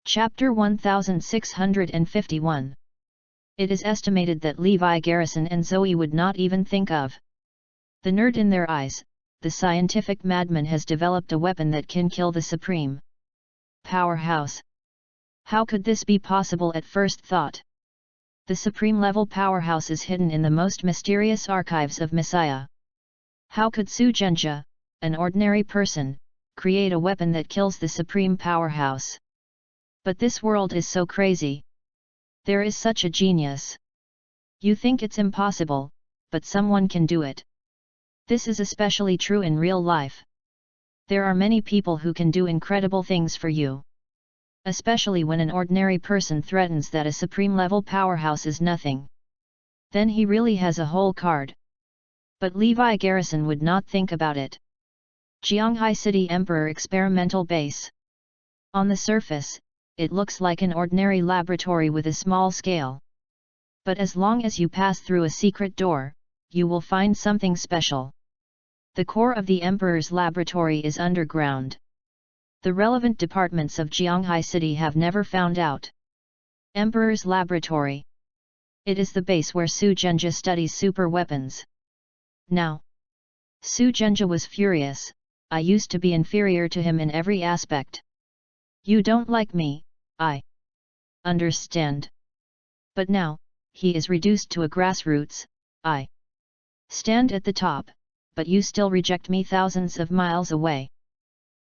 Chapter 1651. It is estimated that Levi Garrison and Zoe would not even think of the nerd in their eyes. The scientific madman has developed a weapon that can kill the supreme powerhouse. How could this be possible at first thought? The supreme level powerhouse is hidden in the most mysterious archives of Messiah. How could Su Genja, an ordinary person, create a weapon that kills the supreme powerhouse? But this world is so crazy. There is such a genius. You think it's impossible, but someone can do it. This is especially true in real life. There are many people who can do incredible things for you. Especially when an ordinary person threatens that a supreme level powerhouse is nothing. Then he really has a whole card. But Levi Garrison would not think about it. Jianghai City Emperor Experimental Base. On the surface, it looks like an ordinary laboratory with a small scale. But as long as you pass through a secret door, you will find something special. The core of the Emperor's laboratory is underground. The relevant departments of Jianghai City have never found out. Emperor's Laboratory. It is the base where Su Genja studies super weapons. Now, Su Genja was furious. I used to be inferior to him in every aspect. You don't like me, I understand. But now, he is reduced to a grassroots. I stand at the top, but you still reject me thousands of miles away.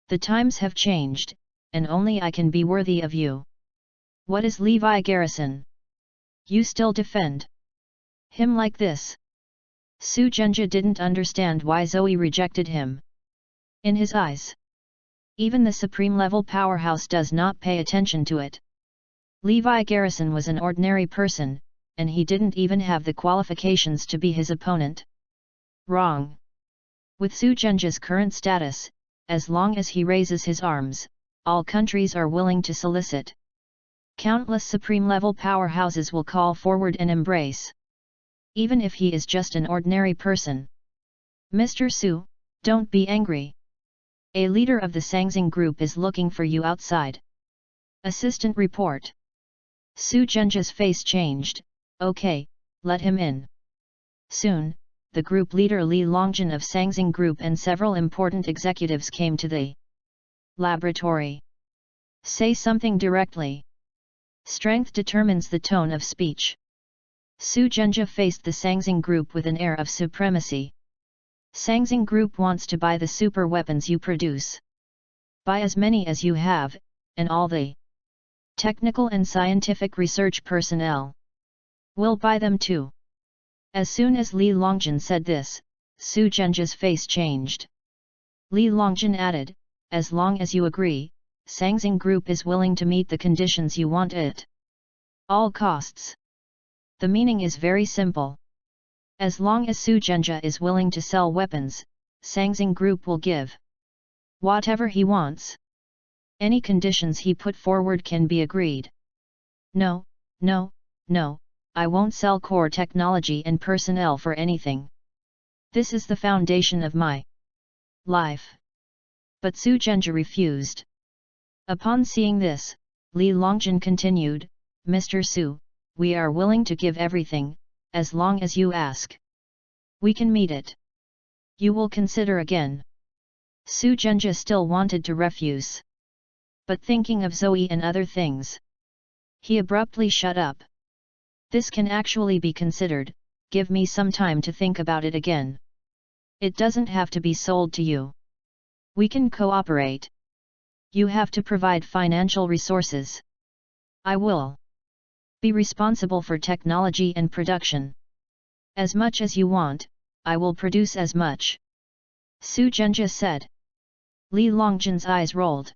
The times have changed, and only I can be worthy of you. What is Levi Garrison? You still defend him like this? Su Genja didn't understand why Zoe rejected him. In his eyes, even the supreme level powerhouse does not pay attention to it. Levi Garrison was an ordinary person, and he didn't even have the qualifications to be his opponent. Wrong. With Su Genja's current status, as long as he raises his arms, all countries are willing to solicit. Countless supreme level powerhouses will call forward and embrace. Even if he is just an ordinary person. Mr. Su, don't be angry. A leader of the Sangxing group is looking for you outside. Assistant report. Su Genja's face changed. Okay, let him in. Soon, the group leader Li Longjin of Sangxing Group and several important executives came to the laboratory. Say something directly. Strength determines the tone of speech. Su Genja faced the Sangxing Group with an air of supremacy. Sangxing Group wants to buy the super weapons you produce. Buy as many as you have, and all the technical and scientific research personnel will buy them too. As soon as Li Longjin said this, Su Genja's face changed. Li Longjin added, as long as you agree, Sangxing Group is willing to meet the conditions you want at all costs. The meaning is very simple. As long as Su Genja is willing to sell weapons, Sangxing Group will give whatever he wants. Any conditions he put forward can be agreed. No, no, no. I won't sell core technology and personnel for anything. This is the foundation of my life. But Su Genja refused. Upon seeing this, Li Longjin continued, Mr. Su, we are willing to give everything, as long as you ask. We can meet it. You will consider again. Su Genja still wanted to refuse. But thinking of Zoe and other things, he abruptly shut up. This can actually be considered, give me some time to think about it again. It doesn't have to be sold to you. We can cooperate. You have to provide financial resources. I will be responsible for technology and production. As much as you want, I will produce as much. Su Genja said. Li Longjin's eyes rolled.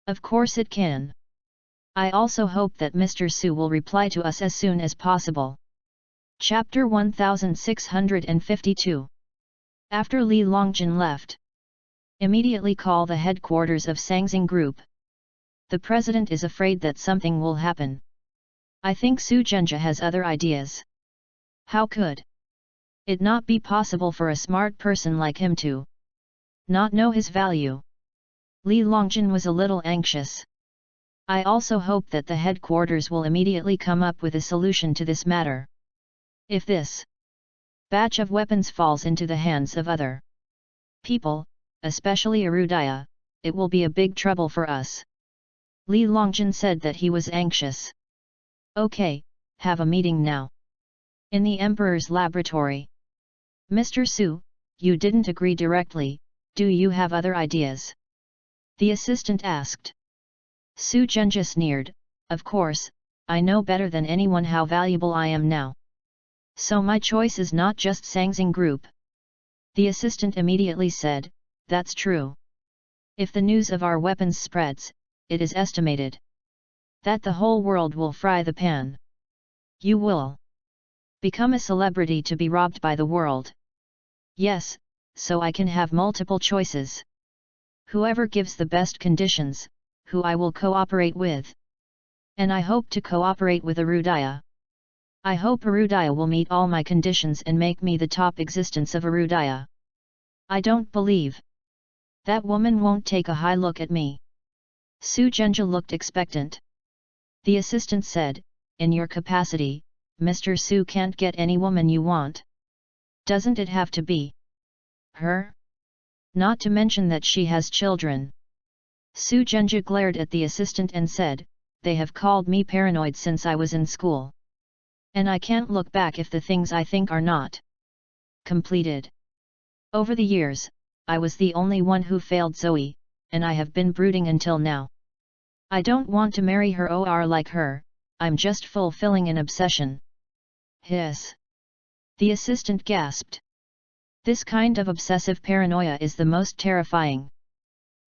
Of course it can. I also hope that Mr. Su will reply to us as soon as possible. Chapter 1652. After Li Longjin left, immediately call the headquarters of Sangxing Group. The president is afraid that something will happen. I think Su Genja has other ideas. How could it not be possible for a smart person like him to not know his value? Li Longjin was a little anxious. I also hope that the headquarters will immediately come up with a solution to this matter. If this batch of weapons falls into the hands of other people, especially Erudaya, it will be a big trouble for us. Li Longjin said that he was anxious. Okay, have a meeting now. In the Emperor's laboratory. Mr. Su, you didn't agree directly, do you have other ideas? The assistant asked. Su Zhenjia sneered, of course, I know better than anyone how valuable I am now. So my choice is not just Sangxing Group. The assistant immediately said, that's true. If the news of our weapons spreads, it is estimated that the whole world will fry the pan. You will become a celebrity to be robbed by the world. Yes, so I can have multiple choices. Whoever gives the best conditions, who I will cooperate with. And I hope to cooperate with Erudaya. I hope Erudaya will meet all my conditions and make me the top existence of Erudaya. I don't believe that woman won't take a high look at me. Su Zhenjia looked expectant. The assistant said, in your capacity, Mr. Su can't get any woman you want. Doesn't it have to be her? Not to mention that she has children. Su Zhenjia glared at the assistant and said, they have called me paranoid since I was in school. And I can't look back if the things I think are not completed. Over the years, I was the only one who failed Zoe, and I have been brooding until now. I don't want to marry her or like her, I'm just fulfilling an obsession. Hiss. The assistant gasped. This kind of obsessive paranoia is the most terrifying.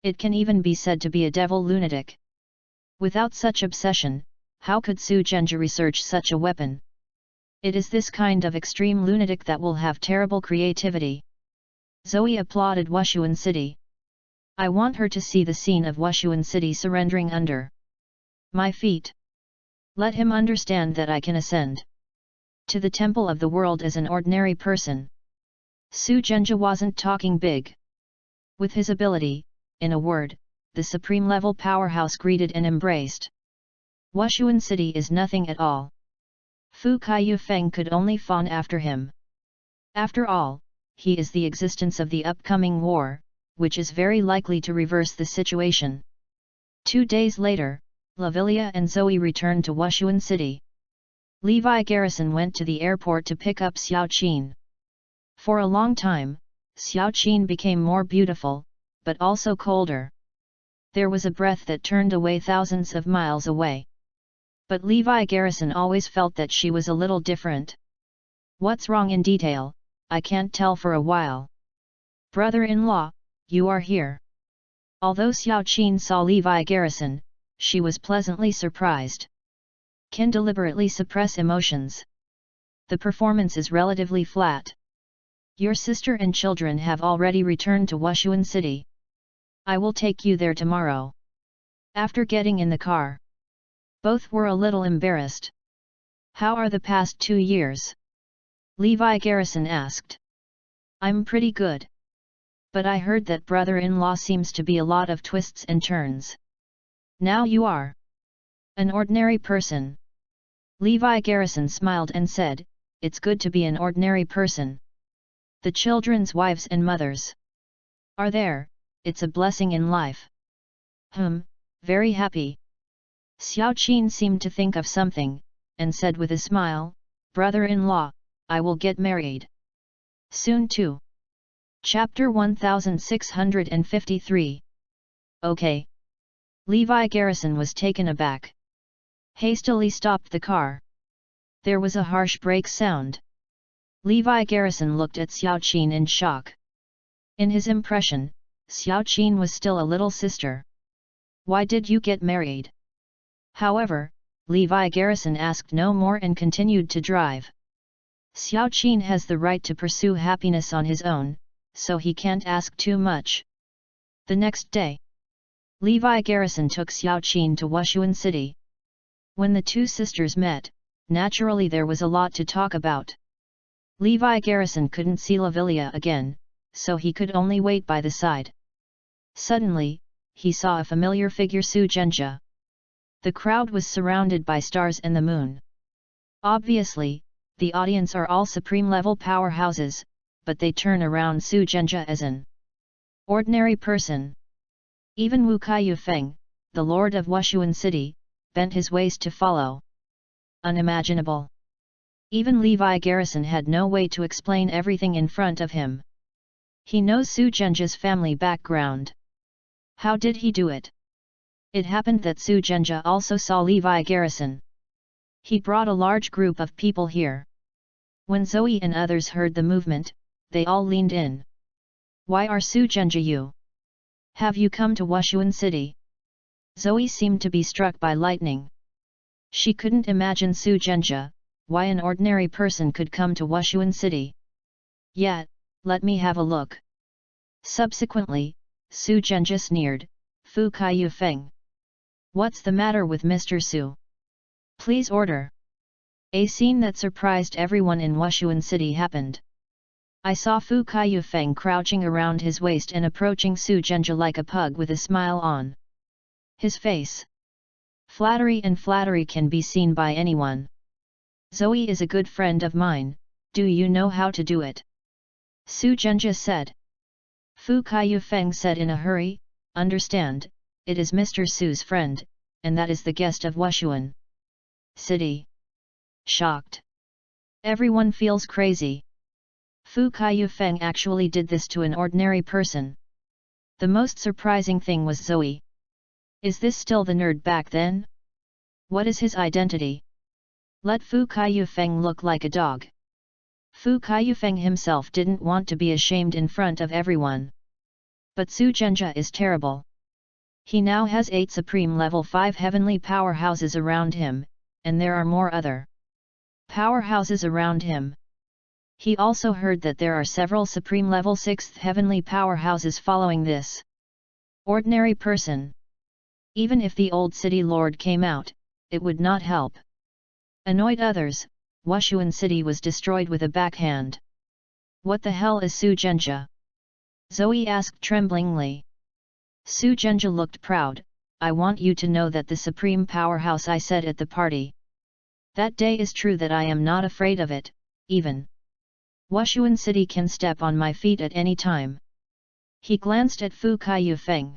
It can even be said to be a devil lunatic. Without such obsession, how could Su Zhenjia research such a weapon? It is this kind of extreme lunatic that will have terrible creativity. Zoe applauded Wushuan City. I want her to see the scene of Wushuan City surrendering under my feet. Let him understand that I can ascend to the temple of the world as an ordinary person. Su Zhenjia wasn't talking big. With his ability, in a word, the supreme-level powerhouse greeted and embraced. Wushuan City is nothing at all. Fu Kaiyu Feng could only fawn after him. After all, he is the existence of the upcoming war, which is very likely to reverse the situation. 2 days later, Lavilia and Zoe returned to Wushuan City. Levi Garrison went to the airport to pick up Xiao Qin. For a long time, Xiao Qin became more beautiful, but also colder. There was a breath that turned away thousands of miles away. But Levi Garrison always felt that she was a little different. What's wrong in detail, I can't tell for a while. Brother-in-law, you are here. Although Xiao Qin saw Levi Garrison, she was pleasantly surprised. Can deliberately suppress emotions. The performance is relatively flat. Your sister and children have already returned to Wushuan City. I will take you there tomorrow. After getting in the car, both were a little embarrassed. How are the past 2 years? Levi Garrison asked. I'm pretty good. But I heard that brother-in-law seems to be a lot of twists and turns. Now you are an ordinary person. Levi Garrison smiled and said, it's good to be an ordinary person. The children's wives and mothers are there, it's a blessing in life. Very happy. Xiao Qin seemed to think of something, and said with a smile, brother-in-law, I will get married soon too. Chapter 1653. Okay. Levi Garrison was taken aback. Hastily stopped the car. There was a harsh brake sound. Levi Garrison looked at Xiao Qin in shock. In his impression, Xiao Qin was still a little sister. Why did you get married? However, Levi Garrison asked no more and continued to drive. Xiao Qin has the right to pursue happiness on his own, so he can't ask too much. The next day, Levi Garrison took Xiao Qin to Wushuan City. When the two sisters met, naturally there was a lot to talk about. Levi Garrison couldn't see Lavilia again, so he could only wait by the side. Suddenly, he saw a familiar figure, Su Zhenjia. The crowd was surrounded by stars and the moon. Obviously, the audience are all supreme-level powerhouses, but they turn around Su Zhenjie as an ordinary person. Even Wu Kaiyufeng, the lord of Wushuan City, bent his waist to follow. Unimaginable. Even Levi Garrison had no way to explain everything in front of him. He knows Su Zhenjie's family background. How did he do it? It happened that Su Zhenjie also saw Levi Garrison. He brought a large group of people here. When Zoe and others heard the movement, they all leaned in. Why are Su Zhenjie you? Have you come to Wushuan City? Zoe seemed to be struck by lightning. She couldn't imagine Su Zhenjie, why an ordinary person could come to Wushuan City. Yet, let me have a look. Subsequently, Su Zhenjie sneered, Fu Kaiyufeng. What's the matter with Mr. Su? Please order. A scene that surprised everyone in Wushuan City happened. I saw Fu Kaiyufeng crouching around his waist and approaching Su Zhenjie like a pug with a smile on his face. Flattery can be seen by anyone. Zoe is a good friend of mine, do you know how to do it? Su Zhenjie said. Fu Kaiyufeng said in a hurry, understand, it is Mr. Su's friend, and that is the guest of Wushuan City. Shocked. Everyone feels crazy. Fu Kaiyufeng actually did this to an ordinary person. The most surprising thing was Zoe. Is this still the nerd back then? What is his identity? Let Fu Kaiyufeng look like a dog. Fu Kaiyufeng himself didn't want to be ashamed in front of everyone. But Su Zhenjie is terrible. He now has 8 Supreme Level 5 heavenly powerhouses around him, and there are more other powerhouses around him. He also heard that there are several Supreme Level 6th heavenly powerhouses following this ordinary person. Even if the old city lord came out, it would not help. Annoyed others, Wushuan City was destroyed with a backhand. What the hell is Su Zhenjie? Zoe asked tremblingly. Su Zhenjie looked proud, I want you to know that the supreme powerhouse I said at the party that day is true, that I am not afraid of it, even Wushuan City can step on my feet at any time. He glanced at Fu Kaiyufeng.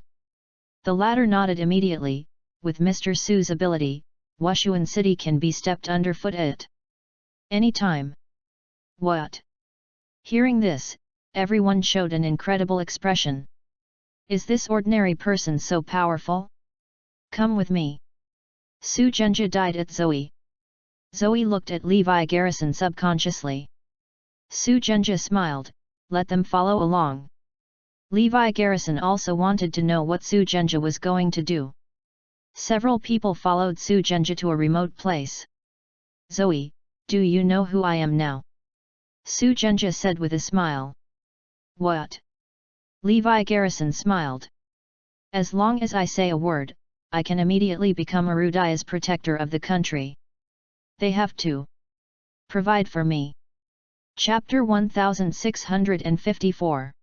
The latter nodded immediately, with Mr. Su's ability, Wushuan City can be stepped underfoot at any time. What? Hearing this, everyone showed an incredible expression. Is this ordinary person so powerful? Come with me. Su Zhenjie died at Zoe. Zoe looked at Levi Garrison subconsciously. Su Zhenjie smiled, let them follow along. Levi Garrison also wanted to know what Su Zhenjie was going to do. Several people followed Su Zhenjie to a remote place. Zoe, do you know who I am now? Su Zhenjie said with a smile. What? Levi Garrison smiled. As long as I say a word, I can immediately become Arudaya's protector of the country. They have to provide for me. Chapter 1654.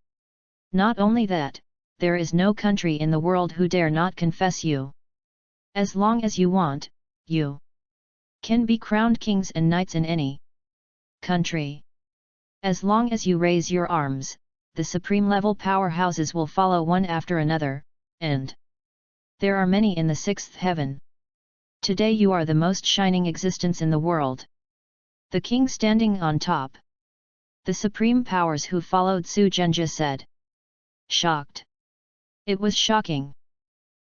Not only that, there is no country in the world who dare not confess you. As long as you want, you can be crowned kings and knights in any country. As long as you raise your arms, the supreme level powerhouses will follow one after another, and there are many in the 6th heaven. Today you are the most shining existence in the world. The king standing on top. The supreme powers who followed Su Zhenjie said. Shocked. It was shocking.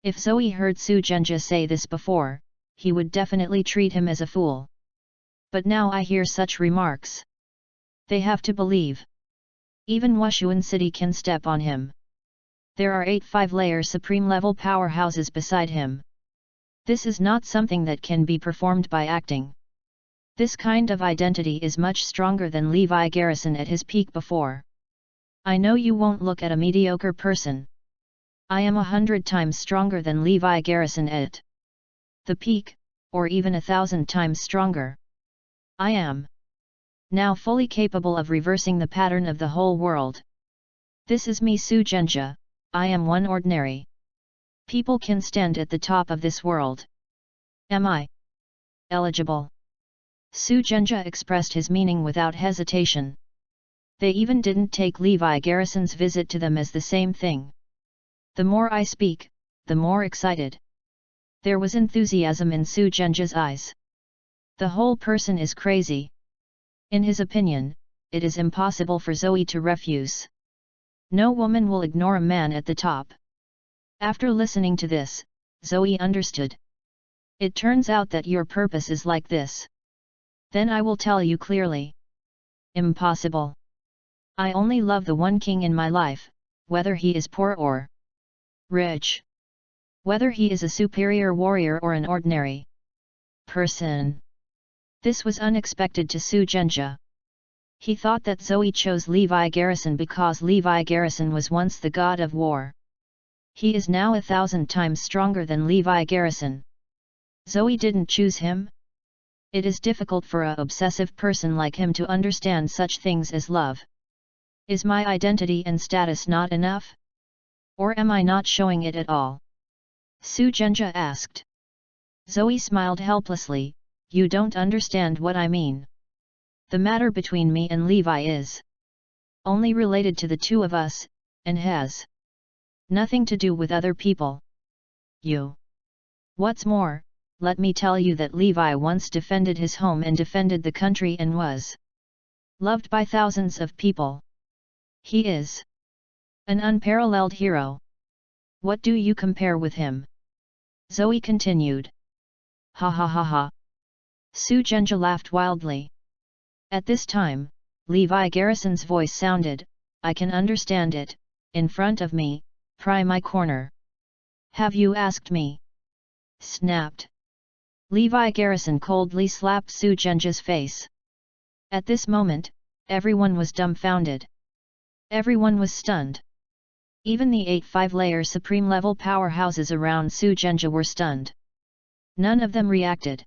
If Zoe heard Su Zhenjie say this before, he would definitely treat him as a fool. But now I hear such remarks. They have to believe. Even Wushuan City can step on him. There are 8 5-layer supreme level powerhouses beside him. This is not something that can be performed by acting. This kind of identity is much stronger than Levi Garrison at his peak before. I know you won't look at a mediocre person. I am 100 times stronger than Levi Garrison at the peak, or even 1,000 times stronger. I am now fully capable of reversing the pattern of the whole world. This is me, Su Zhenjie. I am one ordinary people can stand at the top of this world. Am I eligible? Su Zhenjie expressed his meaning without hesitation. They even didn't take Levi Garrison's visit to them as the same thing. The more I speak, the more excited. There was enthusiasm in Su Zhenjie's eyes. The whole person is crazy. In his opinion, it is impossible for Zoe to refuse. No woman will ignore a man at the top. After listening to this, Zoe understood. It turns out that your purpose is like this. Then I will tell you clearly. Impossible. I only love the one king in my life, whether he is poor or rich. Whether he is a superior warrior or an ordinary person. This was unexpected to Su Zhenjie. He thought that Zoe chose Levi Garrison because Levi Garrison was once the god of war. He is now 1,000 times stronger than Levi Garrison. Zoe didn't choose him? It is difficult for a obsessive person like him to understand such things as love. Is my identity and status not enough? Or am I not showing it at all? Su Zhenjie asked. Zoe smiled helplessly. You don't understand what I mean. The matter between me and Levi is only related to the two of us, and has nothing to do with other people. You. What's more, let me tell you that Levi once defended his home and defended the country and was loved by thousands of people. He is an unparalleled hero. What do you compare with him? Zoe continued. Ha ha ha ha. Su Zhenjie laughed wildly. At this time, Levi Garrison's voice sounded, I can understand it, in front of me, pry my corner. Have you asked me? Snapped. Levi Garrison coldly slapped Su Zhenjie's face. At this moment, everyone was dumbfounded. Everyone was stunned. Even the 8 5-layer supreme-level powerhouses around Su Zhenjie were stunned. None of them reacted.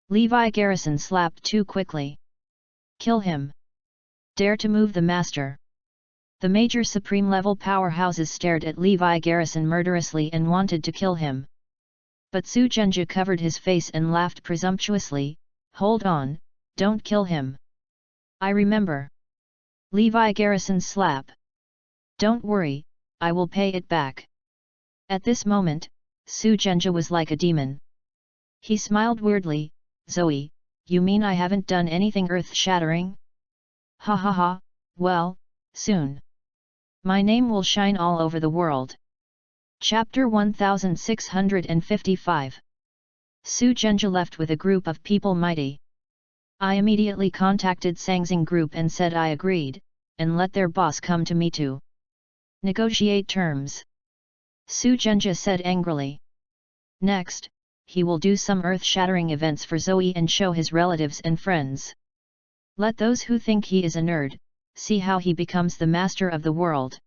Levi Garrison slapped too quickly. Kill him. Dare to move the master. The major supreme-level powerhouses stared at Levi Garrison murderously and wanted to kill him. But Su Zhenjie covered his face and laughed presumptuously, hold on, don't kill him. I remember. Levi Garrison's slap. Don't worry, I will pay it back. At this moment, Su Zhenjie was like a demon. He smiled weirdly, Zoe, you mean I haven't done anything earth-shattering? Ha ha ha, well, soon. My name will shine all over the world. Chapter 1655. Su Zhenjie left with a group of people mighty. I immediately contacted Sangxing Group and said I agreed, and let their boss come to me to negotiate terms. Su Zhenjie said angrily. Next, he will do some earth-shattering events for Zoe and show his relatives and friends. Let those who think he is a nerd, see how he becomes the master of the world.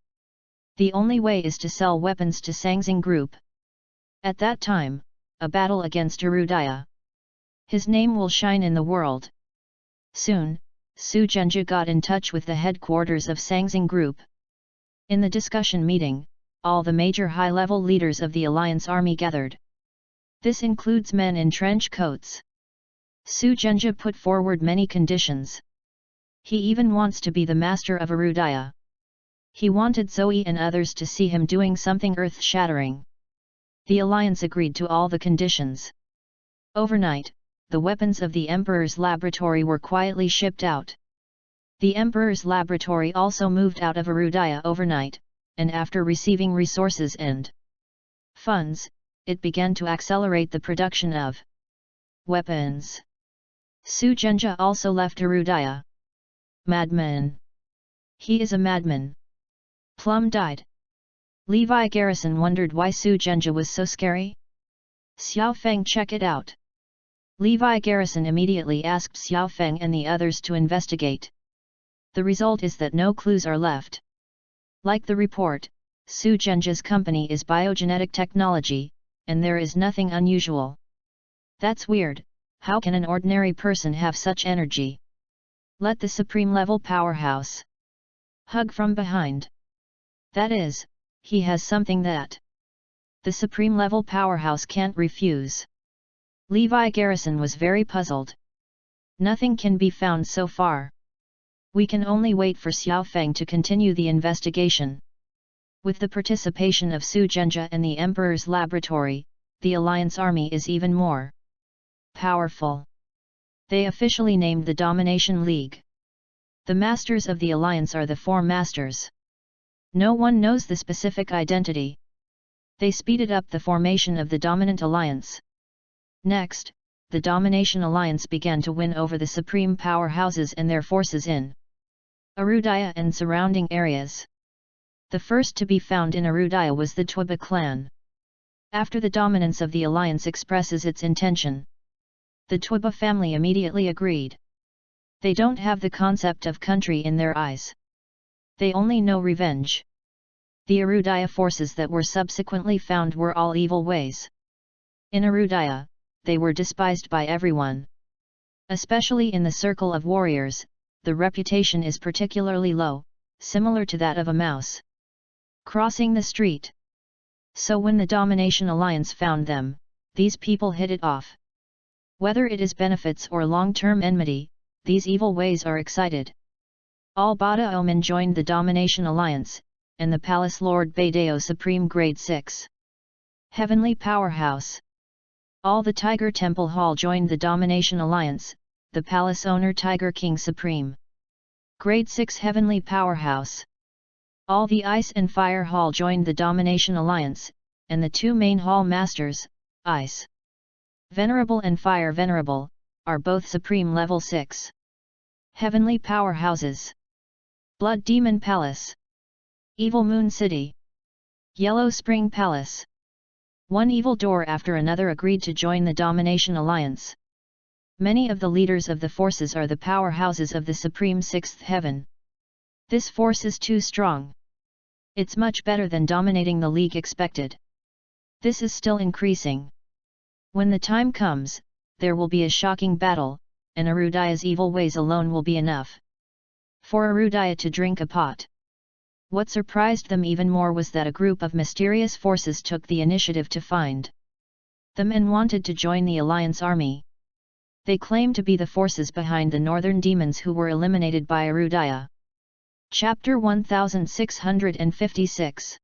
The only way is to sell weapons to Sangxing Group. At that time, a battle against Erudaya. His name will shine in the world. Soon, Su Zhenjie got in touch with the headquarters of Sangxing Group. In the discussion meeting, all the major high-level leaders of the Alliance Army gathered. This includes men in trench coats. Su Zhenjie put forward many conditions. He even wants to be the master of Erudaya. He wanted Zoe and others to see him doing something earth-shattering. The Alliance agreed to all the conditions. Overnight, the weapons of the Emperor's laboratory were quietly shipped out. The Emperor's laboratory also moved out of Erudaya overnight, and after receiving resources and funds, it began to accelerate the production of weapons. Su Zhenjie also left Erudaya. Madman. He is a madman. Plum died. Levi Garrison wondered why Su Zhenjie was so scary. Xiao Feng, check it out. Levi Garrison immediately asked Xiao Feng and the others to investigate. The result is that no clues are left. Like the report, Su Zhenjie's company is biogenetic technology, and there is nothing unusual. That's weird, how can an ordinary person have such energy? Let the supreme level powerhouse hug from behind. That is, he has something that the supreme level powerhouse can't refuse. Levi Garrison was very puzzled. Nothing can be found so far. We can only wait for Xiao Feng to continue the investigation. With the participation of Su Zhenjia and the Emperor's laboratory, the Alliance Army is even more powerful. They officially named the Domination League. The Masters of the Alliance are the Four Masters. No one knows the specific identity. They speeded up the formation of the Dominant Alliance. Next, the Domination Alliance began to win over the supreme powerhouses and their forces in Arudaya and surrounding areas. The first to be found in Arudaya was the Twiba clan. After the dominance of the alliance expresses its intention, the Twiba family immediately agreed. They don't have the concept of country in their eyes. They only know revenge. The Arudaya forces that were subsequently found were all evil ways. In Arudaya, they were despised by everyone. Especially in the circle of warriors, the reputation is particularly low, similar to that of a mouse crossing the street. So when the Domination Alliance found them, these people hit it off. Whether it is benefits or long-term enmity, these evil ways are excited. All Bada Omen joined the Domination Alliance, and the Palace Lord Baideo Supreme Grade 6 Heavenly Powerhouse. All the Tiger Temple Hall joined the Domination Alliance, the Palace Owner Tiger King Supreme Grade 6 Heavenly Powerhouse. All the Ice and Fire Hall joined the Domination Alliance, and the two main Hall Masters, Ice Venerable and Fire Venerable, are both Supreme Level 6 Heavenly Powerhouses. Blood Demon Palace, Evil Moon City, Yellow Spring Palace. One evil door after another agreed to join the Domination Alliance. Many of the leaders of the forces are the powerhouses of the Supreme Sixth Heaven. This force is too strong. It's much better than dominating the League expected. This is still increasing. When the time comes, there will be a shocking battle, and Arudaya's evil ways alone will be enough for Arudaya to drink a pot. What surprised them even more was that a group of mysterious forces took the initiative to find them and wanted to join the Alliance Army. They claimed to be the forces behind the northern demons who were eliminated by Arudaya. Chapter 1656.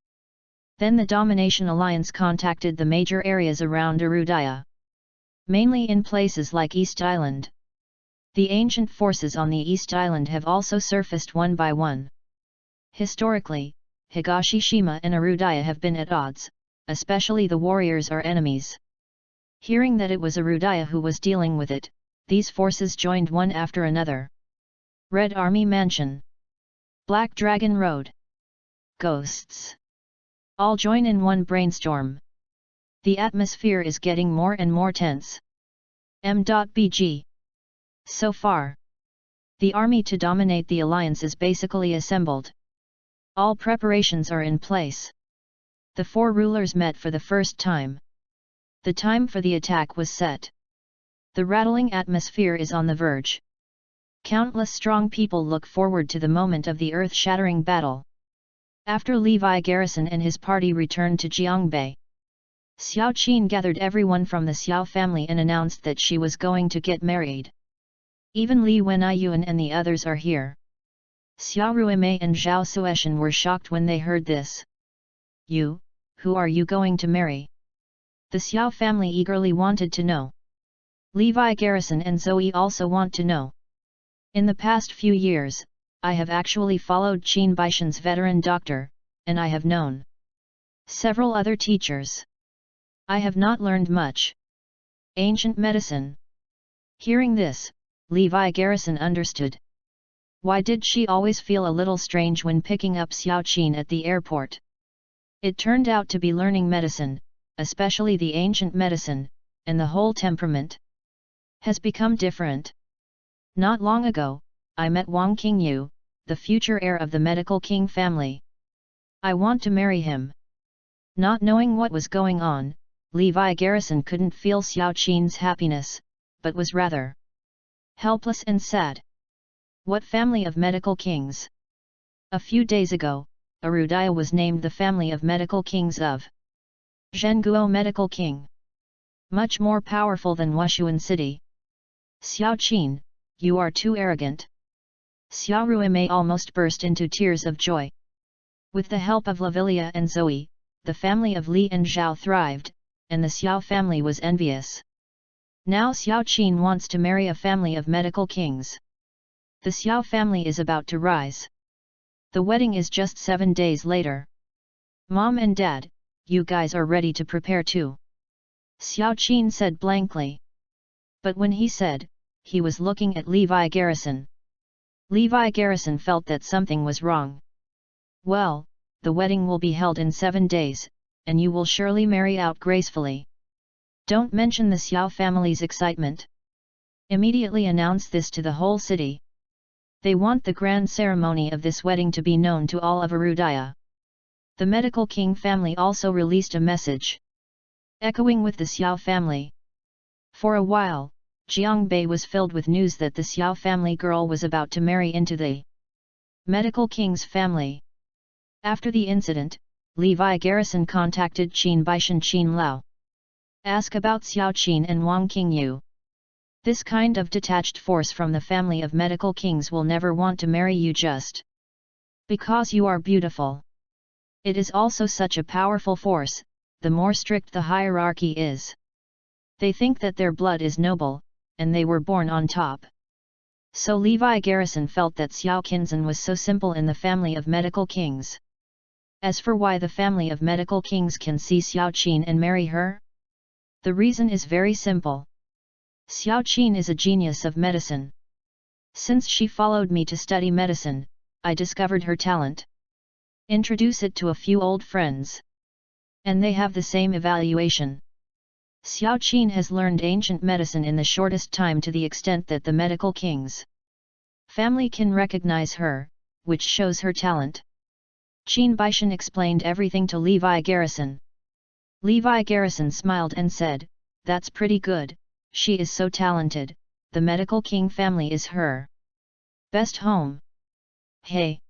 Then the Domination Alliance contacted the major areas around Arudaya, mainly in places like East Island. The ancient forces on the East Island have also surfaced one by one. Historically, Higashishima and Arudaya have been at odds, especially the warriors are enemies. Hearing that it was Arudaya who was dealing with it, these forces joined one after another. Red Army Mansion, Black Dragon Road, Ghosts. All join in one brainstorm. The atmosphere is getting more and more tense. M.BG. So far, the army to dominate the alliance is basically assembled. All preparations are in place. The four rulers met for the first time. The time for the attack was set. The rattling atmosphere is on the verge. Countless strong people look forward to the moment of the earth-shattering battle. After Levi Garrison and his party returned to Jiangbei, Xiao Qin gathered everyone from the Xiao family and announced that she was going to get married. Even Li Wenyuan and the others are here. Xiao Ruimei and Zhao Sueshan were shocked when they heard this. You, who are you going to marry? The Xiao family eagerly wanted to know. Levi Garrison and Zoe also want to know. In the past few years, I have actually followed Qin Baishan's veteran doctor, and I have known several other teachers. I have not learned much ancient medicine. Hearing this, Levi Garrison understood. Why did she always feel a little strange when picking up Xiao Qin at the airport? It turned out to be learning medicine, especially the ancient medicine, and the whole temperament has become different. Not long ago, I met Wang Qingyu, the future heir of the medical king family. I want to marry him. Not knowing what was going on, Levi Garrison couldn't feel Xiao Qin's happiness, but was rather helpless and sad. What family of medical kings? A few days ago, Arudaya was named the family of medical kings of Zhenguo Medical King. Much more powerful than Wushuan City. Xiao Qin, you are too arrogant. Xiao Ruimei almost burst into tears of joy. With the help of Lavilia and Zoe, the family of Li and Zhao thrived, and the Xiao family was envious. Now Xiao Qin wants to marry a family of medical kings. The Xiao family is about to rise. The wedding is just 7 days later. Mom and Dad, you guys are ready to prepare too. Xiao Qin said blankly. But when he said, he was looking at Levi Garrison. Levi Garrison felt that something was wrong. Well, the wedding will be held in 7 days, and you will surely marry out gracefully. Don't mention the Xiao family's excitement. Immediately announce this to the whole city. They want the grand ceremony of this wedding to be known to all of Arudaya. The medical king family also released a message. Echoing with the Xiao family. For a while, Jiangbei was filled with news that the Xiao family girl was about to marry into the medical king's family. After the incident, Levi Garrison contacted Qin Baishan Qin Lao. Ask about Xiao Qin and Wang Qingyu. This kind of detached force from the family of medical kings will never want to marry you just because you are beautiful. It is also such a powerful force, the more strict the hierarchy is. They think that their blood is noble, and they were born on top. So Levi Garrison felt that Xiao Qinzhen was so simple in the family of medical kings. As for why the family of medical kings can see Xiao Qin and marry her? The reason is very simple. Xiao Qin is a genius of medicine. Since she followed me to study medicine, I discovered her talent. Introduce it to a few old friends. And they have the same evaluation. Xiao Qin has learned ancient medicine in the shortest time to the extent that the medical king's family can recognize her, which shows her talent. Qin Baishan explained everything to Levi Garrison. Levi Garrison smiled and said, "That's pretty good, she is so talented, the medical king family is her best home. Hey!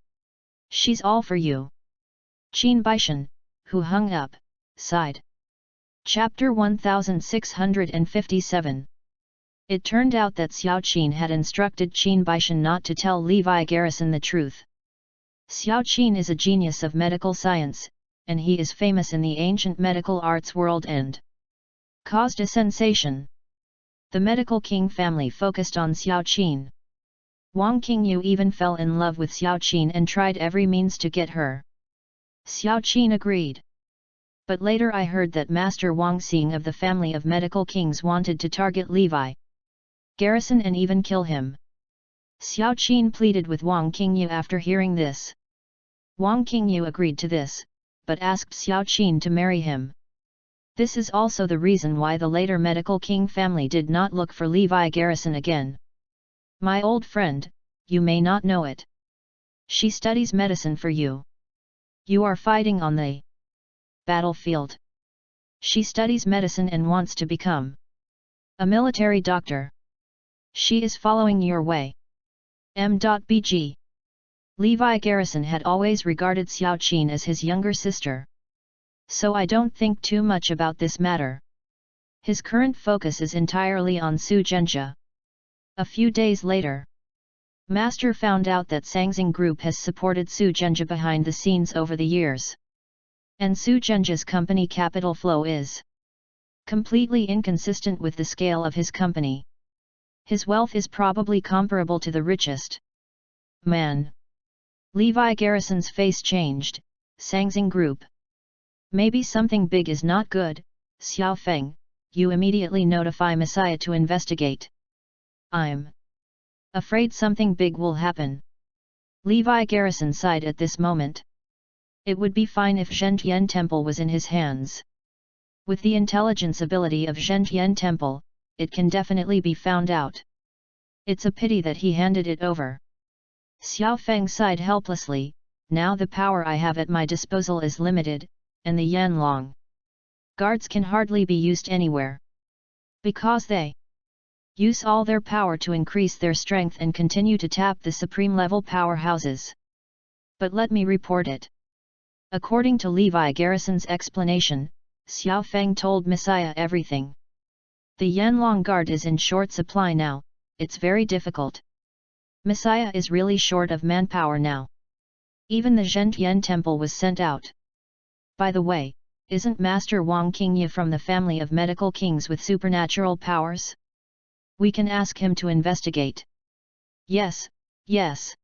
She's all for you." Qin Baishan, who hung up, sighed. Chapter 1657. It turned out that Xiao Qin had instructed Qin Baishan not to tell Levi Garrison the truth. Xiao Qin is a genius of medical science, and he is famous in the ancient medical arts world and caused a sensation. The medical king family focused on Xiao Qin. Wang Qingyu even fell in love with Xiao Qin and tried every means to get her. Xiao Qin agreed. But later I heard that Master Wang Xing of the family of medical kings wanted to target Levi Garrison and even kill him. Xiao Qin pleaded with Wang Qingyu after hearing this. Wang Qingyu agreed to this, but asked Xiao Qin to marry him. This is also the reason why the later medical king family did not look for Levi Garrison again. My old friend, you may not know it. She studies medicine for you. You are fighting on the battlefield. She studies medicine and wants to become a military doctor. She is following your way. M.Bg. Levi Garrison had always regarded Xiao Qin as his younger sister. So I don't think too much about this matter. His current focus is entirely on Su Zhenjia. A few days later, Master found out that Sangxing Group has supported Su Zhenjia behind the scenes over the years. And Su Zhenjia's company capital flow is completely inconsistent with the scale of his company. His wealth is probably comparable to the richest man. Levi Garrison's face changed. Sangxing Group. Maybe something big is not good. Xiao Feng, you immediately notify Messiah to investigate. I'm afraid something big will happen. Levi Garrison sighed at this moment. It would be fine if Zhenjian Temple was in his hands. With the intelligence ability of Zhenjian Temple, it can definitely be found out. It's a pity that he handed it over. Xiao Feng sighed helplessly. Now the power I have at my disposal is limited, and the Yanlong guards can hardly be used anywhere. Because they use all their power to increase their strength and continue to tap the supreme level powerhouses. But let me report it. According to Levi Garrison's explanation, Xiao Feng told Messiah everything. The Yanlong Guard is in short supply now, it's very difficult. Messiah is really short of manpower now. Even the Zhentian temple was sent out. By the way, isn't Master Wang Qingye from the family of medical kings with supernatural powers? We can ask him to investigate. Yes, yes.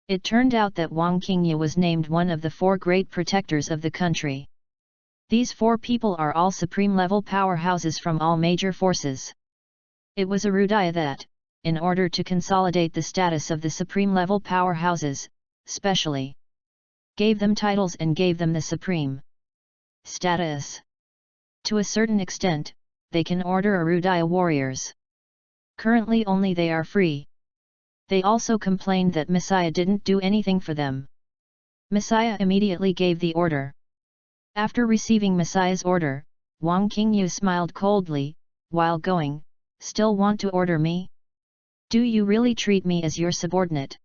It turned out that Wang Qingye was named one of the 4 great protectors of the country. These 4 people are all supreme-level powerhouses from all major forces. It was a Rudaya that, in order to consolidate the status of the supreme-level powerhouses, specially gave them titles and gave them the supreme status. To a certain extent, they can order Arudaya warriors. Currently only they are free. They also complained that Messiah didn't do anything for them. Messiah immediately gave the order. After receiving Messiah's order, Wang Qingye smiled coldly, while going, "Still want to order me? Do you really treat me as your subordinate?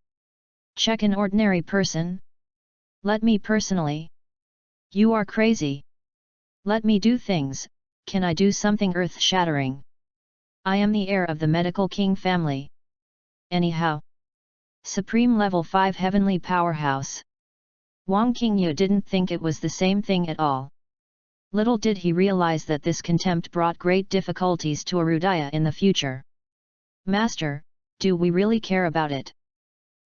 Check an ordinary person? Let me personally. You are crazy. Let me do things, can I do something earth-shattering? I am the heir of the medical king family. Anyhow. Supreme level 5 heavenly powerhouse." Wang Qingye didn't think it was the same thing at all. Little did he realize that this contempt brought great difficulties to Arudaya in the future. "Master, do we really care about it?"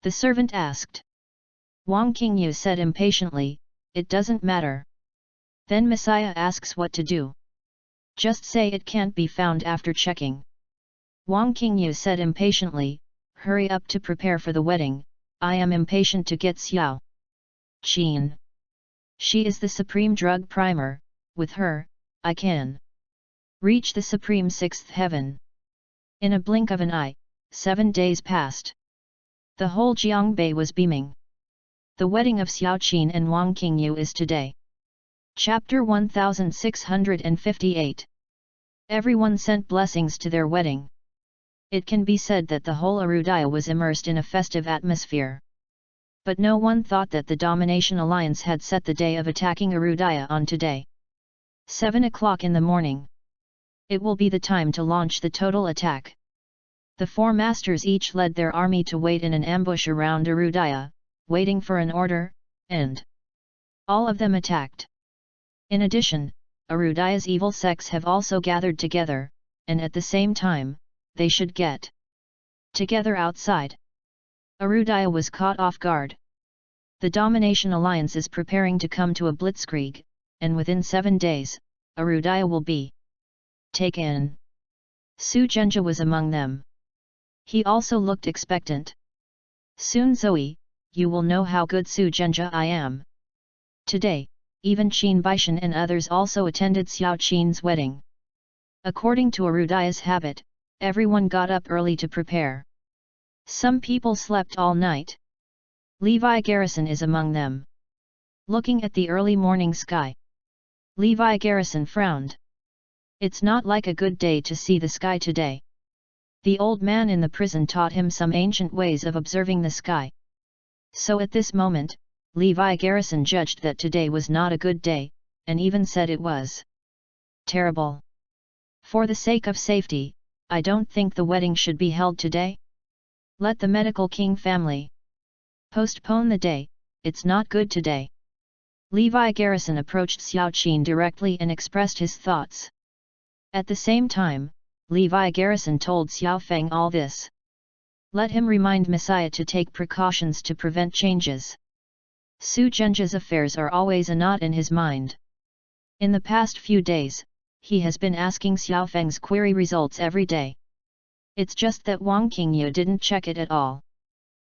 the servant asked. Wang Qingye said impatiently, "It doesn't matter." Then Messiah asks what to do. "Just say it can't be found after checking." Wang Qingye said impatiently, "Hurry up to prepare for the wedding, I am impatient to get Xiao Qin. She is the supreme drug primer, with her, I can reach the supreme 6th heaven." In a blink of an eye, 7 days passed. The whole Jiangbei was beaming. The wedding of Xiao Qin and Wang Qingye is today. Chapter 1658. Everyone sent blessings to their wedding. It can be said that the whole Arudaya was immersed in a festive atmosphere. But no one thought that the Domination Alliance had set the day of attacking Arudaya on today. 7 o'clock in the morning. It will be the time to launch the total attack. The 4 masters each led their army to wait in an ambush around Arudaya, waiting for an order, and all of them attacked. In addition, Arudaya's evil sects have also gathered together, and at the same time, they should get together outside. Arudaya was caught off guard. The Domination Alliance is preparing to come to a blitzkrieg, and within 7 days, Arudaya will be taken. Su Zhenjia was among them. He also looked expectant. "Soon Zoe, you will know how good Su Zhenjia I am." Today, even Qin Baishan and others also attended Xiao Qin's wedding. According to Arudaya's habit, everyone got up early to prepare. Some people slept all night. Levi Garrison is among them. Looking at the early morning sky, Levi Garrison frowned. "It's not like a good day to see the sky today." The old man in the prison taught him some ancient ways of observing the sky. So at this moment, Levi Garrison judged that today was not a good day, and even said it was terrible. "For the sake of safety, I don't think the wedding should be held today. Let the medical king family postpone the day, it's not good today." Levi Garrison approached Xiao Qin directly and expressed his thoughts. At the same time, Levi Garrison told Xiao Feng all this. Let him remind Messiah to take precautions to prevent changes. Su Zhenjia's affairs are always a knot in his mind. In the past few days, he has been asking Xiao Feng's query results every day. It's just that Wang Qingye didn't check it at all.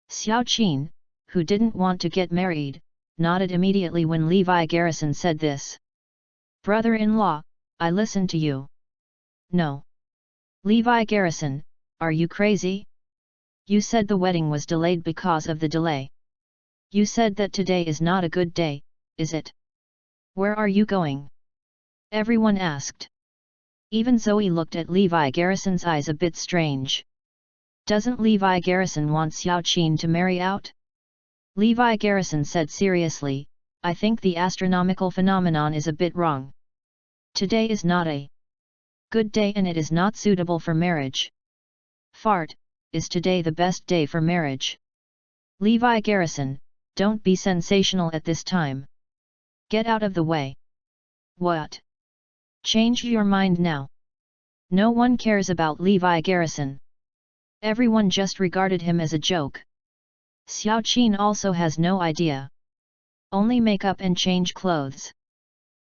Xiao Qin, who didn't want to get married, nodded immediately when Levi Garrison said this. "Brother-in-law, I listen to you." "No. Levi Garrison, are you crazy? You said the wedding was delayed because of the delay. You said that today is not a good day, is it? Where are you going?" Everyone asked. Even Zoe looked at Levi Garrison's eyes a bit strange. Doesn't Levi Garrison want Xiao Qin to marry out? Levi Garrison said seriously, I think the astronomical phenomenon is a bit wrong. Today is not a Good day, and it is not suitable for marriage. Fart, is today the best day for marriage? Levi Garrison, don't be sensational at this time. Get out of the way. What? Change your mind now. No one cares about Levi Garrison. Everyone just regarded him as a joke. Xiao Qin also has no idea. Only make up and change clothes.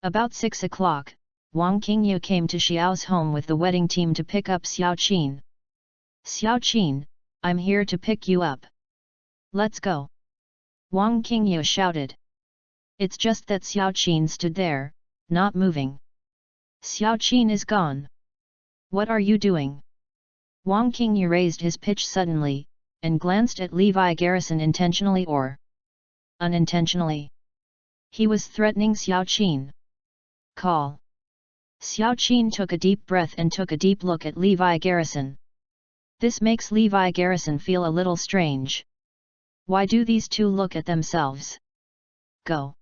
About 6 o'clock, Wang Qingyu came to Xiao's home with the wedding team to pick up Xiao Qin. Xiao Qin, I'm here to pick you up. Let's go. Wang Qingyu shouted. It's just that Xiao Qin stood there, not moving. Xiao Qin is gone. What are you doing? Wang Qingyu raised his pitch suddenly, and glanced at Levi Garrison intentionally or unintentionally. He was threatening Xiao Qin. Call. Xiao Qin took a deep breath and took a deep look at Levi Garrison. This makes Levi Garrison feel a little strange. Why do these two look at themselves? Go.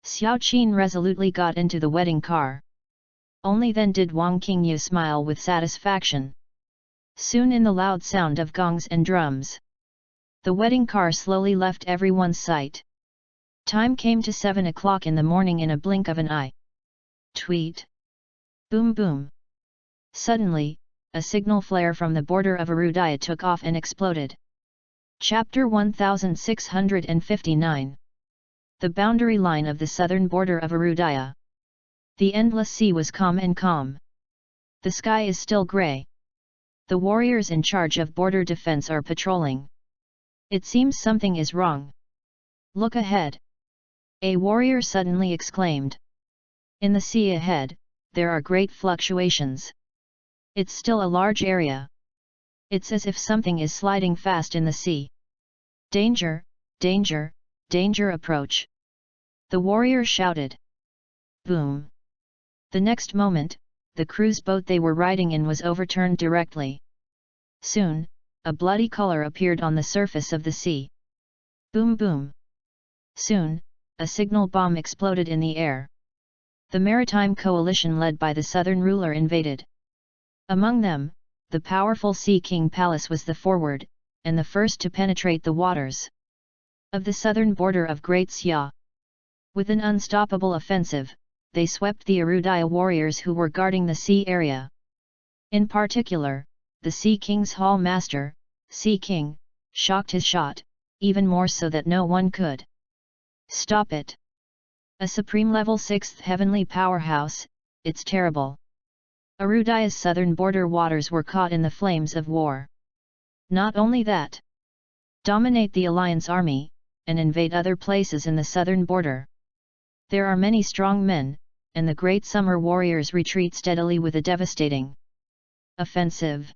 Xiao Qin resolutely got into the wedding car. Only then did Wang Qingyu smile with satisfaction. Soon in the loud sound of gongs and drums, the wedding car slowly left everyone's sight. Time came to 7 o'clock in the morning in a blink of an eye. Tweet. Boom boom. Suddenly, a signal flare from the border of Arudaya took off and exploded. Chapter 1659. The boundary line of the southern border of Arudaya. The endless sea was calm and calm. The sky is still grey. The warriors in charge of border defense are patrolling. It seems something is wrong. Look ahead. A warrior suddenly exclaimed. In the sea ahead, there are great fluctuations. It's still a large area. It's as if something is sliding fast in the sea. Danger, danger, danger, approach. The warrior shouted. Boom. The next moment, the cruise boat they were riding in was overturned directly. Soon, a bloody color appeared on the surface of the sea. Boom boom. Soon, a signal bomb exploded in the air. The maritime coalition led by the southern ruler invaded. Among them, the powerful Sea King Palace was the forward, and the first to penetrate the waters of the southern border of Great Xia. With an unstoppable offensive, they swept the Arudaya warriors who were guarding the sea area. In particular, the Sea King's Hall Master, Sea King, shocked his shot, even more so that no one could stop it. A supreme level 6th heavenly powerhouse, it's terrible. Arudaya's southern border waters were caught in the flames of war. Not only that, dominate the alliance army, and invade other places in the southern border. There are many strong men, and the great summer warriors retreat steadily with a devastating offensive.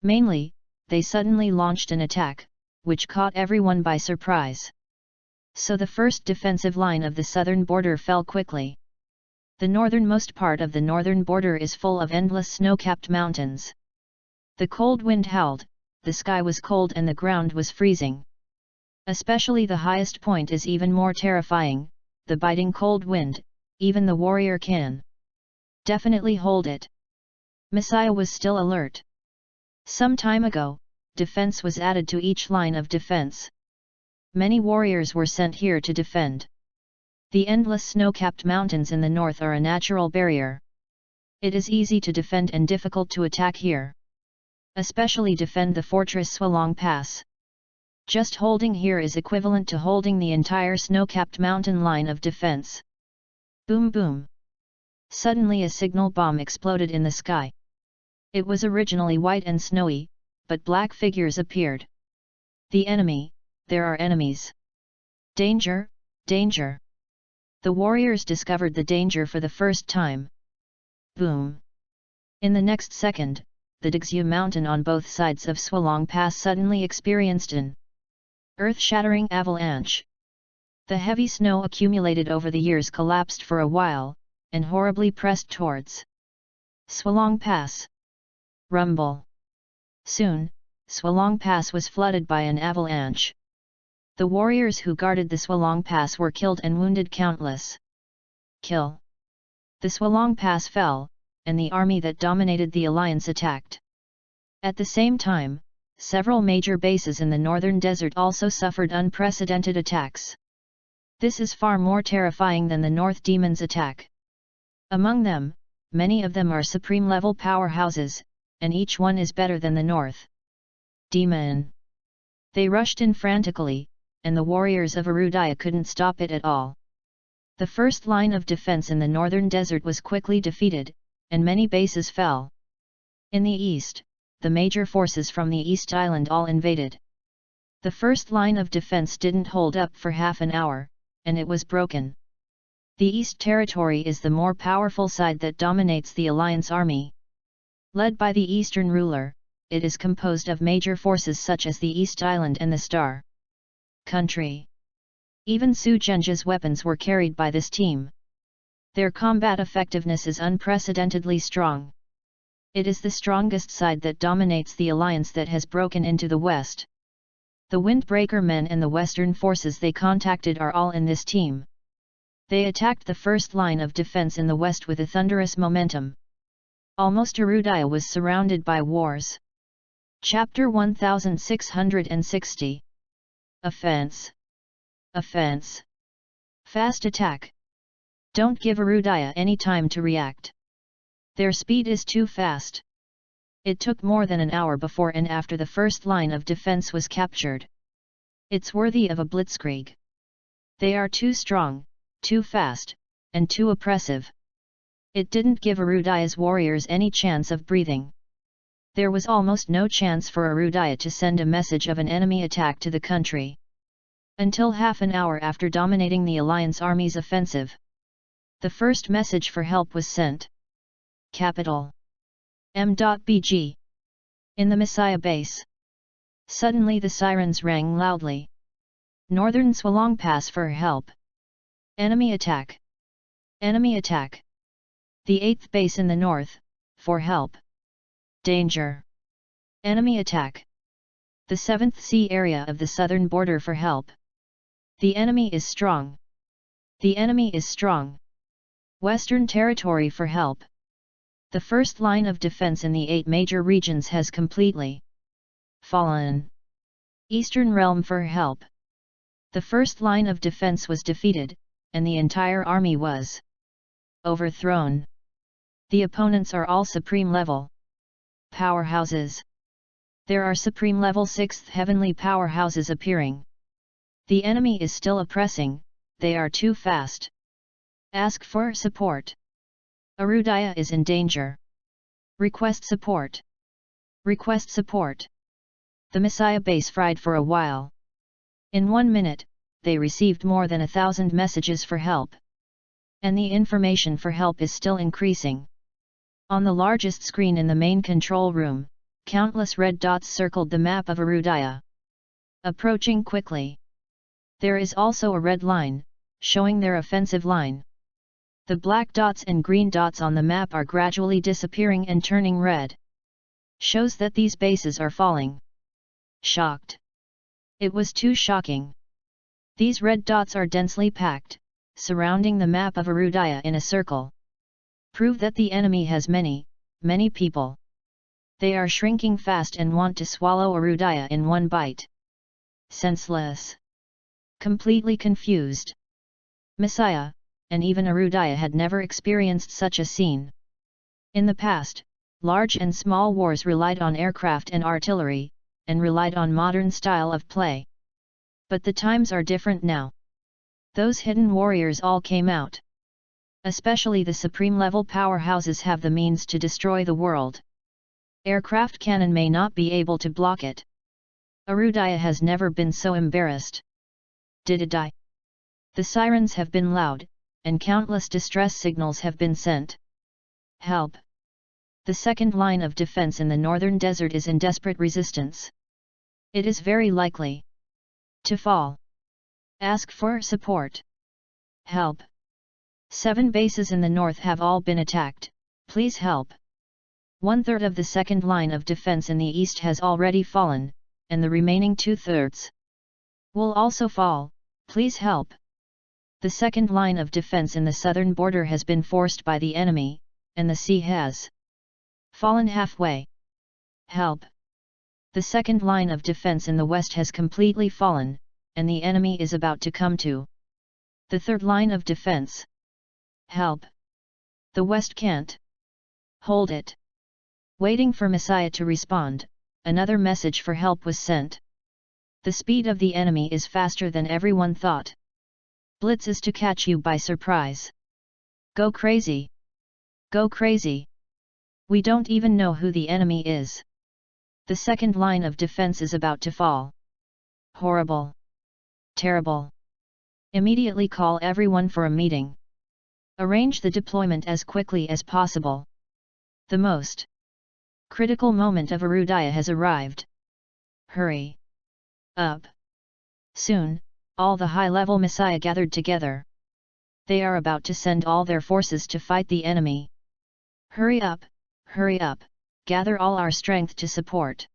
Mainly, they suddenly launched an attack, which caught everyone by surprise. So the first defensive line of the southern border fell quickly. The northernmost part of the northern border is full of endless snow-capped mountains. The cold wind howled, the sky was cold and the ground was freezing. Especially the highest point is even more terrifying, the biting cold wind. Even the warrior can definitely hold it. Messiah was still alert. Some time ago, defense was added to each line of defense. Many warriors were sent here to defend. The endless snow-capped mountains in the north are a natural barrier. It is easy to defend and difficult to attack here. Especially defend the fortress Swalong Pass. Just holding here is equivalent to holding the entire snow-capped mountain line of defense. Boom boom. Suddenly a signal bomb exploded in the sky. It was originally white and snowy, but black figures appeared. The enemy, there are enemies. Danger, danger. The warriors discovered the danger for the first time. Boom. In the next second, the Dixu mountain on both sides of Swalong Pass suddenly experienced an earth-shattering avalanche. The heavy snow accumulated over the years collapsed for a while, and horribly pressed towards Swalong Pass. Rumble. Soon, Swalong Pass was flooded by an avalanche. The warriors who guarded the Swalong Pass were killed and wounded countless. Kill. The Swalong Pass fell, and the army that dominated the alliance attacked. At the same time, several major bases in the northern desert also suffered unprecedented attacks. This is far more terrifying than the North Demon's attack. Among them, many of them are supreme-level powerhouses, and each one is better than the North Demon. They rushed in frantically, and the warriors of Erudaya couldn't stop it at all. The first line of defense in the northern desert was quickly defeated, and many bases fell. In the east, the major forces from the East Island all invaded. The first line of defense didn't hold up for half an hour, and it was broken. The East Territory is the more powerful side that dominates the Alliance army. Led by the Eastern ruler, it is composed of major forces such as the East Island and the Star Country. Even Su Zhenjia's weapons were carried by this team. Their combat effectiveness is unprecedentedly strong. It is the strongest side that dominates the alliance that has broken into the west. The Windbreaker men and the western forces they contacted are all in this team. They attacked the first line of defense in the west with a thunderous momentum. Almost Erudaya was surrounded by wars. Chapter 1660. Offense. Offense. Fast attack. Don't give Erudaya any time to react. Their speed is too fast. It took more than an hour before and after the first line of defense was captured. It's worthy of a blitzkrieg. They are too strong, too fast, and too oppressive. It didn't give Erudaya's warriors any chance of breathing. There was almost no chance for Erudaya to send a message of an enemy attack to the country. Until half an hour after dominating the Alliance army's offensive. The first message for help was sent. Capital M.BG. In the Messiah base. Suddenly the sirens rang loudly. Northern Swalong Pass for help. Enemy attack. Enemy attack. The 8th base in the north, for help. Danger. Enemy attack. The 7th Sea area of the southern border for help. The enemy is strong. The enemy is strong. Western Territory for help. The first line of defense in the 8 major regions has completely fallen. Eastern Realm for help. The first line of defense was defeated, and the entire army was overthrown. The opponents are all supreme level powerhouses. There are supreme level 6th heavenly powerhouses appearing. The enemy is still oppressing, they are too fast. Ask for support. Erudaya is in danger. Request support. Request support. The Messiah base fried for a while. In 1 minute, they received more than 1,000 messages for help. And the information for help is still increasing. On the largest screen in the main control room, countless red dots circled the map of Erudaya. Approaching quickly. There is also a red line, showing their offensive line. The black dots and green dots on the map are gradually disappearing and turning red. Shows that these bases are falling. Shocked. It was too shocking. These red dots are densely packed, surrounding the map of Erudaya in a circle. Prove that the enemy has many people. They are shrinking fast and want to swallow Erudaya in one bite. Senseless. Completely confused. Messiah, and even Erudaya had never experienced such a scene. In the past, large and small wars relied on aircraft and artillery, and relied on modern style of play. But the times are different now. Those hidden warriors all came out. Especially the supreme-level powerhouses have the means to destroy the world. Aircraft cannon may not be able to block it. Erudaya has never been so embarrassed. Did it die? The sirens have been loud, and countless distress signals have been sent. Help! The second line of defense in the northern desert is in desperate resistance. It is very likely to fall. Ask for support. Help! 7 bases in the north have all been attacked, please help. 1/3 of the second line of defense in the east has already fallen, and the remaining 2/3 will also fall, please help. The second line of defense in the southern border has been forced by the enemy, and the sea has fallen halfway. Help! The second line of defense in the west has completely fallen, and the enemy is about to come to the third line of defense. Help! The west can't hold it. Waiting for Messiah to respond, another message for help was sent. The speed of the enemy is faster than everyone thought. Blitz is to catch you by surprise. Go crazy! Go crazy! We don't even know who the enemy is. The second line of defense is about to fall. Horrible! Terrible! Immediately call everyone for a meeting. Arrange the deployment as quickly as possible. The most critical moment of Arudaya has arrived. Hurry up! Soon, all the high-level Messiah gathered together. They are about to send all their forces to fight the enemy. Hurry up! Hurry up! Gather all our strength to support.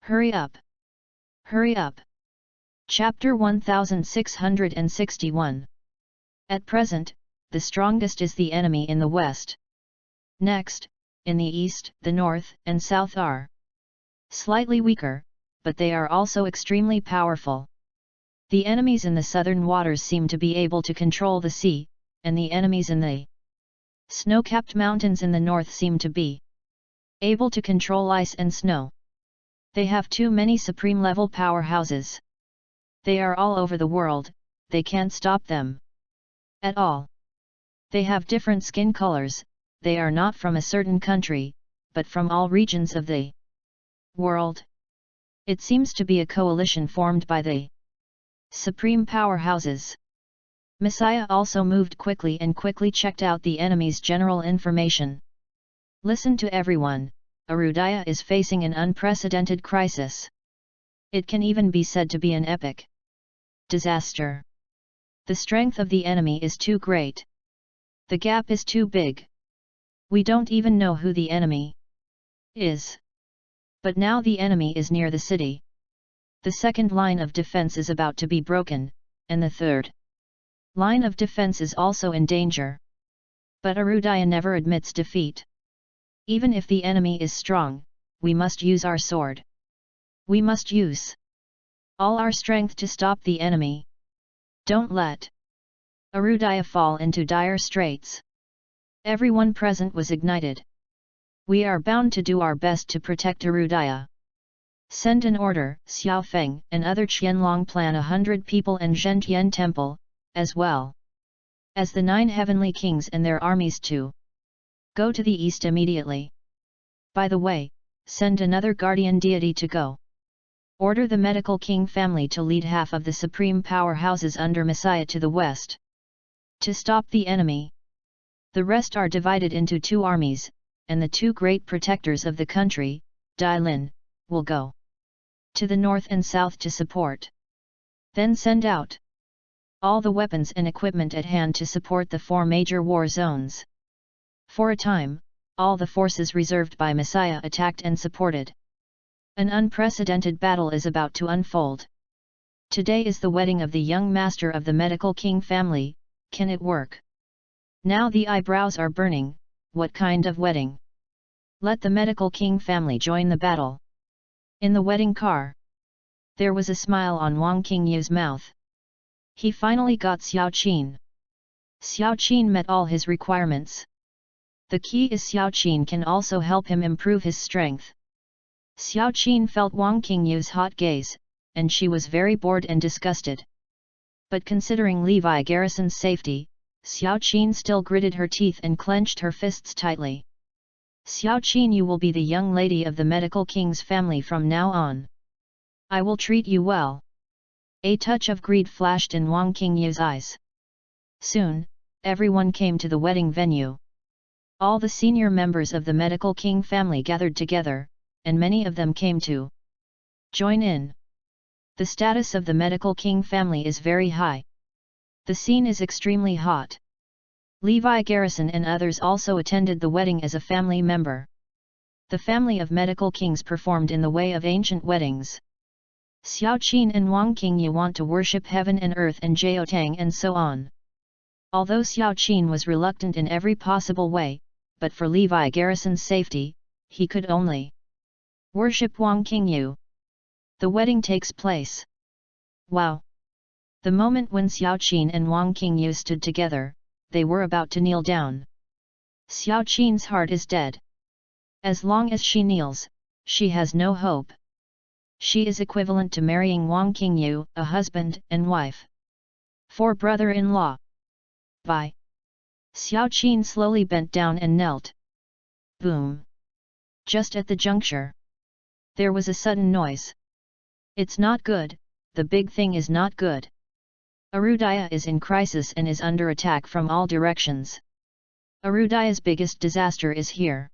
Hurry up! Hurry up! Chapter 1661. At present, the strongest is the enemy in the west. Next, in the east, the north and south are slightly weaker, but they are also extremely powerful. The enemies in the southern waters seem to be able to control the sea, and the enemies in the snow-capped mountains in the north seem to be able to control ice and snow. They have too many supreme-level powerhouses. They are all over the world, they can't stop them at all. They have different skin colors, they are not from a certain country, but from all regions of the world. It seems to be a coalition formed by the supreme powerhouses. Messiah also moved quickly and quickly checked out the enemy's general information. Listen to everyone, Arudaya is facing an unprecedented crisis. It can even be said to be an epic disaster. The strength of the enemy is too great. The gap is too big. We don't even know who the enemy is. But now the enemy is near the city. The second line of defense is about to be broken, and the third line of defense is also in danger. But Arudaya never admits defeat. Even if the enemy is strong, we must use our sword. We must use all our strength to stop the enemy. Don't let Arudaya fall into dire straits. Everyone present was ignited. We are bound to do our best to protect Arudaya. Send an order, Xiao Feng and other Qianlong plan 100 people and Zhentian Temple, as well as the 9 heavenly kings and their armies to go to the east immediately. By the way, send another guardian deity to go. Order the medical king family to lead half of the supreme powerhouses under Messiah to the west to stop the enemy. The rest are divided into 2 armies, and the 2 great protectors of the country, Dai Lin, will go to the north and south to support. Then send out all the weapons and equipment at hand to support the 4 major war zones. For a time, all the forces reserved by Messiah attacked and supported. An unprecedented battle is about to unfold. Today is the wedding of the young master of the medical king family. Can it work? Now the eyebrows are burning. What kind of wedding? Let the medical king family join the battle. In the wedding car, there was a smile on Wang Qingyu's mouth. He finally got Xiao Qin. Xiao Qin met all his requirements. The key is Xiao Qin can also help him improve his strength. Xiao Qin felt Wang Qingyu's hot gaze, and she was very bored and disgusted. But considering Levi Garrison's safety, Xiao Qin still gritted her teeth and clenched her fists tightly. Xiao Qin, you will be the young lady of the medical king's family from now on. I will treat you well. A touch of greed flashed in Wang Qingyu's eyes. Soon, everyone came to the wedding venue. All the senior members of the medical king family gathered together, and many of them came to join in. The status of the medical king family is very high. The scene is extremely hot. Levi Garrison and others also attended the wedding as a family member. The family of medical kings performed in the way of ancient weddings. Xiao Qin and Wang Qingyu want to worship heaven and earth and Jiao Tang and so on. Although Xiao Qin was reluctant in every possible way, but for Levi Garrison's safety, he could only worship Wang Qingyu. The wedding takes place. Wow! The moment when Xiao Qin and Wang Qingyu stood together, they were about to kneel down. Xiao Qin's heart is dead. As long as she kneels, she has no hope. She is equivalent to marrying Wang Qingyu, a husband and wife. For brother-in-law. Vi. Xiao Qin slowly bent down and knelt. Boom! Just at the juncture, there was a sudden noise. It's not good, the big thing is not good. Arudaya is in crisis and is under attack from all directions. Arudaya's biggest disaster is here.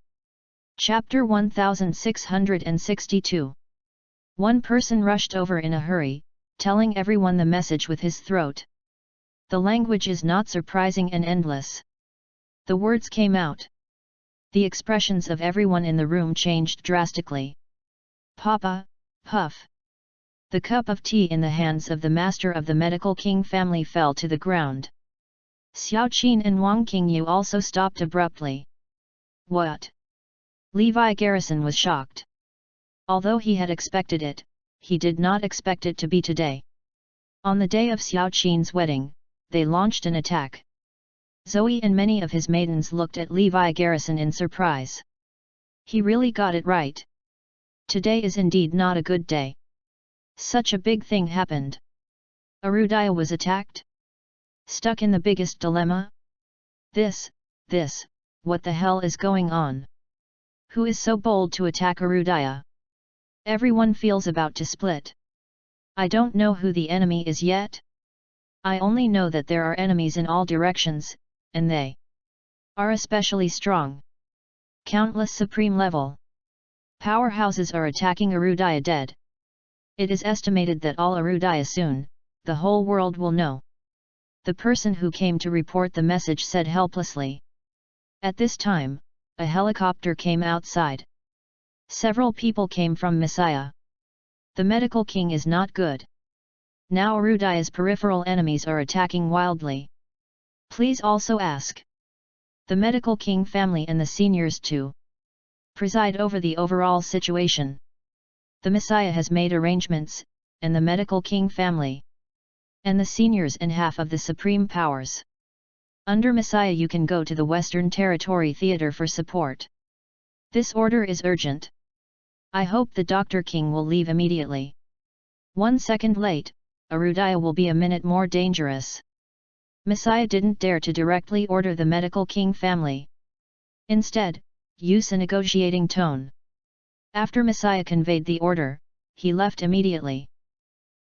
Chapter 1662. One person rushed over in a hurry, telling everyone the message with his throat. The language is not surprising and endless. The words came out. The expressions of everyone in the room changed drastically. Papa, puff. The cup of tea in the hands of the master of the medical king family fell to the ground. Xiao Qin and Wang Qingyu also stopped abruptly. What? Levi Garrison was shocked. Although he had expected it, he did not expect it to be today. On the day of Xiao Qin's wedding, they launched an attack. Zoe and many of his maidens looked at Levi Garrison in surprise. He really got it right. Today is indeed not a good day. Such a big thing happened. Arudaya was attacked? Stuck in the biggest dilemma? This, what the hell is going on? Who is so bold to attack Arudaya? Everyone feels about to split. I don't know who the enemy is yet. I only know that there are enemies in all directions, and they are especially strong. Countless supreme level powerhouses are attacking Arudaya dead. It is estimated that all Arudaya soon, the whole world will know. The person who came to report the message said helplessly. At this time, a helicopter came outside. Several people came from Messiah. The medical king is not good. Now Arudaya's peripheral enemies are attacking wildly. Please also ask the medical king family and the seniors to preside over the overall situation. The Messiah has made arrangements, and the medical king family, and the seniors and half of the supreme powers. Under Messiah you can go to the Western Territory Theater for support. This order is urgent. I hope the Dr. King will leave immediately. 1 second late, Arudaya will be a minute more dangerous. Messiah didn't dare to directly order the medical king family. Instead, use a negotiating tone. After Messiah conveyed the order, he left immediately.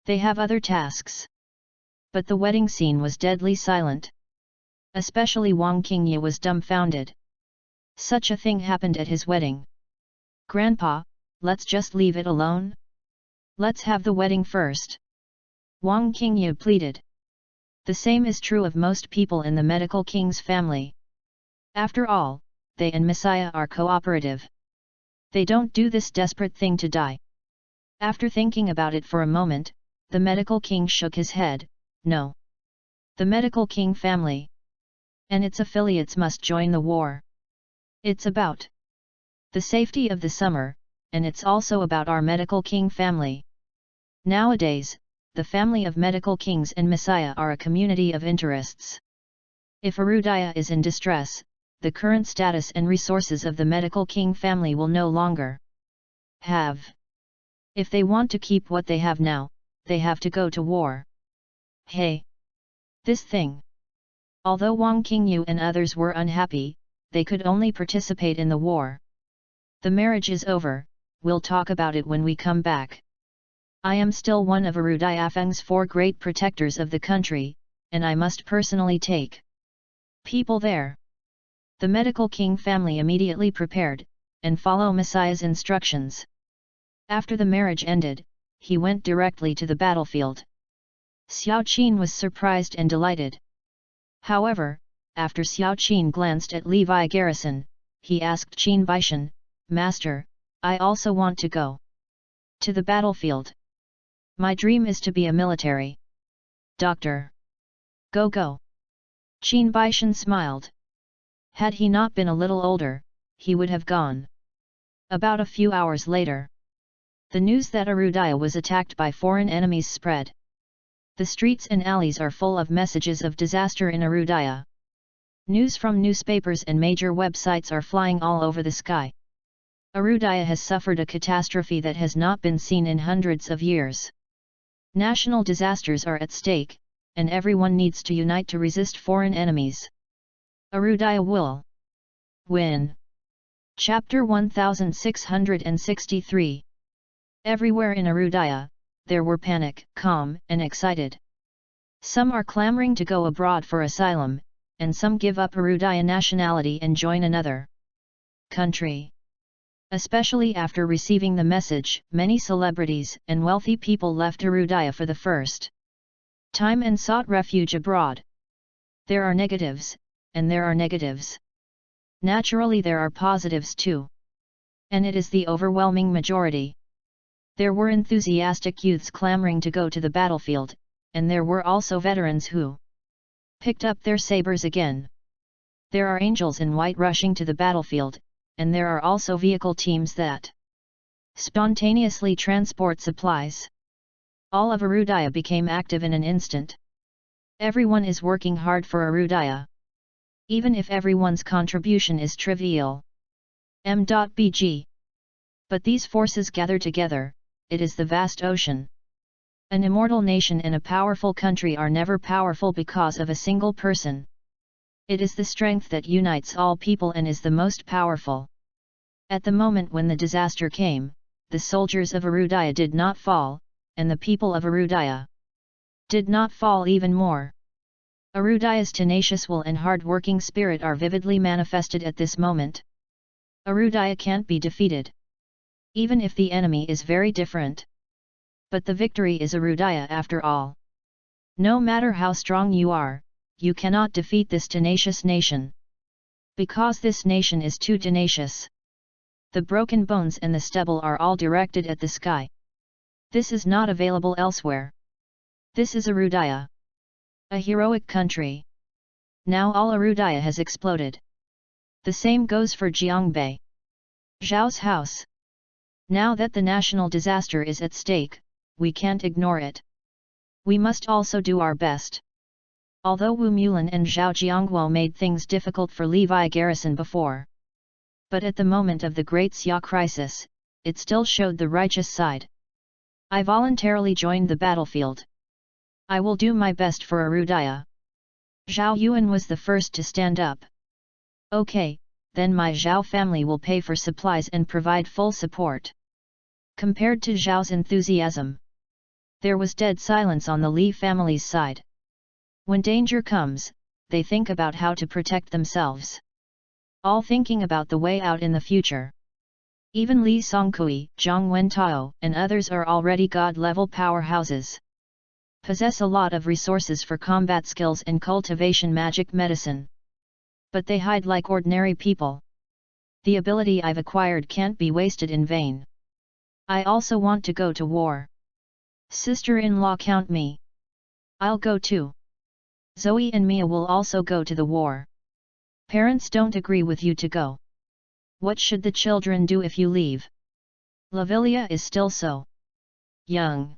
They have other tasks. But the wedding scene was deadly silent. Especially Wang Qingyu was dumbfounded. Such a thing happened at his wedding. Grandpa, let's just leave it alone? Let's have the wedding first. Wang Qingyu pleaded. The same is true of most people in the medical king's family. After all, they and Messiah are cooperative. They don't do this desperate thing to die. After thinking about it for a moment, the medical king shook his head. No. The medical king family and its affiliates must join the war. It's about the safety of the summer, and it's also about our medical king family. Nowadays, the family of medical kings and Messiah are a community of interests. If Arudaya is in distress, the current status and resources of the medical king family will no longer have. If they want to keep what they have now, they have to go to war. Hey! This thing! Although Wang Qingyu and others were unhappy, they could only participate in the war. The marriage is over, we'll talk about it when we come back. I am still one of Arudaya Feng's 4 great protectors of the country, and I must personally take people there. The medical king family immediately prepared, and follow Messiah's instructions. After the marriage ended, he went directly to the battlefield. Xiao Qin was surprised and delighted. However, after Xiao Qin glanced at Levi Garrison, he asked Qin Baishan, Master, I also want to go to the battlefield. My dream is to be a military doctor. Go. Qin Baishan smiled. Had he not been a little older, he would have gone. About a few hours later, the news that Arudaya was attacked by foreign enemies spread. The streets and alleys are full of messages of disaster in Arudaya. News from newspapers and major websites are flying all over the sky. Arudaya has suffered a catastrophe that has not been seen in hundreds of years. National disasters are at stake, and everyone needs to unite to resist foreign enemies. Arudaya will win. Chapter 1663. Everywhere in Arudaya, there were panic, calm, and excited. Some are clamoring to go abroad for asylum, and some give up Arudaya nationality and join another country. Especially after receiving the message, many celebrities and wealthy people left Arudaya for the first time and sought refuge abroad. There are negatives, and there are negatives. Naturally there are positives too. And it is the overwhelming majority. There were enthusiastic youths clamoring to go to the battlefield, and there were also veterans who picked up their sabers again. There are angels in white rushing to the battlefield, and there are also vehicle teams that spontaneously transport supplies. All of Arudaya became active in an instant. Everyone is working hard for Arudaya. Even if everyone's contribution is trivial. M.Bg. But these forces gather together, it is the vast ocean. An immortal nation and a powerful country are never powerful because of a single person. It is the strength that unites all people and is the most powerful. At the moment when the disaster came, the soldiers of Arudaya did not fall, and the people of Arudaya did not fall even more. Arudaya's tenacious will and hard-working spirit are vividly manifested at this moment. Arudaya can't be defeated. Even if the enemy is very different. But the victory is Arudaya after all. No matter how strong you are, you cannot defeat this tenacious nation. Because this nation is too tenacious. The broken bones and the stubble are all directed at the sky. This is not available elsewhere. This is Arudaya. A heroic country. Now all Arudaya has exploded. The same goes for Jiangbei. Zhao's house. Now that the national disaster is at stake, we can't ignore it. We must also do our best. Although Wu Mulan and Zhao Jiangguo made things difficult for Levi Garrison before. But at the moment of the Great Xia crisis, it still showed the righteous side. I voluntarily joined the battlefield. I will do my best for Arudaya. Zhao Yuan was the first to stand up. Okay, then my Zhao family will pay for supplies and provide full support. Compared to Zhao's enthusiasm, there was dead silence on the Li family's side. When danger comes, they think about how to protect themselves. All thinking about the way out in the future. Even Li Songkui, Zhang Wentao, and others are already god-level powerhouses. Possess a lot of resources for combat skills and cultivation magic medicine. But they hide like ordinary people. The ability I've acquired can't be wasted in vain. I also want to go to war. Sister-in-law, count me. I'll go too. Zoe and Mia will also go to the war. Parents don't agree with you to go. What should the children do if you leave? Lavilia is still so young.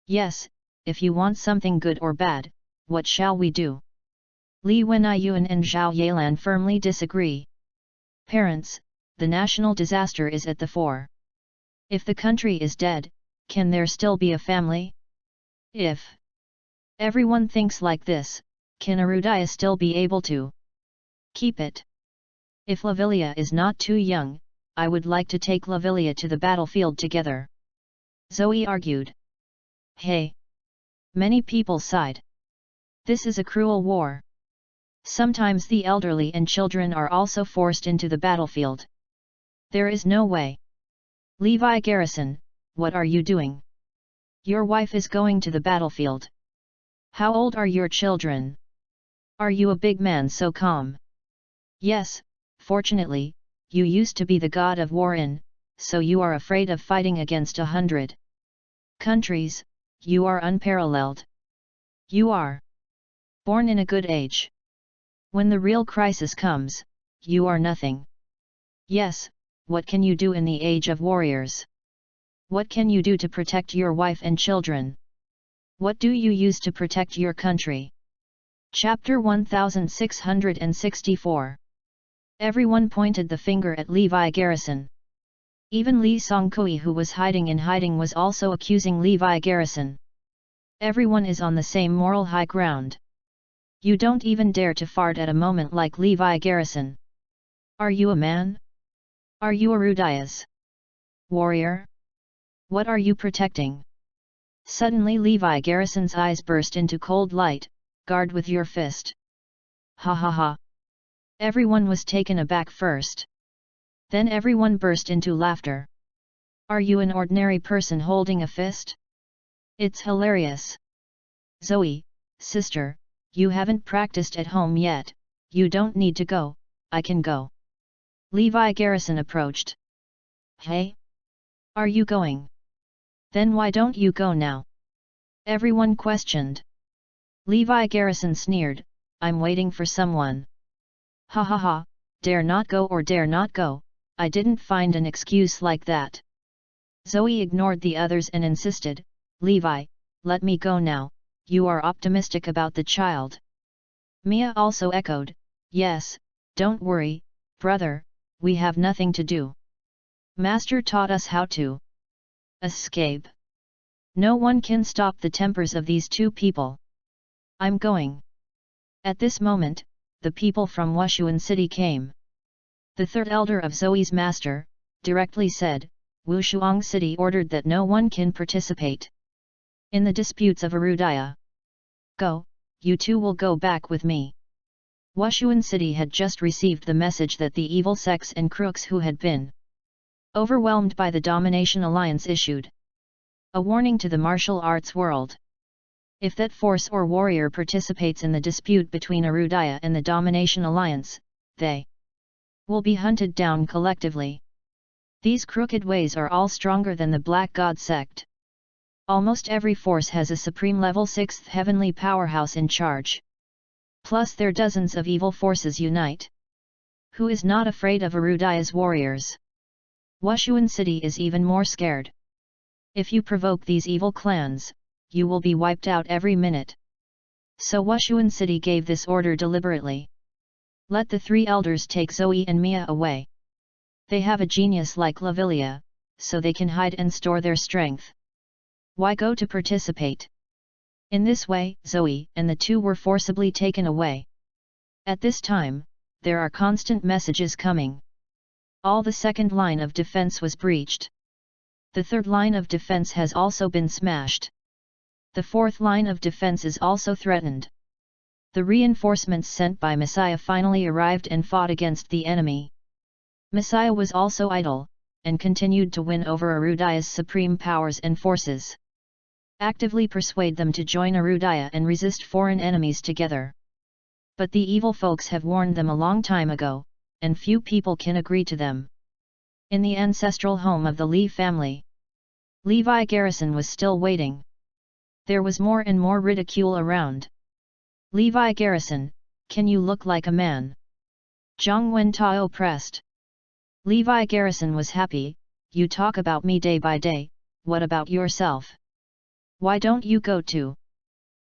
Yes, if you want something good or bad, what shall we do? Li Wenyuan and Zhao Yalan firmly disagree. Parents, the national disaster is at the fore. If the country is dead, can there still be a family? If everyone thinks like this, can Arudaya still be able to keep it? If Lavilia is not too young, I would like to take Lavilia to the battlefield together. Zoe argued. Hey! Many people sighed. This is a cruel war. Sometimes the elderly and children are also forced into the battlefield. There is no way. Levi Garrison, what are you doing? Your wife is going to the battlefield. How old are your children? Are you a big man so calm? Yes, fortunately, you used to be the god of war so you are afraid of fighting against 100 countries, you are unparalleled. You are born in a good age. When the real crisis comes, you are nothing. Yes, what can you do in the age of warriors? What can you do to protect your wife and children? What do you use to protect your country? Chapter 1664. Everyone pointed the finger at Levi Garrison. Even Li Songkui, who was hiding in hiding, was also accusing Levi Garrison. Everyone is on the same moral high ground. You don't even dare to fart at a moment like Levi Garrison. Are you a man? Are you a Rudias warrior? What are you protecting? Suddenly Levi Garrison's eyes burst into cold light. Guard with your fist. Ha ha ha. Everyone was taken aback first. Then everyone burst into laughter. Are you an ordinary person holding a fist? It's hilarious. Zoe, sister, you haven't practiced at home yet, you don't need to go, I can go. Levi Garrison approached. Hey? Are you going? Then why don't you go now? Everyone questioned. Levi Garrison sneered, I'm waiting for someone. Ha ha ha, dare not go or dare not go, I didn't find an excuse like that. Zoe ignored the others and insisted, Levi, let me go now, you are optimistic about the child. Mia also echoed, yes, don't worry, brother, we have nothing to do. Master taught us how to escape. No one can stop the tempers of these two people. I'm going. At this moment, the people from Wushuan City came. The third elder of Zoe's master, directly said, Wushuang City ordered that no one can participate in the disputes of Arudaya. Go, you two will go back with me. Wushuan City had just received the message that the evil sects and crooks who had been overwhelmed by the Domination Alliance issued a warning to the martial arts world. If that force or warrior participates in the dispute between Arudaya and the Domination Alliance, they will be hunted down collectively. These crooked ways are all stronger than the Black God sect. Almost every force has a supreme level 6th heavenly powerhouse in charge. Plus their dozens of evil forces unite. Who is not afraid of Arudaya's warriors? Wushuan City is even more scared. If you provoke these evil clans, you will be wiped out every minute. So Wushuan City gave this order deliberately. Let the three elders take Zoe and Mia away. They have a genius like Lavilia, so they can hide and store their strength. Why go to participate? In this way, Zoe and the two were forcibly taken away. At this time, there are constant messages coming. All the second line of defense was breached. The third line of defense has also been smashed. The fourth line of defense is also threatened. The reinforcements sent by Messiah finally arrived and fought against the enemy. Messiah was also idle, and continued to win over Arudaya's supreme powers and forces. Actively persuade them to join Arudaya and resist foreign enemies together. But the evil folks have warned them a long time ago, and few people can agree to them. In the ancestral home of the Li family, Levi Garrison was still waiting. There was more and more ridicule around. Levi Garrison, can you look like a man? Zhang Wentao pressed. Levi Garrison was happy, you talk about me day by day, what about yourself? Why don't you go to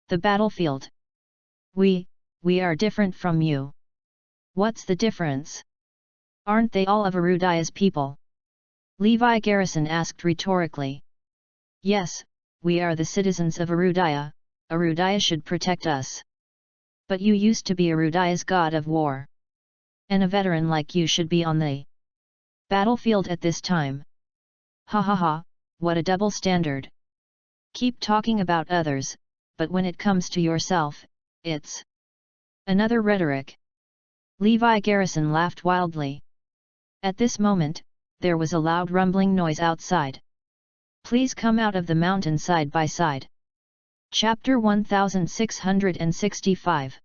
the battlefield? We are different from you. What's the difference? Aren't they all of Arudaya's people? Levi Garrison asked rhetorically. Yes, we are the citizens of Arudaya, Arudaya should protect us. But you used to be Arudaya's god of war. And a veteran like you should be on the battlefield at this time. Ha ha ha, what a double standard. Keep talking about others, but when it comes to yourself, it's another rhetoric. Levi Garrison laughed wildly. At this moment, there was a loud rumbling noise outside. Please come out of the mountain side by side. Chapter 1665.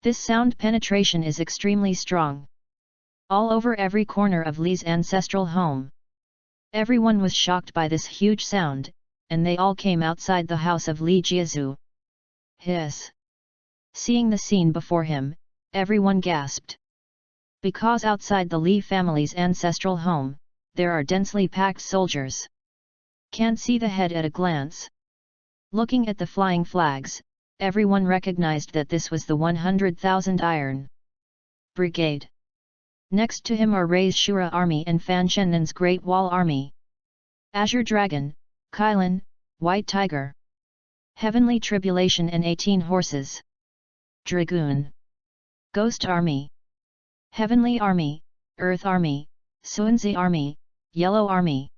This sound penetration is extremely strong. All over every corner of Li's ancestral home. Everyone was shocked by this huge sound, and they all came outside the house of Li Jiazu. Hiss! Seeing the scene before him, everyone gasped. Because outside the Lee family's ancestral home, there are densely packed soldiers. Can't see the head at a glance. Looking at the flying flags, everyone recognized that this was the 100,000 Iron Brigade. Next to him are Rei's Shura Army and Fan Shennan's Great Wall Army. Azure Dragon, Kylan, White Tiger, Heavenly Tribulation and 18 Horses. Dragoon. Ghost Army. Heavenly Army, Earth Army, Suanzi Army, Yellow Army.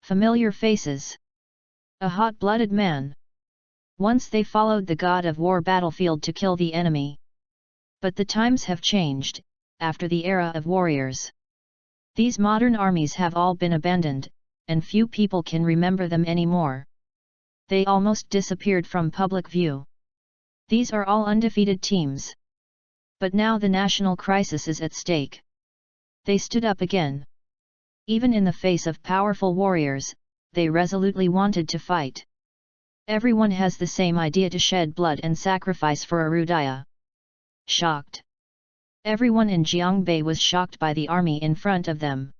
Familiar faces. A hot-blooded man. Once they followed the god of war battlefield to kill the enemy. But the times have changed, after the era of warriors. These modern armies have all been abandoned, and few people can remember them anymore. They almost disappeared from public view. These are all undefeated teams. But now the national crisis is at stake. They stood up again. Even in the face of powerful warriors, they resolutely wanted to fight. Everyone has the same idea to shed blood and sacrifice for Arudaya. Shocked. Everyone in Jiangbei was shocked by the army in front of them.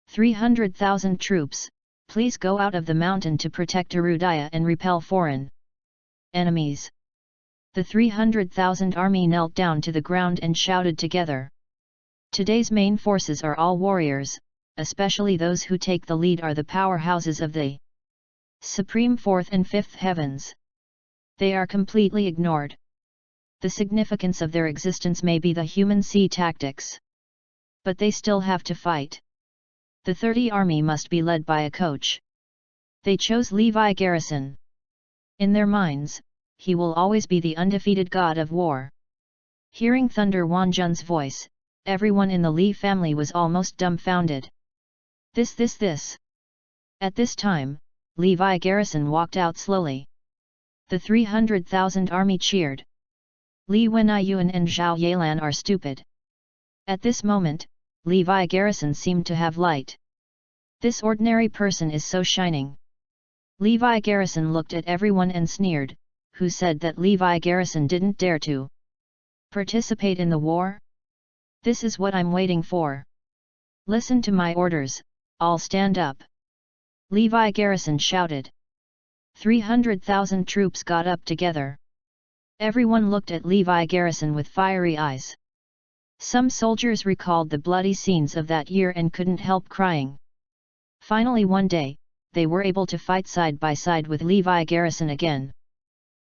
300,000 troops, please go out of the mountain to protect Arudaya and repel foreign enemies. The 300,000 army knelt down to the ground and shouted together. Today's main forces are all warriors, especially those who take the lead are the powerhouses of the supreme fourth and fifth heavens. They are completely ignored. The significance of their existence may be the human sea tactics. But they still have to fight. The 30 army must be led by a coach. They chose Levi Garrison. In their minds, he will always be the undefeated god of war. Hearing Thunder Wanjun's voice, everyone in the Lee family was almost dumbfounded. This. At this time, Levi Garrison walked out slowly. The 300,000 army cheered. Li Wenyuan and Zhao Yalan are stupid. At this moment, Levi Garrison seemed to have light. This ordinary person is so shining. Levi Garrison looked at everyone and sneered, who said that Levi Garrison didn't dare to participate in the war? This is what I'm waiting for. Listen to my orders, all stand up. Levi Garrison shouted. 300,000 troops got up together. Everyone looked at Levi Garrison with fiery eyes. Some soldiers recalled the bloody scenes of that year and couldn't help crying. Finally one day, they were able to fight side by side with Levi Garrison again.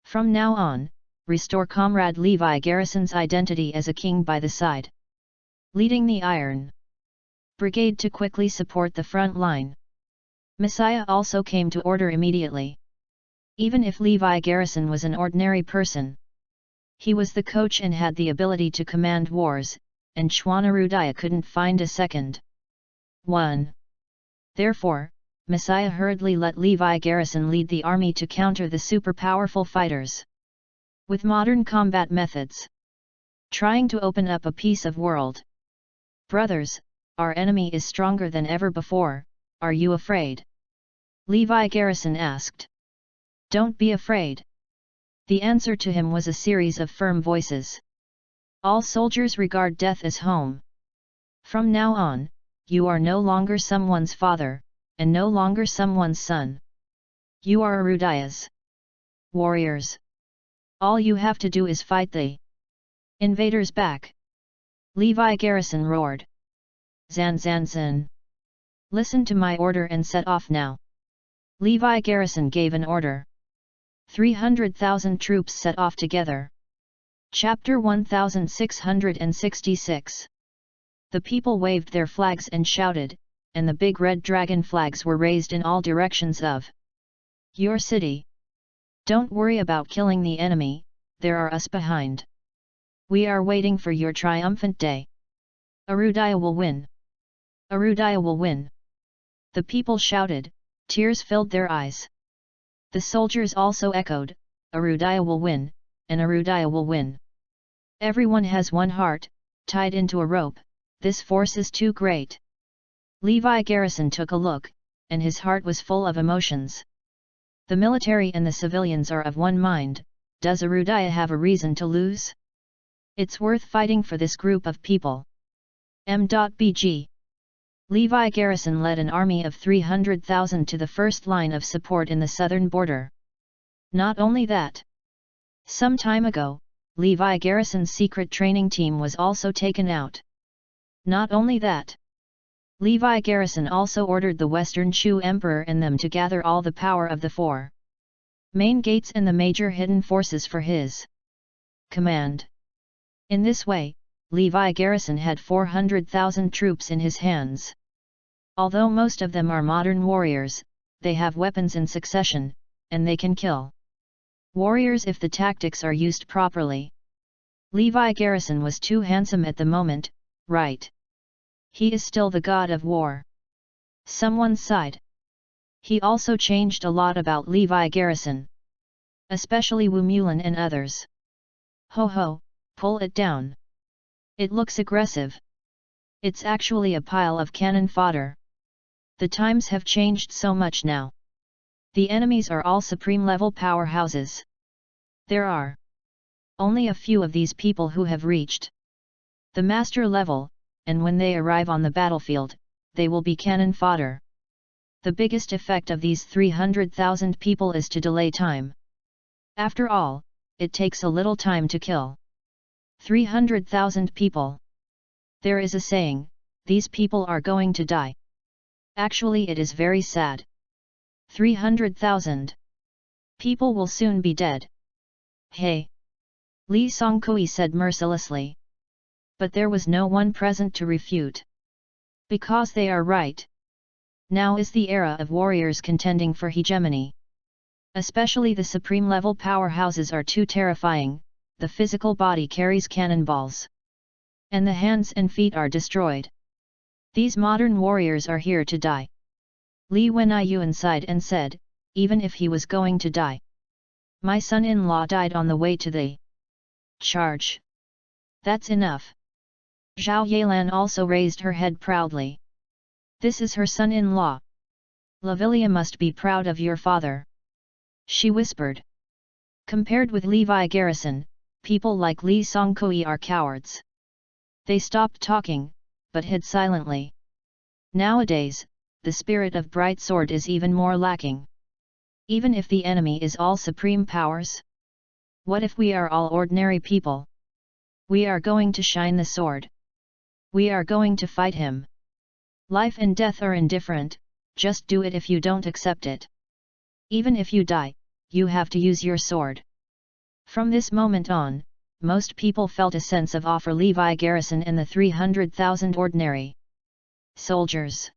From now on, restore Comrade Levi Garrison's identity as a king by the side. Leading the Iron Brigade to quickly support the front line. Messiah also came to order immediately. Even if Levi Garrison was an ordinary person, he was the coach and had the ability to command wars, and Chwanarudaya couldn't find a second one. Therefore, Messiah hurriedly let Levi Garrison lead the army to counter the super-powerful fighters. With modern combat methods. Trying to open up a piece of world. Brothers, our enemy is stronger than ever before, are you afraid? Levi Garrison asked. Don't be afraid. The answer to him was a series of firm voices. All soldiers regard death as home. From now on, you are no longer someone's father, and no longer someone's son. You are Arudaya's warriors. All you have to do is fight the invaders back. Levi Garrison roared. Zan. Listen to my order and set off now. Levi Garrison gave an order. 300,000 troops set off together. Chapter 1666. The people waved their flags and shouted, and the big red dragon flags were raised in all directions of your city. Don't worry about killing the enemy, there are us behind. We are waiting for your triumphant day. Arudaya will win. Arudaya will win. The people shouted, tears filled their eyes. The soldiers also echoed, Arudaya will win, and Arudaya will win. Everyone has one heart, tied into a rope, this force is too great. Levi Garrison took a look, and his heart was full of emotions. The military and the civilians are of one mind, does Arudaya have a reason to lose? It's worth fighting for this group of people. M.Bg. Levi Garrison led an army of 300,000 to the first line of support in the southern border. Not only that. Some time ago, Levi Garrison's secret training team was also taken out. Not only that. Levi Garrison also ordered the Western Shu Emperor and them to gather all the power of the four main gates and the major hidden forces for his command. In this way, Levi Garrison had 400,000 troops in his hands. Although most of them are modern warriors, they have weapons in succession, and they can kill warriors if the tactics are used properly. Levi Garrison was too handsome at the moment, right? He is still the god of war. Someone sighed. He also changed a lot about Levi Garrison. Especially Wu Mulan and others. Ho ho, pull it down. It looks aggressive. It's actually a pile of cannon fodder. The times have changed so much now. The enemies are all supreme level powerhouses. There are only a few of these people who have reached the master level, and when they arrive on the battlefield, they will be cannon fodder. The biggest effect of these 300,000 people is to delay time. After all, it takes a little time to kill 300,000 people. There is a saying, these people are going to die. Actually, it is very sad. 300,000 people will soon be dead. Hey! Li Songkui said mercilessly. But there was no one present to refute. Because they are right. Now is the era of warriors contending for hegemony. Especially the supreme level powerhouses are too terrifying, the physical body carries cannonballs. And the hands and feet are destroyed. These modern warriors are here to die. Li Wenyuan sighed and said, even if he was going to die. My son-in-law died on the way to the charge. That's enough. Zhao Yelan also raised her head proudly. This is her son-in-law. Lavilia must be proud of your father. She whispered. Compared with Levi Garrison, people like Li Songkui are cowards. They stopped talking, but hid silently. Nowadays, the spirit of bright sword is even more lacking. Even if the enemy is all supreme powers? What if we are all ordinary people? We are going to shine the sword. We are going to fight him. Life and death are indifferent, just do it if you don't accept it. Even if you die, you have to use your sword. From this moment on, most people felt a sense of awe for Levi Garrison and the 300,000 ordinary soldiers.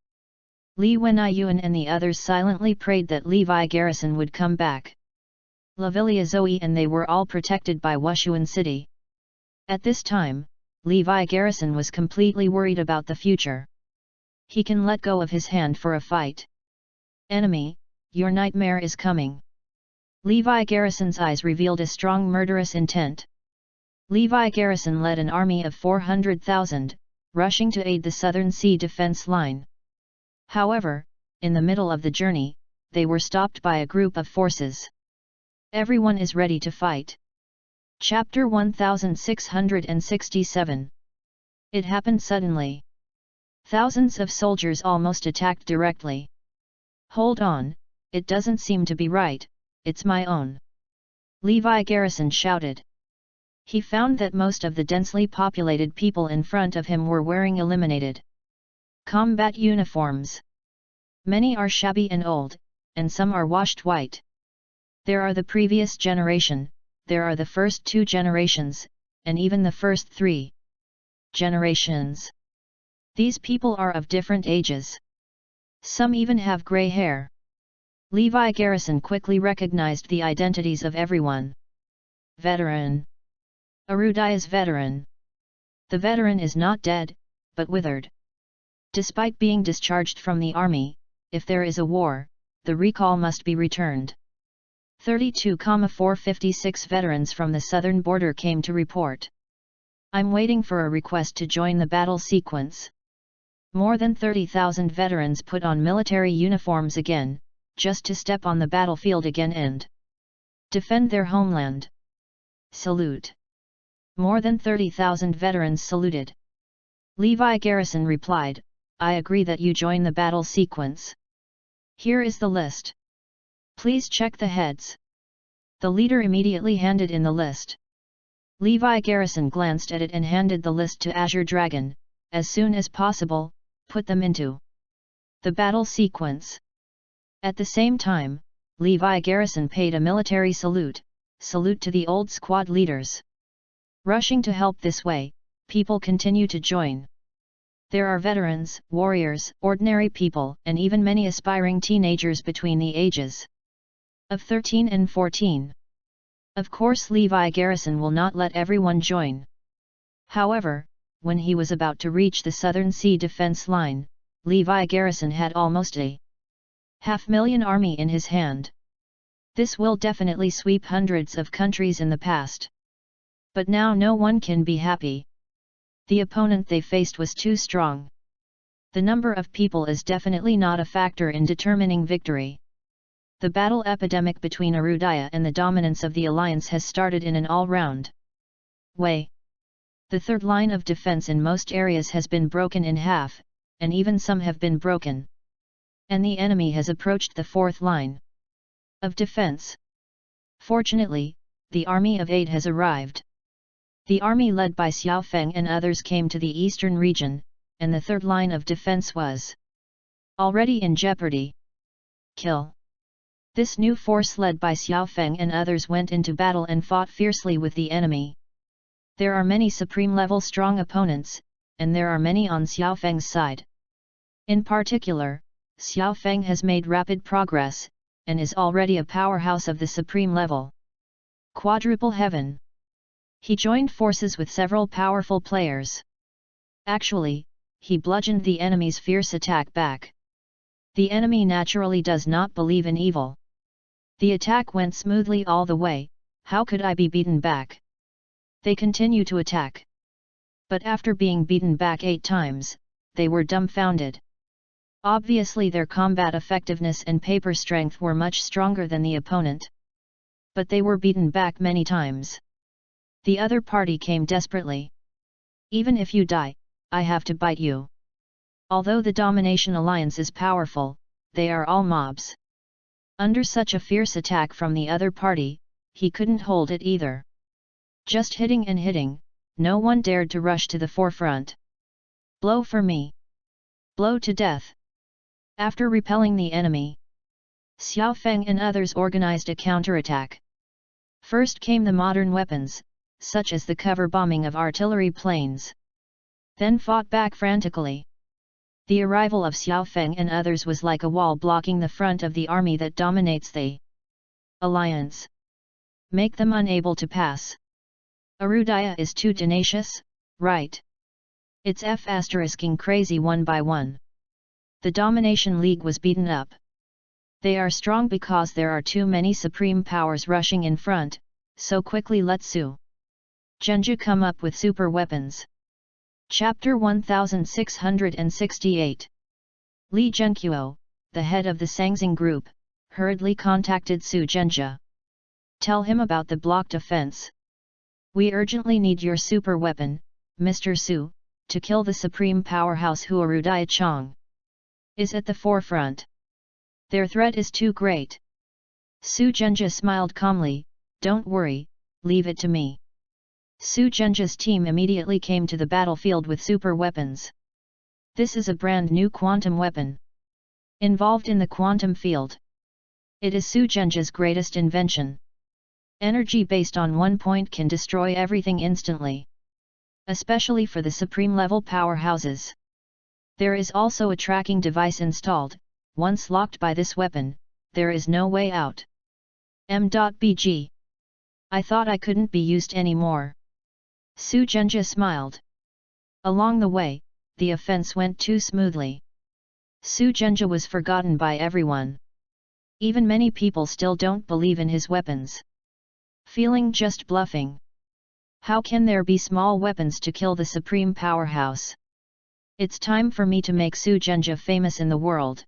Li Wenyuan and the others silently prayed that Levi Garrison would come back. Lavilia Zoe and they were all protected by Wushuan City. At this time, Levi Garrison was completely worried about the future. He can let go of his hand for a fight. Enemy, your nightmare is coming. Levi Garrison's eyes revealed a strong murderous intent. Levi Garrison led an army of 400,000, rushing to aid the Southern Sea defense line. However, in the middle of the journey, they were stopped by a group of forces. Everyone is ready to fight. Chapter 1667. It happened suddenly. Thousands of soldiers almost attacked directly. Hold on, it doesn't seem to be right, it's my own. Levi Garrison shouted. He found that most of the densely populated people in front of him were wearing eliminated combat uniforms. Many are shabby and old, and some are washed white. There are the previous generation, there are the first 2 generations, and even the first 3 generations. These people are of different ages. Some even have grey hair. Levi Garrison quickly recognized the identities of everyone. Veteran. Arudai is veteran. The veteran is not dead, but withered. Despite being discharged from the army, if there is a war, the recall must be returned. 32,456 veterans from the southern border came to report. I'm waiting for a request to join the battle sequence. More than 30,000 veterans put on military uniforms again, just to step on the battlefield again and defend their homeland. Salute. More than 30,000 veterans saluted. Levi Garrison replied, I agree that you join the battle sequence. Here is the list. Please check the heads. The leader immediately handed in the list. Levi Garrison glanced at it and handed the list to Azure Dragon. As soon as possible, put them into the battle sequence. At the same time, Levi Garrison paid a military salute to the old squad leaders. Rushing to help this way, people continue to join. There are veterans, warriors, ordinary people, and even many aspiring teenagers between the ages of 13 and 14. Of course, Levi Garrison will not let everyone join. However, when he was about to reach the Southern Sea defense line, Levi Garrison had almost a 500,000 army in his hand. This will definitely sweep hundreds of countries in the past. But now no one can be happy. The opponent they faced was too strong. The number of people is definitely not a factor in determining victory. The battle epidemic between Arudaya and the dominance of the alliance has started in an all-round way. The third line of defense in most areas has been broken in half, and even some have been broken. And the enemy has approached the fourth line of defense. Fortunately, the army of 8 has arrived. The army led by Xiao Feng and others came to the eastern region, and the third line of defense was already in jeopardy. Kill. This new force led by Xiao Feng and others went into battle and fought fiercely with the enemy. There are many supreme-level strong opponents, and there are many on Xiao Feng's side. In particular, Xiao Feng has made rapid progress, and is already a powerhouse of the supreme level. Quadruple Heaven. He joined forces with several powerful players. Actually, he bludgeoned the enemy's fierce attack back. The enemy naturally does not believe in evil. The attack went smoothly all the way. How could I be beaten back? They continue to attack. But after being beaten back 8 times, they were dumbfounded. Obviously their combat effectiveness and paper strength were much stronger than the opponent. But they were beaten back many times. The other party came desperately. Even if you die, I have to bite you. Although the Domination Alliance is powerful, they are all mobs. Under such a fierce attack from the other party, he couldn't hold it either. Just hitting and hitting, no one dared to rush to the forefront. Blow for me. Blow to death. After repelling the enemy, Xiao Feng and others organized a counterattack. First came the modern weapons, such as the cover bombing of artillery planes. Then fought back frantically. The arrival of Xiao Feng and others was like a wall blocking the front of the army that dominates the alliance. Make them unable to pass. Arudaya is too tenacious, right? It's F***ing crazy one by one. The Domination League was beaten up. They are strong because there are too many supreme powers rushing in front, so quickly let Su Zhenjia come up with super weapons. Chapter 1668. Li Zhenqiu, the head of the Sangxing group, hurriedly contacted Su Zhenjia. Tell him about the blocked offense. We urgently need your super weapon, Mr. Su, to kill the supreme powerhouse who Arudaya Chong is at the forefront. Their threat is too great. Su Zhenjia smiled calmly, don't worry, leave it to me. Su Zhenjia's team immediately came to the battlefield with super weapons. This is a brand new quantum weapon. Involved in the quantum field. It is Su Zhenjia's greatest invention. Energy based on one point can destroy everything instantly. Especially for the supreme level powerhouses. There is also a tracking device installed. Once locked by this weapon, there is no way out. M.BG. I thought I couldn't be used anymore. Su Zhenjia smiled. Along the way, the offense went too smoothly. Su Zhenjia was forgotten by everyone. Even many people still don't believe in his weapons. Feeling just bluffing. How can there be small weapons to kill the supreme powerhouse? It's time for me to make Su Zhenjia famous in the world.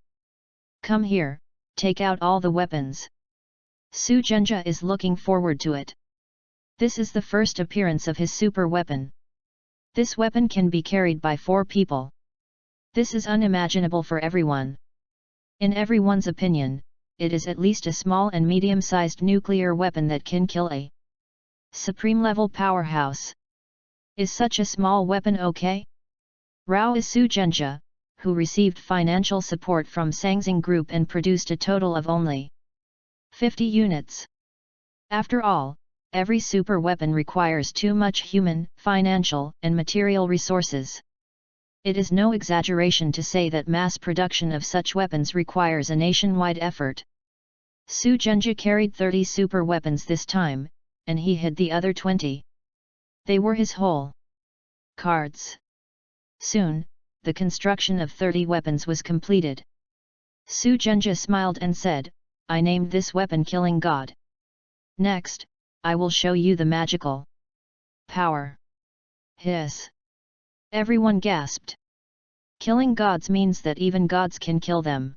Come here, take out all the weapons. Su Zhenjia is looking forward to it. This is the first appearance of his super weapon. This weapon can be carried by 4 people. This is unimaginable for everyone. In everyone's opinion, it is at least a small and medium-sized nuclear weapon that can kill a supreme-level powerhouse. Is such a small weapon okay? Rao is Su Zhenjia, who received financial support from Sangxing Group and produced a total of only 50 units. After all, every super weapon requires too much human, financial, and material resources. It is no exaggeration to say that mass production of such weapons requires a nationwide effort. Su Zhenjia carried 30 super weapons this time, and he hid the other 20. They were his whole cards. Soon, the construction of 30 weapons was completed. Su Zhenjia smiled and said, "I named this weapon Killing God. Next, I will show you the magical power." Hiss! Everyone gasped. Killing gods means that even gods can kill them.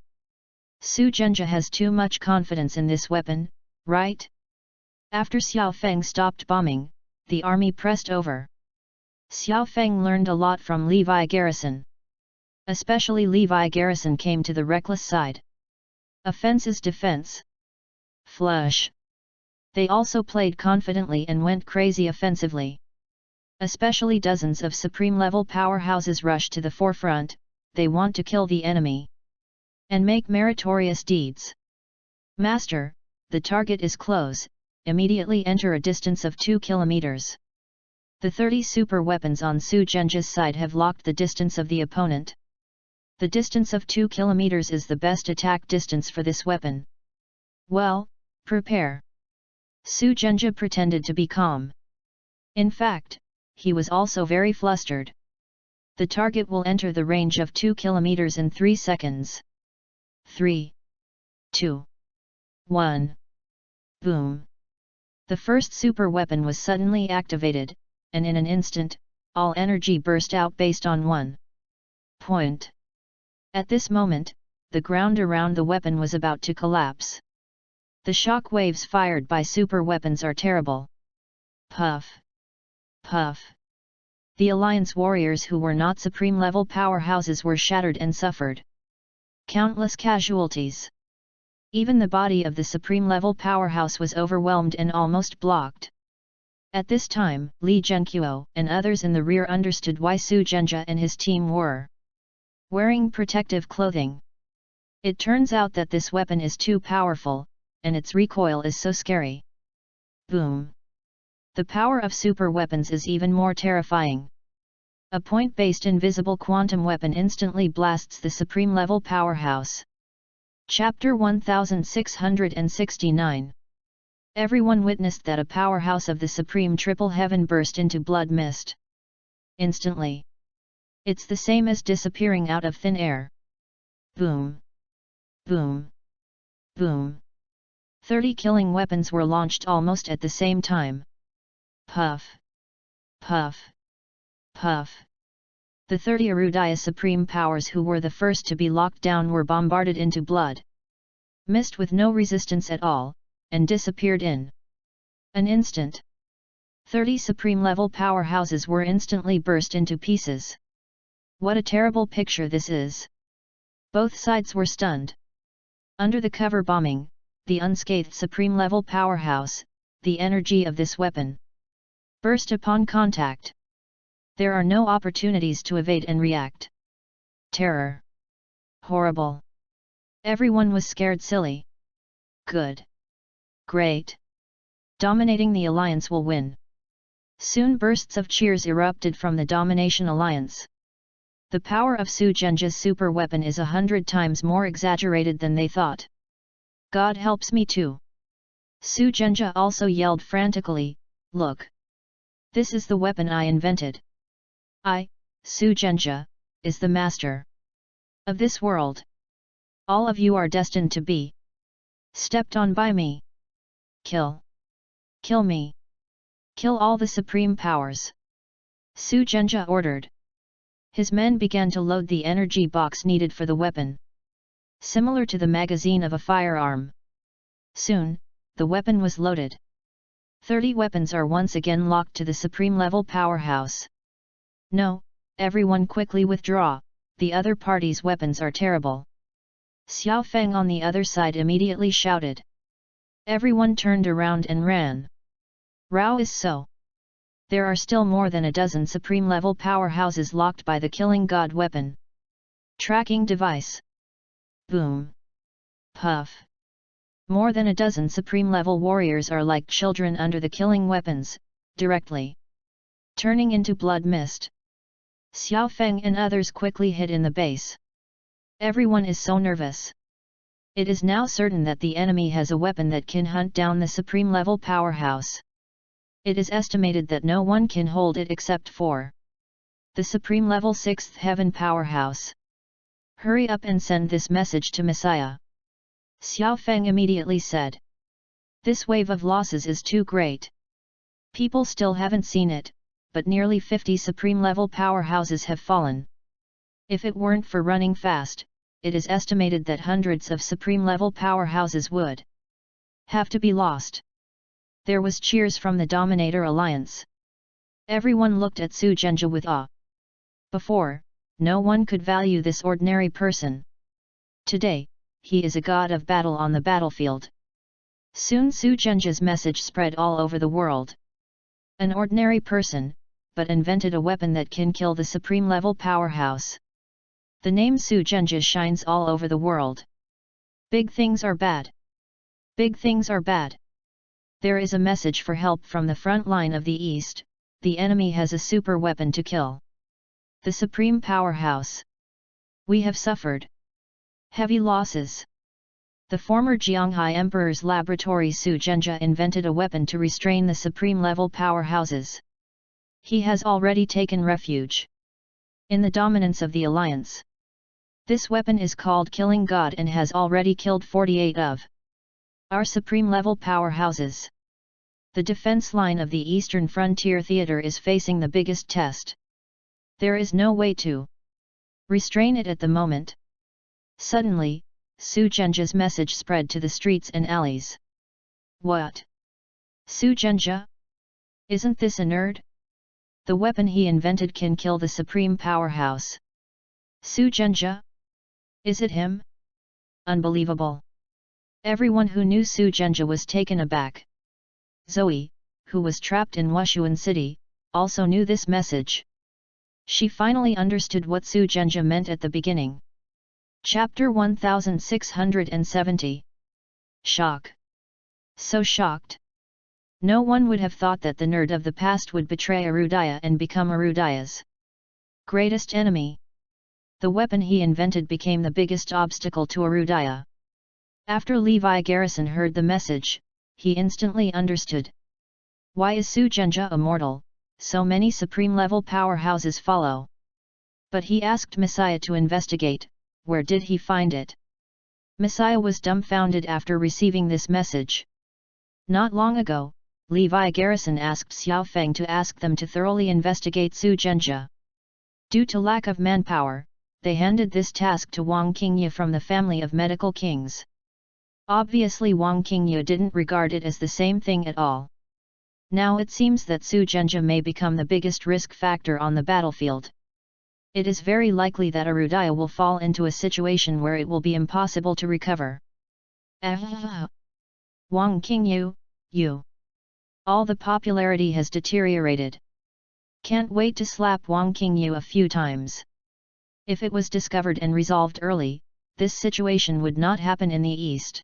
Su Zhenjia has too much confidence in this weapon, right? After Xiao Feng stopped bombing, the army pressed over. Xiao Feng learned a lot from Levi Garrison. Especially Levi Garrison came to the reckless side. Offense is defense. Flush. They also played confidently and went crazy offensively. Especially dozens of supreme-level powerhouses rush to the forefront. They want to kill the enemy and make meritorious deeds. Master, the target is close, immediately enter a distance of 2 kilometers. The 30 super weapons on Su Zhenjia's side have locked the distance of the opponent. The distance of 2 kilometers is the best attack distance for this weapon. Well, prepare. Su Zhenjia pretended to be calm. In fact, he was also very flustered. The target will enter the range of 2 kilometers in 3 seconds. 3, 2, 1. Boom! The first super weapon was suddenly activated, and in an instant, all energy burst out based on one point. At this moment, the ground around the weapon was about to collapse. The shock waves fired by super weapons are terrible. Puff! Puff! The Alliance warriors who were not supreme-level powerhouses were shattered and suffered countless casualties. Even the body of the supreme-level powerhouse was overwhelmed and almost blocked. At this time, Li Zhenqiu and others in the rear understood why Su Zhenjia and his team were wearing protective clothing. It turns out that this weapon is too powerful, and its recoil is so scary. Boom! The power of super weapons is even more terrifying. A point-based invisible quantum weapon instantly blasts the supreme-level powerhouse. Chapter 1669. Everyone witnessed that a powerhouse of the supreme triple heaven burst into blood mist. Instantly. It's the same as disappearing out of thin air. Boom! Boom! Boom! 30 killing weapons were launched almost at the same time. Puff! Puff! Puff! The 30 Arudaya supreme powers who were the first to be locked down were bombarded into blood mist with no resistance at all, and disappeared in an instant. 30 supreme-level powerhouses were instantly burst into pieces. What a terrible picture this is! Both sides were stunned. Under the cover bombing, the unscathed supreme-level powerhouse, the energy of this weapon burst upon contact. There are no opportunities to evade and react. Terror. Horrible. Everyone was scared silly. Good. Great. Dominating the alliance will win. Soon bursts of cheers erupted from the Domination Alliance. The power of Su Zhenjia's super weapon is 100 times more exaggerated than they thought. God helps me too. Su Zhenjia also yelled frantically, "Look! This is the weapon I invented. I, Su Zhenjia, is the master of this world. All of you are destined to be stepped on by me. Kill! Kill me! Kill all the supreme powers!" Su Zhenjia ordered. His men began to load the energy box needed for the weapon. Similar to the magazine of a firearm. Soon, the weapon was loaded. 30 weapons are once again locked to the supreme-level powerhouse. No, everyone quickly withdraw, the other party's weapons are terrible. Xiao Feng on the other side immediately shouted. Everyone turned around and ran. Rao is so. There are still more than a dozen supreme-level powerhouses locked by the killing god weapon. Tracking device. Boom. Puff. More than a dozen supreme-level warriors are like children under the killing weapons, directly turning into blood mist. Xiao Feng and others quickly hid in the base. Everyone is so nervous. It is now certain that the enemy has a weapon that can hunt down the supreme-level powerhouse. It is estimated that no one can hold it except for the supreme-level 6th heaven powerhouse. Hurry up and send this message to Messiah. Xiao Feng immediately said. This wave of losses is too great. People still haven't seen it, but nearly 50 supreme-level powerhouses have fallen. If it weren't for running fast, it is estimated that hundreds of supreme-level powerhouses would have to be lost. There was cheers from the Dominator Alliance. Everyone looked at Su Zhenjia with awe. Before, no one could value this ordinary person. Today, he is a god of battle on the battlefield. Soon Su Zhenjia's message spread all over the world. An ordinary person, but invented a weapon that can kill the supreme-level powerhouse. The name Su Zhenjia shines all over the world. Big things are bad. Big things are bad. There is a message for help from the front line of the East. The enemy has a super weapon to kill the supreme powerhouse. We have suffered heavy losses. The former Jianghai Emperor's laboratory Su Zhenjia invented a weapon to restrain the supreme-level powerhouses. He has already taken refuge in the dominance of the alliance. This weapon is called Killing God and has already killed 48 of our supreme-level powerhouses. The defense line of the Eastern Frontier Theater is facing the biggest test. There is no way to restrain it at the moment. Suddenly, Su Zhenjia's message spread to the streets and alleys. What? Su Zhenjia? Isn't this a nerd? The weapon he invented can kill the supreme powerhouse. Su Zhenjia? Is it him? Unbelievable. Everyone who knew Su Zhenjia was taken aback. Zoe, who was trapped in Wushuan City, also knew this message. She finally understood what Su Zhenjia meant at the beginning. Chapter 1670. Shock. So shocked. No one would have thought that the nerd of the past would betray Arudaya and become Arudaya's greatest enemy. The weapon he invented became the biggest obstacle to Arudaya. After Levi Garrison heard the message, he instantly understood. Why is Su Zhenjia immortal? So many supreme-level powerhouses follow. But he asked Messiah to investigate. Where did he find it? Messiah was dumbfounded after receiving this message. Not long ago, Levi Garrison asked Xiao Feng to ask them to thoroughly investigate Su Zhenjia. Due to lack of manpower, they handed this task to Wang Qingye from the family of medical kings. Obviously Wang Qingye didn't regard it as the same thing at all. Now it seems that Su Zhenjia may become the biggest risk factor on the battlefield. It is very likely that Arudaya will fall into a situation where it will be impossible to recover. Wang Qingye, you. All the popularity has deteriorated. Can't wait to slap Wang Qingye a few times. If it was discovered and resolved early, this situation would not happen in the East.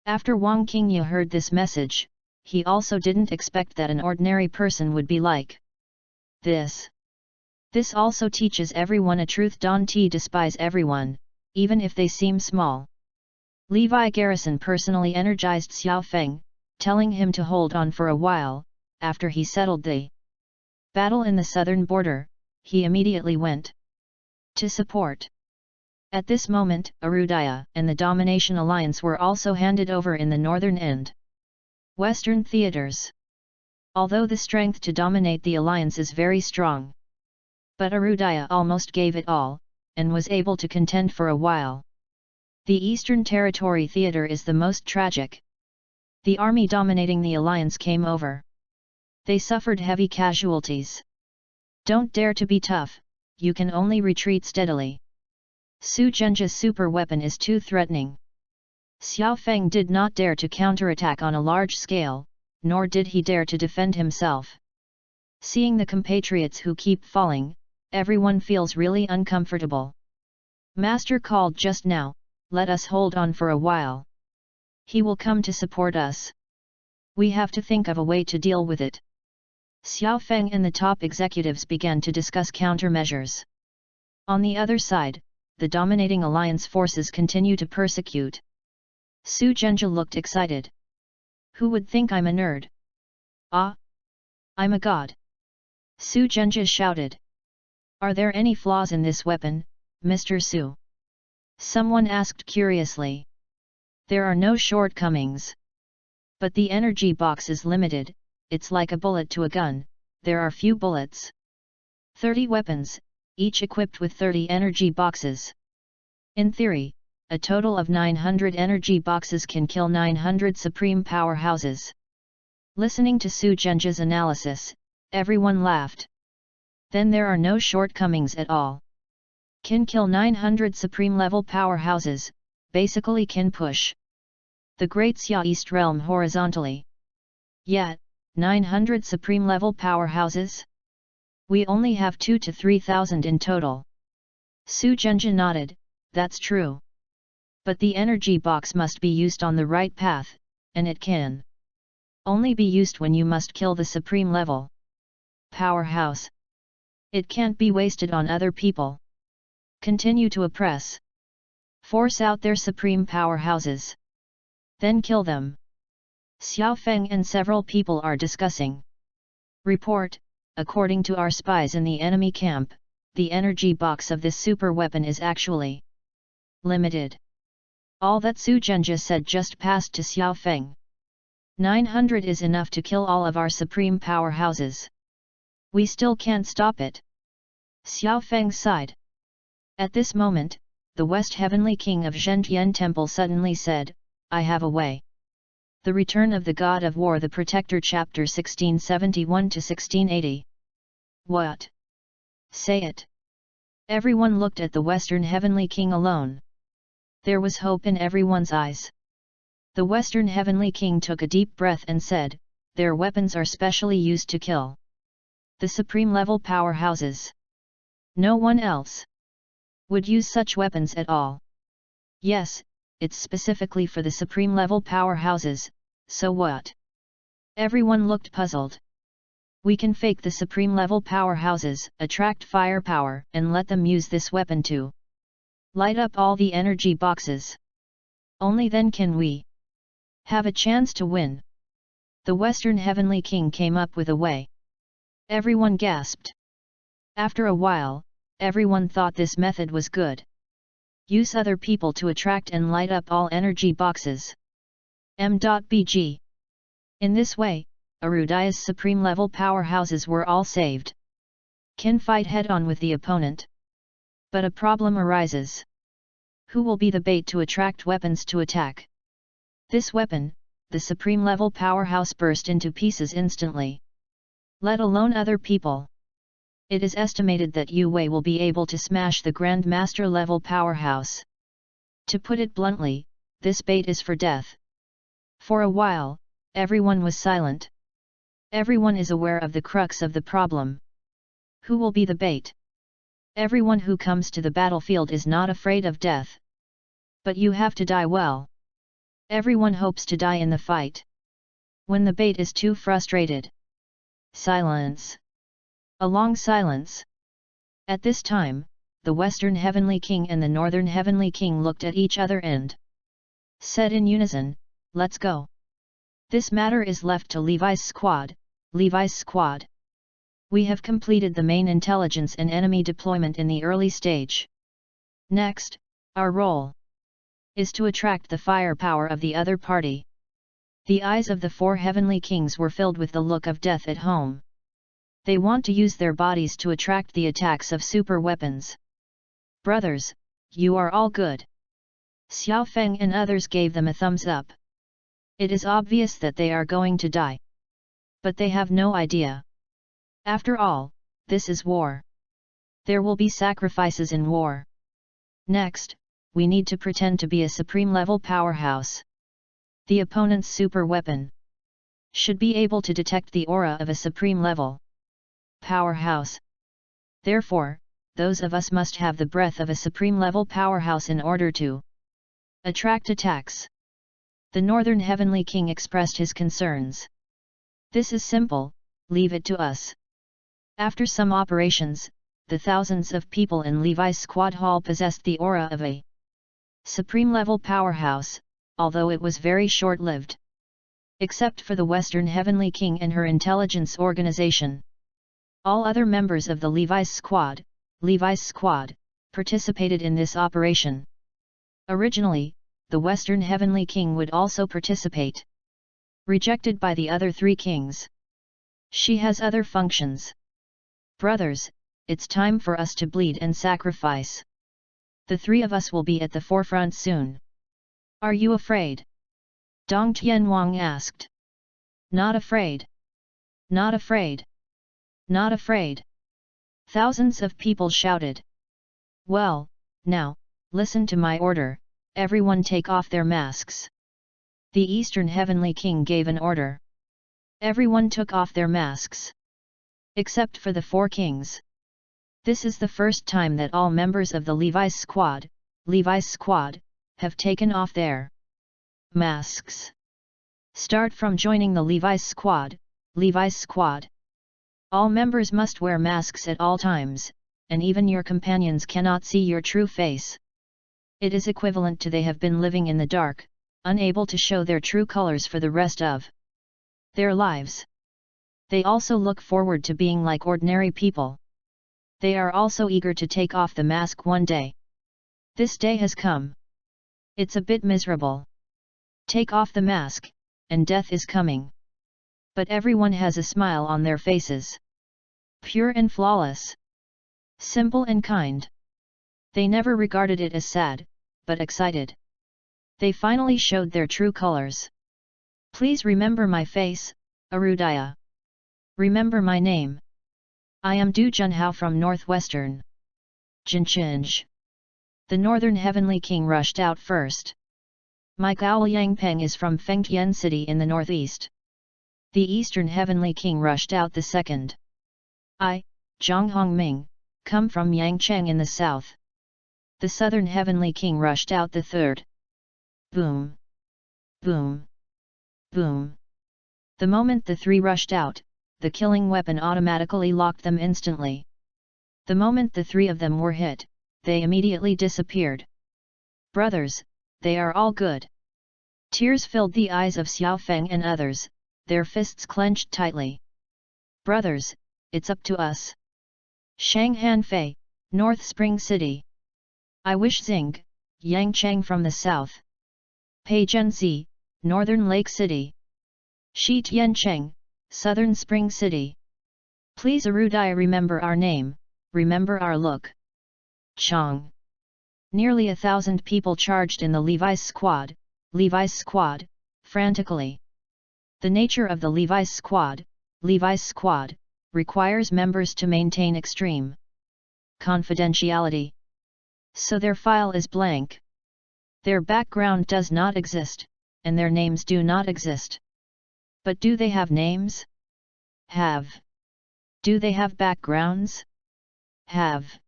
After Wang Qingye heard this message, he also didn't expect that an ordinary person would be like this. This also teaches everyone a truth: don't despise everyone, even if they seem small. Levi Garrison personally energized Xiao Feng, telling him to hold on for a while. After he settled the battle in the southern border, he immediately went to support. At this moment, Arudaya and the Domination Alliance were also handed over in the northern and western theaters. Although the strength to dominate the alliance is very strong, but Arudaya almost gave it all, and was able to contend for a while. The Eastern Territory Theatre is the most tragic. The army dominating the alliance came over. They suffered heavy casualties. Don't dare to be tough, you can only retreat steadily. Su Zhenjia's super weapon is too threatening. Xiao Feng did not dare to counterattack on a large scale, nor did he dare to defend himself. Seeing the compatriots who keep falling, everyone feels really uncomfortable. Master called just now, let us hold on for a while. He will come to support us. We have to think of a way to deal with it. Xiao Feng and the top executives began to discuss countermeasures. On the other side, the dominating alliance forces continue to persecute. Su Zhenjia looked excited. Who would think I'm a nerd? Ah! I'm a god! Su Zhenjia shouted. Are there any flaws in this weapon, Mr. Su? Someone asked curiously. There are no shortcomings. But the energy box is limited, it's like a bullet to a gun, there are few bullets. 30 weapons, each equipped with 30 energy boxes. In theory, a total of 900 energy boxes can kill 900 supreme powerhouses. Listening to Su Zhenjia's analysis, everyone laughed. Then there are no shortcomings at all. Can kill 900 supreme level powerhouses, basically can push the Great Xia East Realm horizontally. Yet, 900 supreme level powerhouses? We only have 2 to 3,000 in total. Su Zhenjia nodded, that's true. But the energy box must be used on the right path, and it can only be used when you must kill the supreme level powerhouse. It can't be wasted on other people. Continue to oppress. Force out their supreme powerhouses. Then kill them. Xiao Feng and several people are discussing. Report, according to our spies in the enemy camp, the energy box of this super weapon is actually limited. All that Su Zhenjia said just passed to Xiao Feng. 900 is enough to kill all of our supreme powerhouses. We still can't stop it. Xiao Feng sighed. At this moment, the West Heavenly King of Zhenjian Temple suddenly said, I have a way. The Return of the God of War, the Protector, Chapter 1671 to 1680. What? Say it. Everyone looked at the Western Heavenly King alone. There was hope in everyone's eyes. The Western Heavenly King took a deep breath and said, their weapons are specially used to kill the supreme level powerhouses. No one else would use such weapons at all. Yes, it's specifically for the supreme level powerhouses, so what? Everyone looked puzzled. We can fake the supreme level powerhouses, attract firepower, and let them use this weapon to light up all the energy boxes. Only then can we have a chance to win. The Western Heavenly King came up with a way. Everyone gasped. After a while, everyone thought this method was good. Use other people to attract and light up all energy boxes. M.BG. In this way, Arudaya's supreme level powerhouses were all saved. Can fight head-on with the opponent. But a problem arises. Who will be the bait to attract weapons to attack? This weapon, the supreme level powerhouse, burst into pieces instantly. Let alone other people. It is estimated that Yu Wei will be able to smash the Grand Master level powerhouse. To put it bluntly, this bait is for death. For a while, everyone was silent. Everyone is aware of the crux of the problem. Who will be the bait? Everyone who comes to the battlefield is not afraid of death. But you have to die well. Everyone hopes to die in the fight. When the bait is too frustrated. Silence. A long silence. At this time, the Western Heavenly King and the Northern Heavenly King looked at each other and said in unison, let's go. This matter is left to Levi's squad, Levi's squad. We have completed the main intelligence and enemy deployment in the early stage. Next, our role is to attract the firepower of the other party. The eyes of the four Heavenly Kings were filled with the look of death at home. They want to use their bodies to attract the attacks of super weapons. Brothers, you are all good. Xiao Feng and others gave them a thumbs up. It is obvious that they are going to die. But they have no idea. After all, this is war. There will be sacrifices in war. Next, we need to pretend to be a supreme level powerhouse. The opponent's super weapon should be able to detect the aura of a supreme level powerhouse. Therefore, those of us must have the breath of a supreme level powerhouse in order to attract attacks. The Northern Heavenly King expressed his concerns. This is simple, leave it to us. After some operations, the thousands of people in Levi's squad hall possessed the aura of a supreme level powerhouse, although it was very short-lived. Except for the Western Heavenly King and her intelligence organization. All other members of the Levi's squad, participated in this operation. Originally, the Western Heavenly King would also participate. Rejected by the other three kings. She has other functions. Brothers, it's time for us to bleed and sacrifice. The three of us will be at the forefront soon. Are you afraid? Dong Tianwang asked. Not afraid. Not afraid. Not afraid. Thousands of people shouted. Well, now, listen to my order, everyone take off their masks. The Eastern Heavenly King gave an order. Everyone took off their masks. Except for the four kings. This is the first time that all members of the Levi's squad, have taken off their masks. Start from joining the Levi's squad. All members must wear masks at all times, and even your companions cannot see your true face. It is equivalent to they have been living in the dark, unable to show their true colors for the rest of their lives. They also look forward to being like ordinary people. They are also eager to take off the mask one day. This day has come. It's a bit miserable. Take off the mask, and death is coming. But everyone has a smile on their faces. Pure and flawless. Simple and kind. They never regarded it as sad, but excited. They finally showed their true colors. Please remember my face, Arudaya. Remember my name. I am Du Junhao from Northwestern Jinchinj. The Northern Heavenly King rushed out first. My Gao Yangpeng is from Fengtian City in the northeast. The Eastern Heavenly King rushed out the second. I, Zhang Hongming, come from Yangcheng in the south. The Southern Heavenly King rushed out the third. Boom! Boom! Boom! The moment the three rushed out, the killing weapon automatically locked them instantly. The moment the three of them were hit, they immediately disappeared. Brothers, they are all good. Tears filled the eyes of Xiao Feng and others, their fists clenched tightly. Brothers, it's up to us. Shanghan Fei, North Spring City. I wish Xing, Yangcheng from the south. Pei Zhenzi, Northern Lake City. Shi Tiancheng, Southern Spring City. Please Arudai remember our name, remember our look. Chong. Nearly 1,000 people charged in the Levi's squad, frantically. The nature of the Levi's squad, requires members to maintain extreme confidentiality. So their file is blank. Their background does not exist, and their names do not exist. But do they have names? Have. Do they have backgrounds? Have.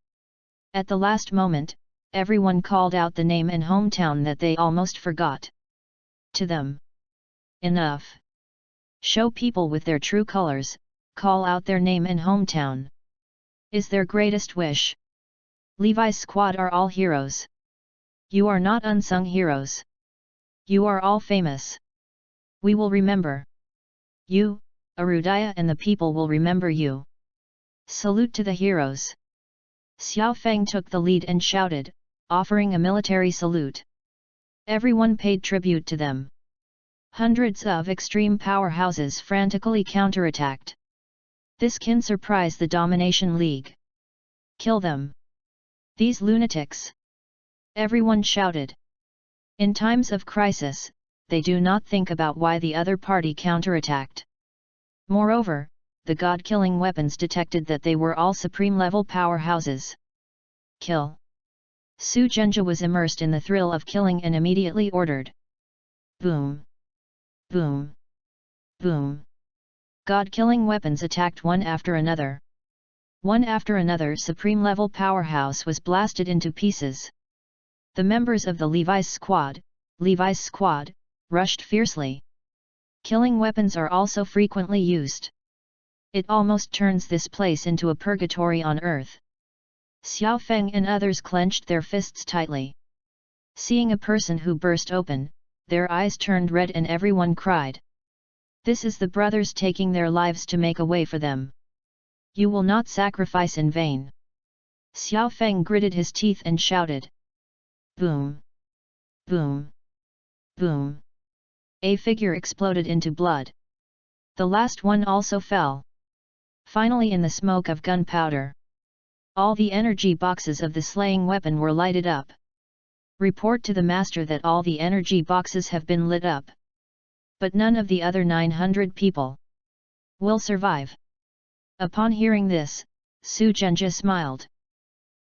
At the last moment, everyone called out the name and hometown that they almost forgot. To them. Enough. Show people with their true colors, call out their name and hometown. Is their greatest wish. Levi's squad are all heroes. You are not unsung heroes. You are all famous. We will remember. You, Arudaya and the people will remember you. Salute to the heroes. Xiao Feng took the lead and shouted, offering a military salute. Everyone paid tribute to them. Hundreds of extreme powerhouses frantically counterattacked. This can surprise the Domination League. Kill them. These lunatics. Everyone shouted. In times of crisis, they do not think about why the other party counterattacked. Moreover, the god-killing weapons detected that they were all supreme-level powerhouses. Kill. Su Zhenjia was immersed in the thrill of killing and immediately ordered. Boom! Boom! Boom! God-killing weapons attacked one after another. One after another supreme-level powerhouse was blasted into pieces. The members of the Levi's squad, rushed fiercely. Killing weapons are also frequently used. It almost turns this place into a purgatory on earth. Xiao Feng and others clenched their fists tightly. Seeing a person who burst open, their eyes turned red and everyone cried. This is the brothers taking their lives to make a way for them. You will not sacrifice in vain. Xiao Feng gritted his teeth and shouted. Boom! Boom! Boom! A figure exploded into blood. The last one also fell. Finally, in the smoke of gunpowder, all the energy boxes of the slaying weapon were lighted up. Report to the master that all the energy boxes have been lit up. But none of the other 900 people will survive. Upon hearing this, Su Zhenjia smiled.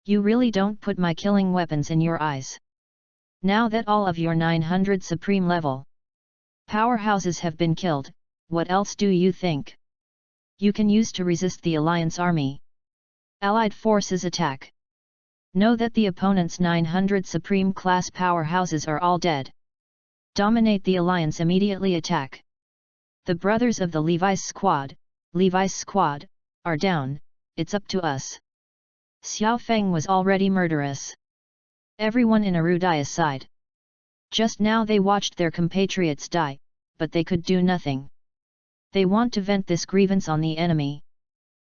You really don't put my killing weapons in your eyes. Now that all of your 900 supreme level powerhouses have been killed, what else do you think you can use to resist the Alliance army? Allied forces attack. Know that the opponent's 900 supreme class powerhouses are all dead. Dominate the Alliance, immediately attack. The brothers of the Levi's squad, are down, it's up to us. Xiao Feng was already murderous. Everyone in Arudaya's side. Just now they watched their compatriots die, but they could do nothing. They want to vent this grievance on the enemy.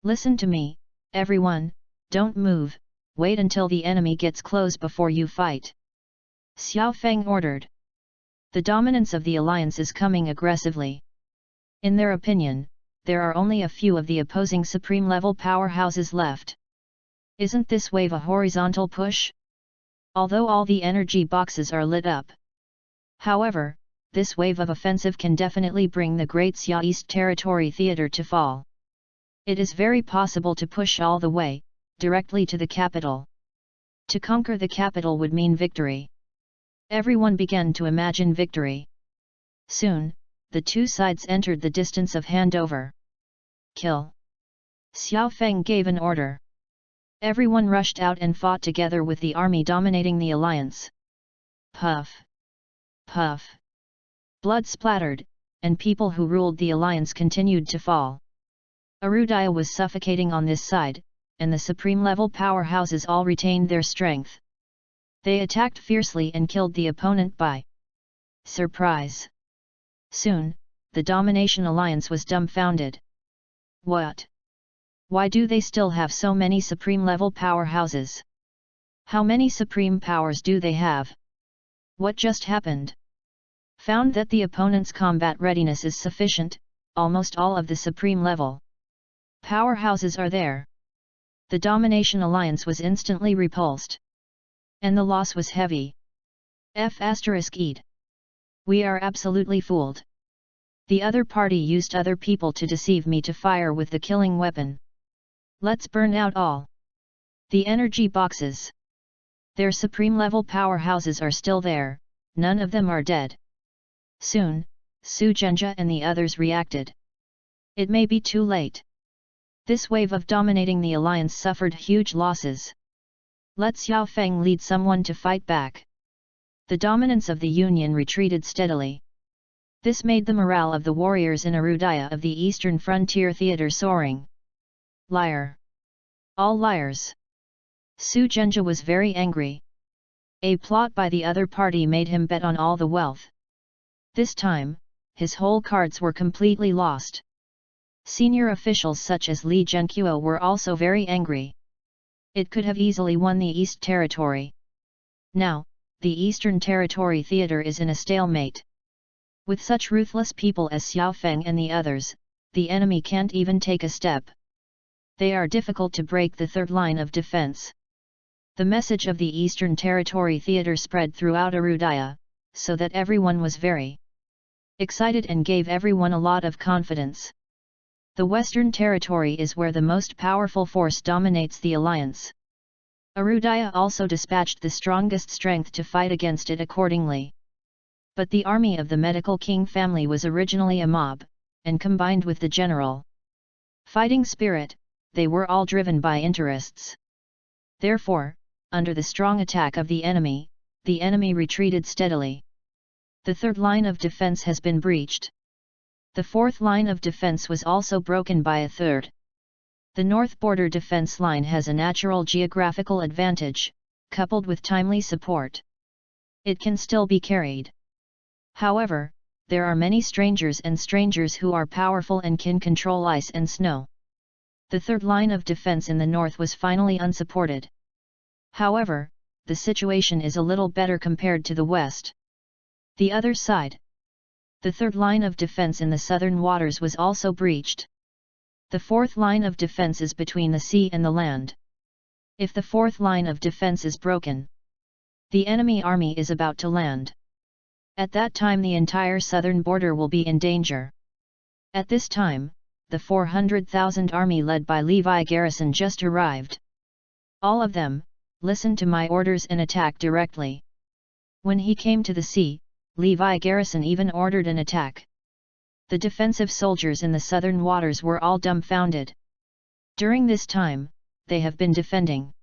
Listen to me, everyone, don't move, wait until the enemy gets close before you fight. Xiao Feng ordered. The dominance of the alliance is coming aggressively. In their opinion, there are only a few of the opposing supreme-level powerhouses left. Isn't this wave a horizontal push? Although all the energy boxes are lit up. However, this wave of offensive can definitely bring the Great Xia East Territory Theater to fall. It is very possible to push all the way, directly to the capital. To conquer the capital would mean victory. Everyone began to imagine victory. Soon, the two sides entered the distance of handover. Kill. Xiao Feng gave an order. Everyone rushed out and fought together with the army dominating the alliance. Puff! Puff! Blood splattered, and people who ruled the alliance continued to fall. Arudaya was suffocating on this side, and the supreme-level powerhouses all retained their strength. They attacked fiercely and killed the opponent by surprise. Soon, the Domination Alliance was dumbfounded. What? Why do they still have so many supreme-level powerhouses? How many supreme powers do they have? What just happened? Found that the opponent's combat readiness is sufficient, almost all of the supreme-level powerhouses are there. The Domination Alliance was instantly repulsed. And the loss was heavy. F***ed. We are absolutely fooled. The other party used other people to deceive me to fire with the killing weapon. Let's burn out all the energy boxes. Their supreme-level powerhouses are still there, none of them are dead. Soon, Su Zhenjia and the others reacted. It may be too late. This wave of dominating the alliance suffered huge losses. Let Xiao Feng lead someone to fight back. The dominance of the Union retreated steadily. This made the morale of the warriors in Arudaya of the Eastern Frontier Theater soaring. Liar! All liars! Su Zhenjia was very angry. A plot by the other party made him bet on all the wealth. This time, his whole cards were completely lost. Senior officials such as Li Zhenqiu were also very angry. It could have easily won the East Territory. Now, the Eastern Territory Theater is in a stalemate. With such ruthless people as Xiao Feng and the others, the enemy can't even take a step. They are difficult to break the third line of defense. The message of the Eastern Territory Theater spread throughout Arudaya, so that everyone was very excited and gave everyone a lot of confidence. The Western Territory is where the most powerful force dominates the alliance. Arudaya also dispatched the strongest strength to fight against it accordingly. But the army of the medical king family was originally a mob, and combined with the general fighting spirit, they were all driven by interests. Therefore, under the strong attack of the enemy retreated steadily. The third line of defense has been breached. The fourth line of defense was also broken by a third. The north border defense line has a natural geographical advantage, coupled with timely support. It can still be carried. However, there are many strangers who are powerful and can control ice and snow. The third line of defense in the north was finally unsupported. However, the situation is a little better compared to the west. The other side. The third line of defense in the southern waters was also breached. The fourth line of defense is between the sea and the land. If the fourth line of defense is broken, the enemy army is about to land. At that time the entire southern border will be in danger. At this time, the 400,000 army led by Levi Garrison just arrived. All of them, listen to my orders and attack directly. When he came to the sea, Levi Garrison even ordered an attack. The defensive soldiers in the southern waters were all dumbfounded. During this time, they have been defending.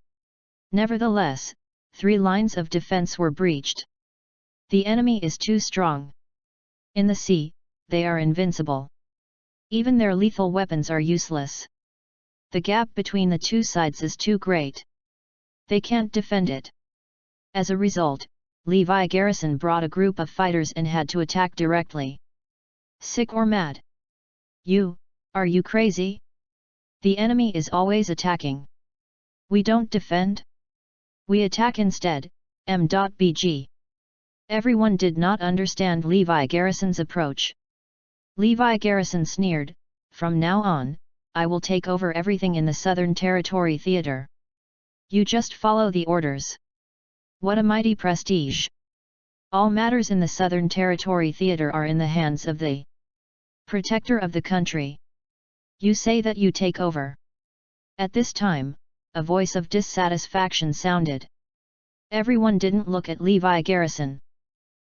Nevertheless, 3 lines of defense were breached. The enemy is too strong. In the sea, they are invincible. Even their lethal weapons are useless. The gap between the two sides is too great. They can't defend it. As a result, Levi Garrison brought a group of fighters and had to attack directly. Sick or mad? Are you crazy? The enemy is always attacking. We don't defend? We attack instead, m.bg. Everyone did not understand Levi Garrison's approach. Levi Garrison sneered, "From now on, I will take over everything in the Southern Territory Theater. You just follow the orders." What a mighty prestige! All matters in the Southern Territory Theater are in the hands of the protector of the country. You say that you take over. At this time, a voice of dissatisfaction sounded. Everyone didn't look at Levi Garrison.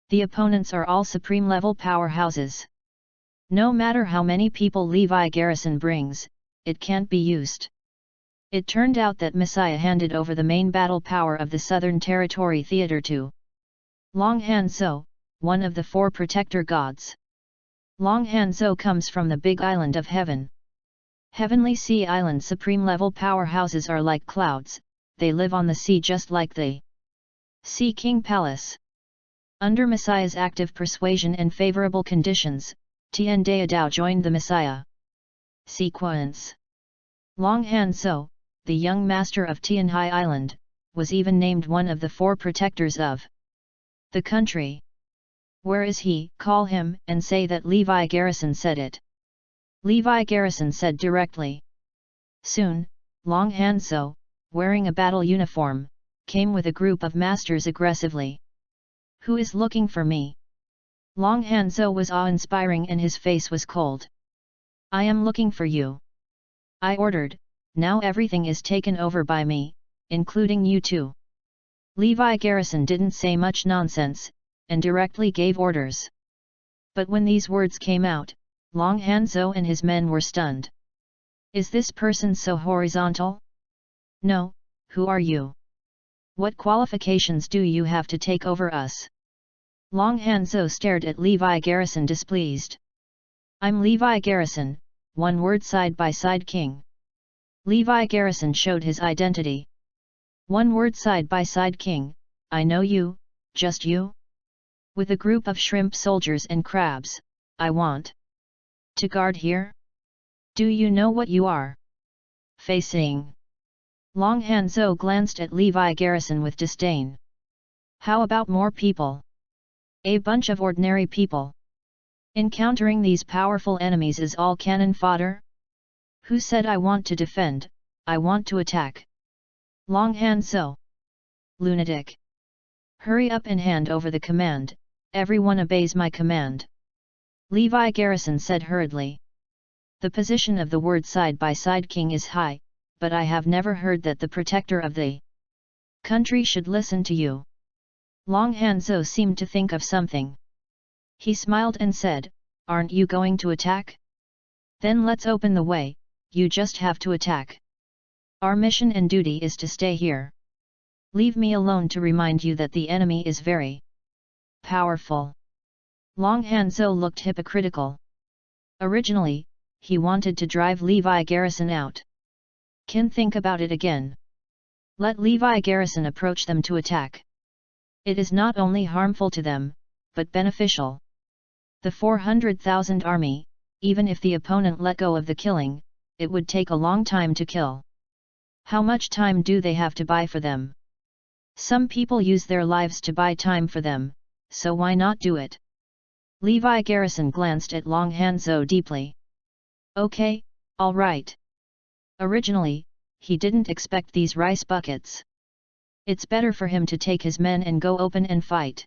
The opponents are all supreme-level powerhouses. No matter how many people Levi Garrison brings, it can't be used. It turned out that Messiah handed over the main battle power of the Southern Territory Theater to Long Hanzo, one of the 4 protector gods. Long Hanzo comes from the Big Island of Heaven. Heavenly Sea Island supreme-level powerhouses are like clouds, they live on the sea just like the Sea King Palace. Under Messiah's active persuasion and favorable conditions, Tian Dao joined the Messiah. Sequence. Long Hanzo, the young master of Tianhai Island, was even named one of the 4 protectors of the country. Where is he? Call him and say that Levi Garrison said it. Levi Garrison said directly. Soon, Long Hanzo, wearing a battle uniform, came with a group of masters aggressively. Who is looking for me? Long Hanzo was awe-inspiring and his face was cold. I am looking for you. I ordered, now everything is taken over by me, including you too. Levi Garrison didn't say much nonsense, and directly gave orders. But when these words came out, Long Hanzo and his men were stunned. Is this person so horizontal? No, who are you? What qualifications do you have to take over us? Long Hanzo stared at Levi Garrison displeased. I'm Levi Garrison, one word side-by-side king. Levi Garrison showed his identity. One word side-by-side king, I know you, just you? With a group of shrimp soldiers and crabs, I want to guard here? Do you know what you are facing? Long Hanzo glanced at Levi Garrison with disdain. How about more people? A bunch of ordinary people. Encountering these powerful enemies is all cannon fodder? Who said I want to defend, I want to attack? Long Hanzo. Lunatic. Hurry up and hand over the command, everyone obeys my command. Levi Garrison said hurriedly. The position of the word side-by-side king is high, but I have never heard that the protector of the country should listen to you. Long Hanzhou seemed to think of something. He smiled and said, "Aren't you going to attack? Then let's open the way, you just have to attack. Our mission and duty is to stay here. Leave me alone to remind you that the enemy is very powerful." Long Hanzhou looked hypocritical. Originally, he wanted to drive Levi Garrison out. Can think about it again. Let Levi Garrison approach them to attack. It is not only harmful to them, but beneficial. The 400,000 army, even if the opponent let go of the killing, it would take a long time to kill. How much time do they have to buy for them? Some people use their lives to buy time for them, so why not do it? Levi Garrison glanced at Long Hanzhou deeply. Okay, all right. Originally, he didn't expect these rice buckets. It's better for him to take his men and go open and fight.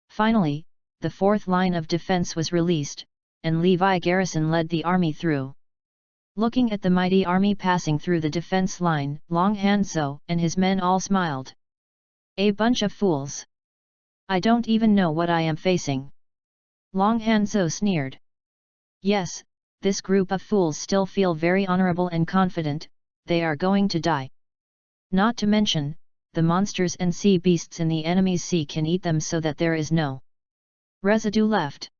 Finally, the fourth line of defense was released, and Levi Garrison led the army through. Looking at the mighty army passing through the defense line, Long Hanzhou and his men all smiled. A bunch of fools. I don't even know what I am facing. Long Hanzhou sneered. Yes, this group of fools still feel very honorable and confident, they are going to die. Not to mention, the monsters and sea beasts in the enemy's sea can eat them so that there is no residue left.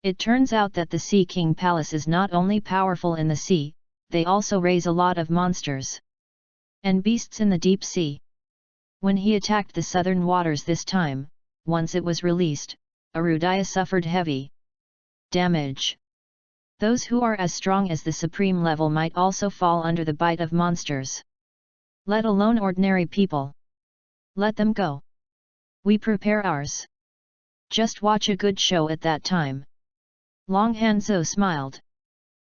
It turns out that the Sea King Palace is not only powerful in the sea, they also raise a lot of monsters and beasts in the deep sea. When he attacked the southern waters this time, once it was released, Arudaya suffered heavy damage. Those who are as strong as the supreme level might also fall under the bite of monsters. Let alone ordinary people. Let them go. We prepare ours. Just watch a good show at that time. Long Hanzhou smiled.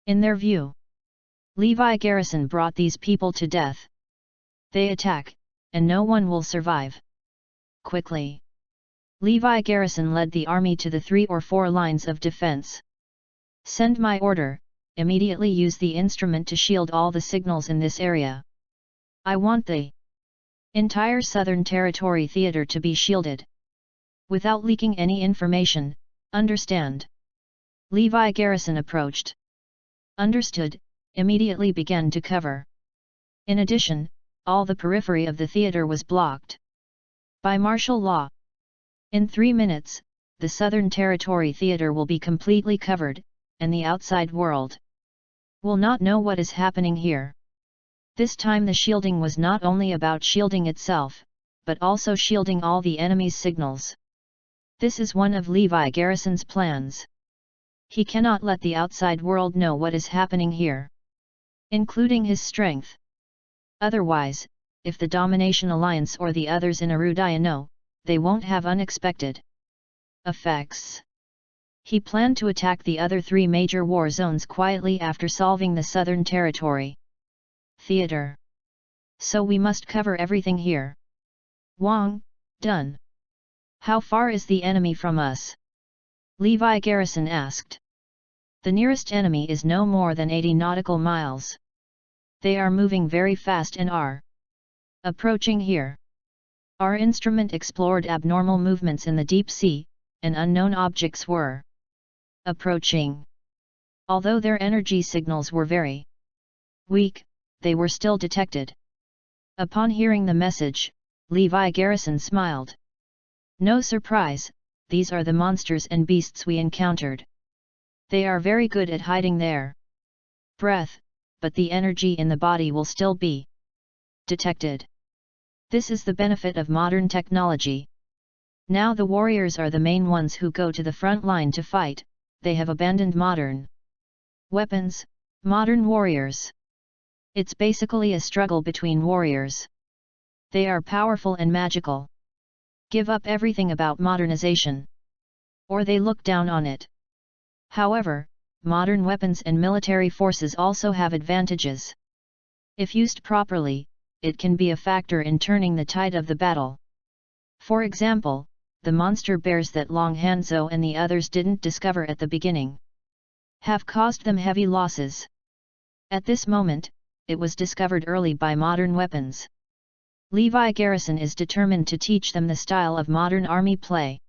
In their view, Levi Garrison brought these people to death. They attack, and no one will survive. Quickly, Levi Garrison led the army to the 3 or 4 lines of defense. Send my order, immediately use the instrument to shield all the signals in this area. I want the entire Southern Territory theater to be shielded. Without leaking any information, understand? Levi Garrison approached. Understood, immediately began to cover. In addition, all the periphery of the theater was blocked by martial law. In 3 minutes, the Southern Territory theater will be completely covered, and the outside world will not know what is happening here. This time the shielding was not only about shielding itself, but also shielding all the enemy's signals. This is one of Levi Garrison's plans. He cannot let the outside world know what is happening here, including his strength. Otherwise, if the Domination Alliance or the others in Arudaya know, they won't have unexpected effects. He planned to attack the other 3 major war zones quietly after solving the Southern Territory theater. So we must cover everything here. Wang, done. How far is the enemy from us? Levi Garrison asked. The nearest enemy is no more than 80 nautical miles. They are moving very fast and are approaching here. Our instrument explored abnormal movements in the deep sea, and unknown objects were approaching. Although their energy signals were very weak, they were still detected. Upon hearing the message, Levi Garrison smiled. No surprise, these are the monsters and beasts we encountered. They are very good at hiding their breath, but the energy in the body will still be detected. This is the benefit of modern technology. Now the warriors are the main ones who go to the front line to fight, they have abandoned modern weapons, modern warriors. It's basically a struggle between warriors. They are powerful and magical. Give up everything about modernization, or they look down on it. However, modern weapons and military forces also have advantages. If used properly, it can be a factor in turning the tide of the battle. For example, the monster bears that Long Hanzhou and the others didn't discover at the beginning. have caused them heavy losses. At this moment, it was discovered early by modern weapons. Levi Garrison is determined to teach them the style of modern army play.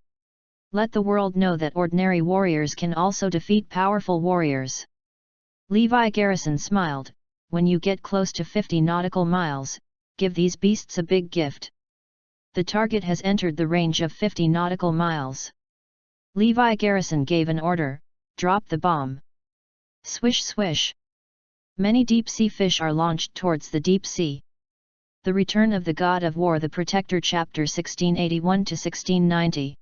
Let the world know that ordinary warriors can also defeat powerful warriors. Levi Garrison smiled, when you get close to 50 nautical miles, give these beasts a big gift. The target has entered the range of 50 nautical miles. Levi Garrison gave an order, drop the bomb. Swish swish. Many deep-sea fish are launched towards the deep sea. The Return of the God of War, the Protector, chapter 1681-1690.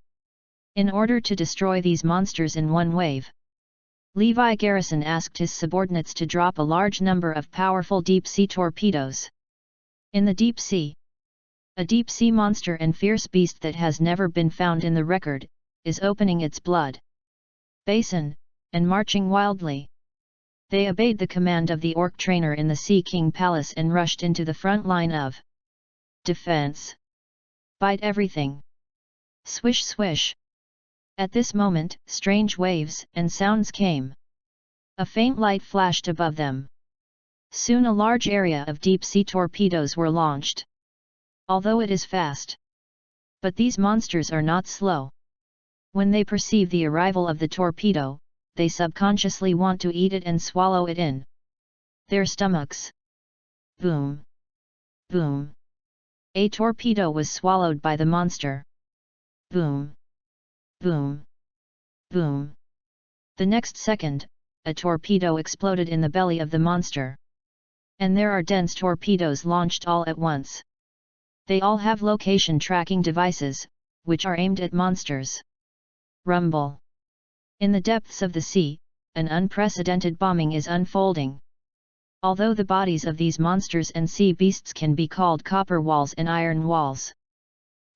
In order to destroy these monsters in one wave, Levi Garrison asked his subordinates to drop a large number of powerful deep-sea torpedoes. In the deep sea, a deep-sea monster and fierce beast that has never been found in the record, is opening its blood basin, and marching wildly. They obeyed the command of the orc trainer in the Sea King Palace and rushed into the front line of defense. Bite everything. Swish swish. At this moment, strange waves and sounds came. A faint light flashed above them. Soon a large area of deep-sea torpedoes were launched. Although it is fast, but these monsters are not slow. When they perceive the arrival of the torpedo, they subconsciously want to eat it and swallow it in their stomachs. Boom! Boom! A torpedo was swallowed by the monster. Boom! Boom! Boom! The next second, a torpedo exploded in the belly of the monster. And there are dense torpedoes launched all at once. They all have location tracking devices, which are aimed at monsters. Rumble! In the depths of the sea, an unprecedented bombing is unfolding. Although the bodies of these monsters and sea beasts can be called copper walls and iron walls.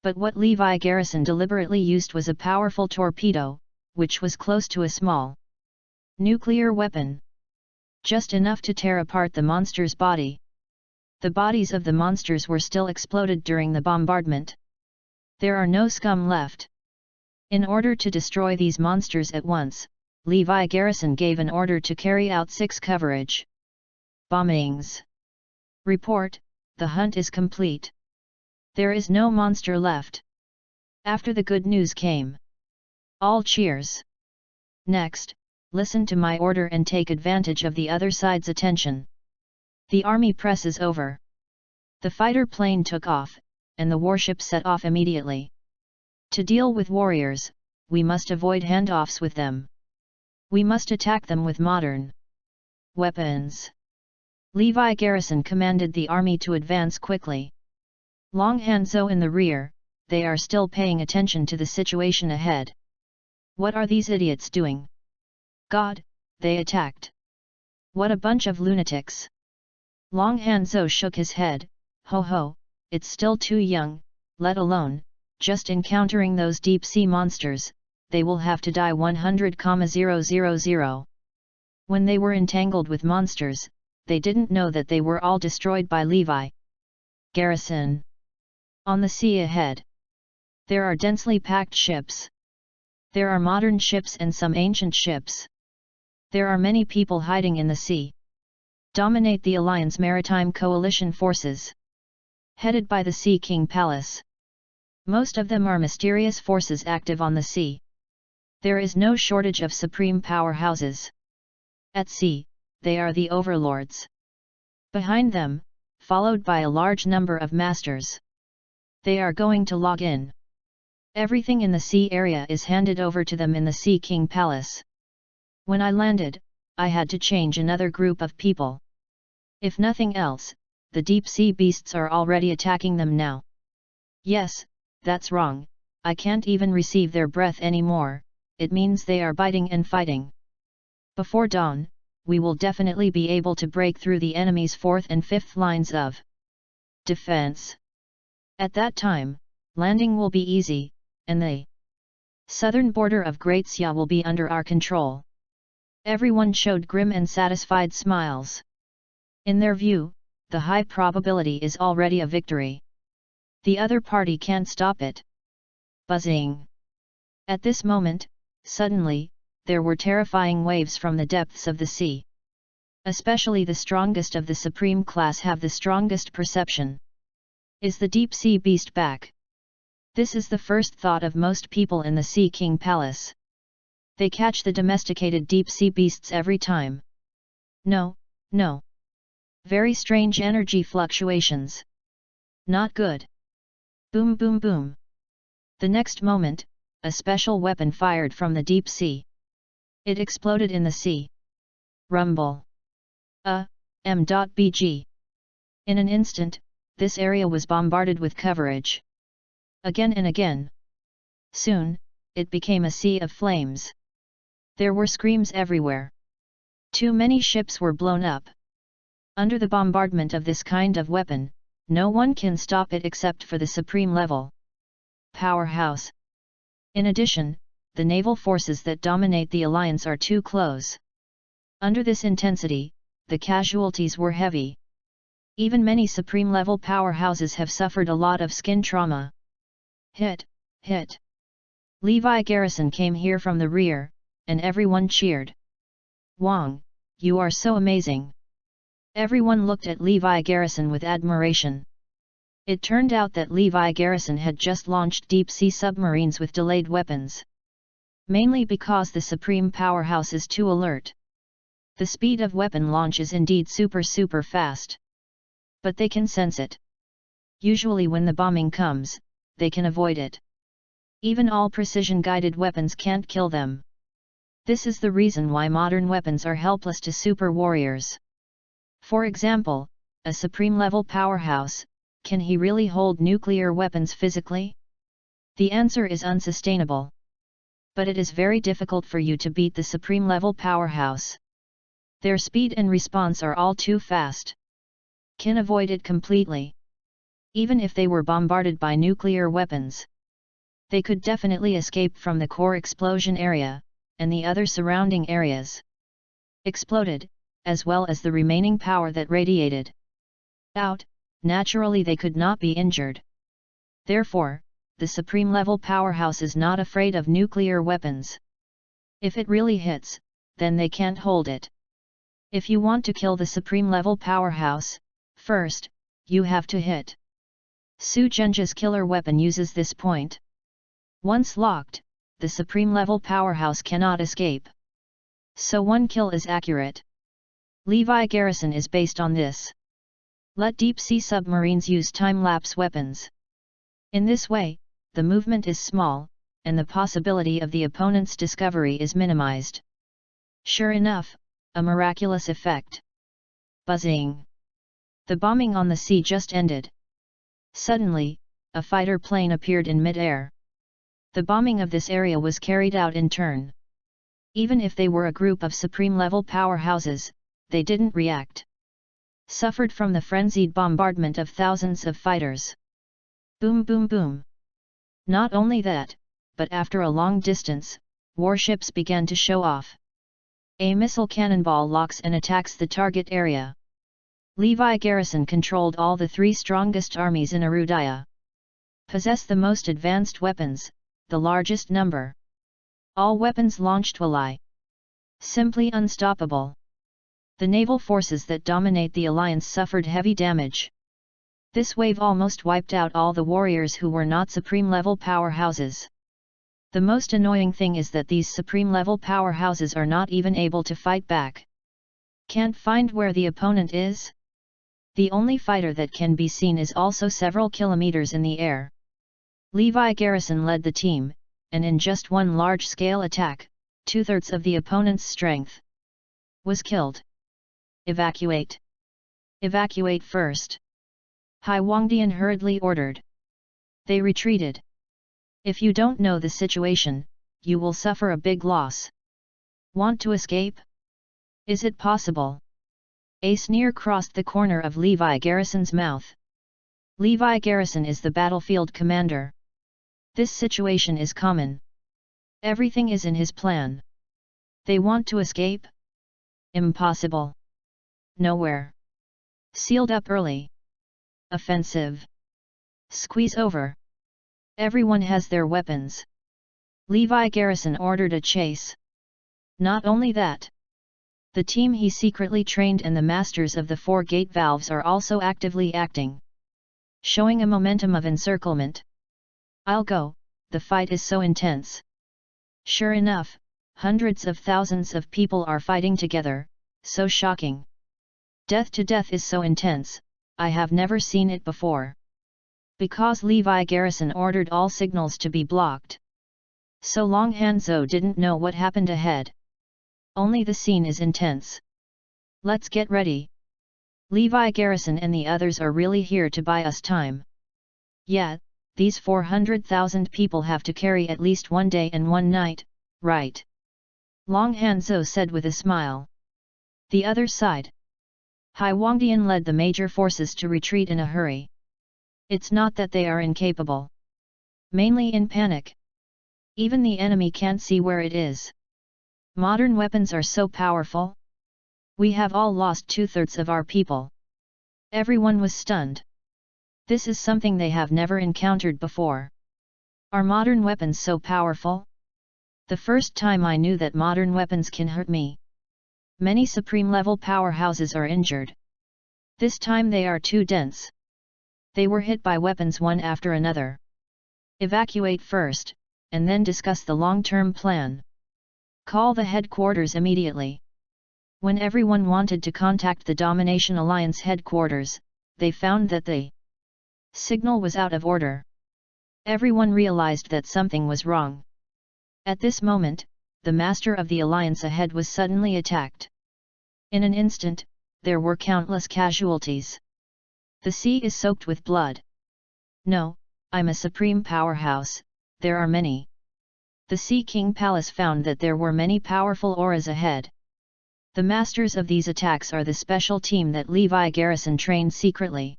But what Levi Garrison deliberately used was a powerful torpedo, which was close to a small nuclear weapon. Just enough to tear apart the monster's body. The bodies of the monsters were still exploded during the bombardment. There are no scum left. In order to destroy these monsters at once, Levi Garrison gave an order to carry out 6 coverage bombings. Report, the hunt is complete. There is no monster left. After the good news came all cheers. Next, listen to my order and take advantage of the other side's attention. The army presses over. The fighter plane took off, and the warship set off immediately. To deal with warriors, we must avoid handoffs with them. We must attack them with modern weapons. Levi Garrison commanded the army to advance quickly. Long Hanzo in the rear, they are still paying attention to the situation ahead. What are these idiots doing? God, they attacked. What a bunch of lunatics. Long Hanzo shook his head, ho ho, it's still too young, let alone, just encountering those deep-sea monsters, they will have to die 100,000. When they were entangled with monsters, they didn't know that they were all destroyed by Levi Garrison. On the sea ahead, there are densely packed ships. There are modern ships and some ancient ships. There are many people hiding in the sea. Dominate the Alliance Maritime Coalition forces, headed by the Sea King Palace. Most of them are mysterious forces active on the sea. There is no shortage of supreme powerhouses. At sea, they are the overlords. Behind them, followed by a large number of masters. They are going to log in. Everything in the sea area is handed over to them in the Sea King Palace. When I landed, I had to change another group of people. If nothing else, the deep-sea beasts are already attacking them now. Yes, that's wrong, I can't even receive their breath anymore, it means they are biting and fighting. Before dawn, we will definitely be able to break through the enemy's 4th and 5th lines of defense. At that time, landing will be easy, and the southern border of Great Xia will be under our control. Everyone showed grim and satisfied smiles. In their view, the high probability is already a victory. The other party can't stop it. Buzzing. At this moment, suddenly, there were terrifying waves from the depths of the sea. Especially the strongest of the supreme class have the strongest perception. Is the deep sea beast back? This is the first thought of most people in the Sea King Palace. They catch the domesticated deep sea beasts every time. No, no. Very strange energy fluctuations. Not good. Boom boom boom. The next moment, a special weapon fired from the deep sea. It exploded in the sea. Rumble. M.BG. In an instant, this area was bombarded with coverage. Again and again. Soon, it became a sea of flames. There were screams everywhere. Too many ships were blown up. Under the bombardment of this kind of weapon, no one can stop it except for the supreme level powerhouse. In addition, the naval forces that dominate the alliance are too close. Under this intensity, the casualties were heavy. Even many supreme-level powerhouses have suffered a lot of skin trauma. Hit, hit. Levi Garrison came here from the rear, and everyone cheered. Wang, you are so amazing. Everyone looked at Levi Garrison with admiration. It turned out that Levi Garrison had just launched deep-sea submarines with delayed weapons. Mainly because the supreme powerhouse is too alert. The speed of weapon launch is indeed super fast. But they can sense it. Usually when the bombing comes, they can avoid it. Even all precision-guided weapons can't kill them. This is the reason why modern weapons are helpless to super warriors. For example, a supreme-level powerhouse, can he really hold nuclear weapons physically? The answer is unsustainable. But it is very difficult for you to beat the supreme-level powerhouse. Their speed and response are all too fast. Can avoid it completely. Even if they were bombarded by nuclear weapons, they could definitely escape from the core explosion area, and the other surrounding areas exploded, as well as the remaining power that radiated out. Naturally they could not be injured. Therefore, the supreme-level powerhouse is not afraid of nuclear weapons. If it really hits, then they can't hold it. If you want to kill the supreme-level powerhouse, first, you have to hit. Su Zhenjia's killer weapon uses this point. Once locked, the supreme-level powerhouse cannot escape. So one kill is accurate. Levi Garrison is based on this. Let deep-sea submarines use time-lapse weapons. In this way, the movement is small, and the possibility of the opponent's discovery is minimized. Sure enough, a miraculous effect. Buzzing. The bombing on the sea just ended. Suddenly, a fighter plane appeared in mid-air. The bombing of this area was carried out in turn. Even if they were a group of supreme-level powerhouses, they didn't react. Suffered from the frenzied bombardment of thousands of fighters. Boom boom boom. Not only that, but after a long distance, warships began to show off. A missile cannonball locks and attacks the target area. Levi Garrison controlled all the three strongest armies in Arudaya. Possess the most advanced weapons, the largest number. All weapons launched Wali. Simply unstoppable. The naval forces that dominate the alliance suffered heavy damage. This wave almost wiped out all the warriors who were not supreme-level powerhouses. The most annoying thing is that these supreme-level powerhouses are not even able to fight back. Can't find where the opponent is? The only fighter that can be seen is also several kilometers in the air. Levi Garrison led the team, and in just one large-scale attack, 2/3 of the opponent's strength was killed. Evacuate. Evacuate first. Hai Wangdian hurriedly ordered. They retreated. If you don't know the situation, you will suffer a big loss. Want to escape? Is it possible? A sneer crossed the corner of Levi Garrison's mouth. Levi Garrison is the battlefield commander. This situation is common. Everything is in his plan. They want to escape? Impossible. Nowhere. Sealed up early. Offensive. Squeeze over. Everyone has their weapons. Levi Garrison ordered a chase. Not only that, the team he secretly trained and the masters of the 4 gate valves are also actively acting, showing a momentum of encirclement. I'll go, the fight is so intense. Sure enough, hundreds of thousands of people are fighting together, so shocking. Death to death is so intense, I have never seen it before. Because Levi Garrison ordered all signals to be blocked. So Long Hanzo didn't know what happened ahead. Only the scene is intense. Let's get ready. Levi Garrison and the others are really here to buy us time. Yeah, these 400,000 people have to carry at least 1 day and 1 night, right? Long Hanzo said with a smile. The other side. Hai Wangdian led the major forces to retreat in a hurry. It's not that they are incapable. Mainly in panic. Even the enemy can't see where it is. Modern weapons are so powerful. We have all lost 2/3 of our people. Everyone was stunned. This is something they have never encountered before. Are modern weapons so powerful? The first time I knew that modern weapons can hurt me. Many supreme-level powerhouses are injured. This time they are too dense. They were hit by weapons one after another. Evacuate first, and then discuss the long-term plan. Call the headquarters immediately. When everyone wanted to contact the Domination Alliance headquarters, they found that the signal was out of order. Everyone realized that something was wrong. At this moment, the master of the alliance ahead was suddenly attacked. In an instant, there were countless casualties. The sea is soaked with blood. No, I'm a supreme powerhouse, there are many. The Sea King Palace found that there were many powerful auras ahead. The masters of these attacks are the special team that Levi Garrison trained secretly.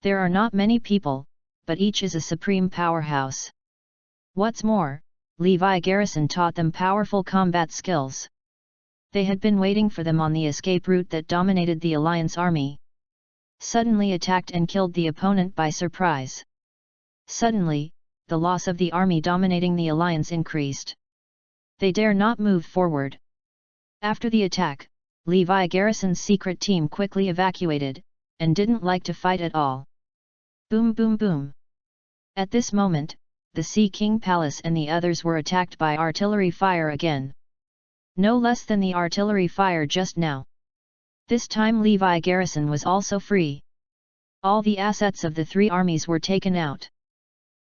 There are not many people, but each is a supreme powerhouse. What's more, Levi Garrison taught them powerful combat skills. They had been waiting for them on the escape route that dominated the Alliance army. Suddenly attacked and killed the opponent by surprise. Suddenly, the loss of the army dominating the Alliance increased. They dare not move forward. After the attack, Levi Garrison's secret team quickly evacuated, and didn't like to fight at all. Boom boom boom. At this moment, the Sea King Palace and the others were attacked by artillery fire again. No less than the artillery fire just now. This time Levi Garrison was also free. All the assets of the 3 armies were taken out.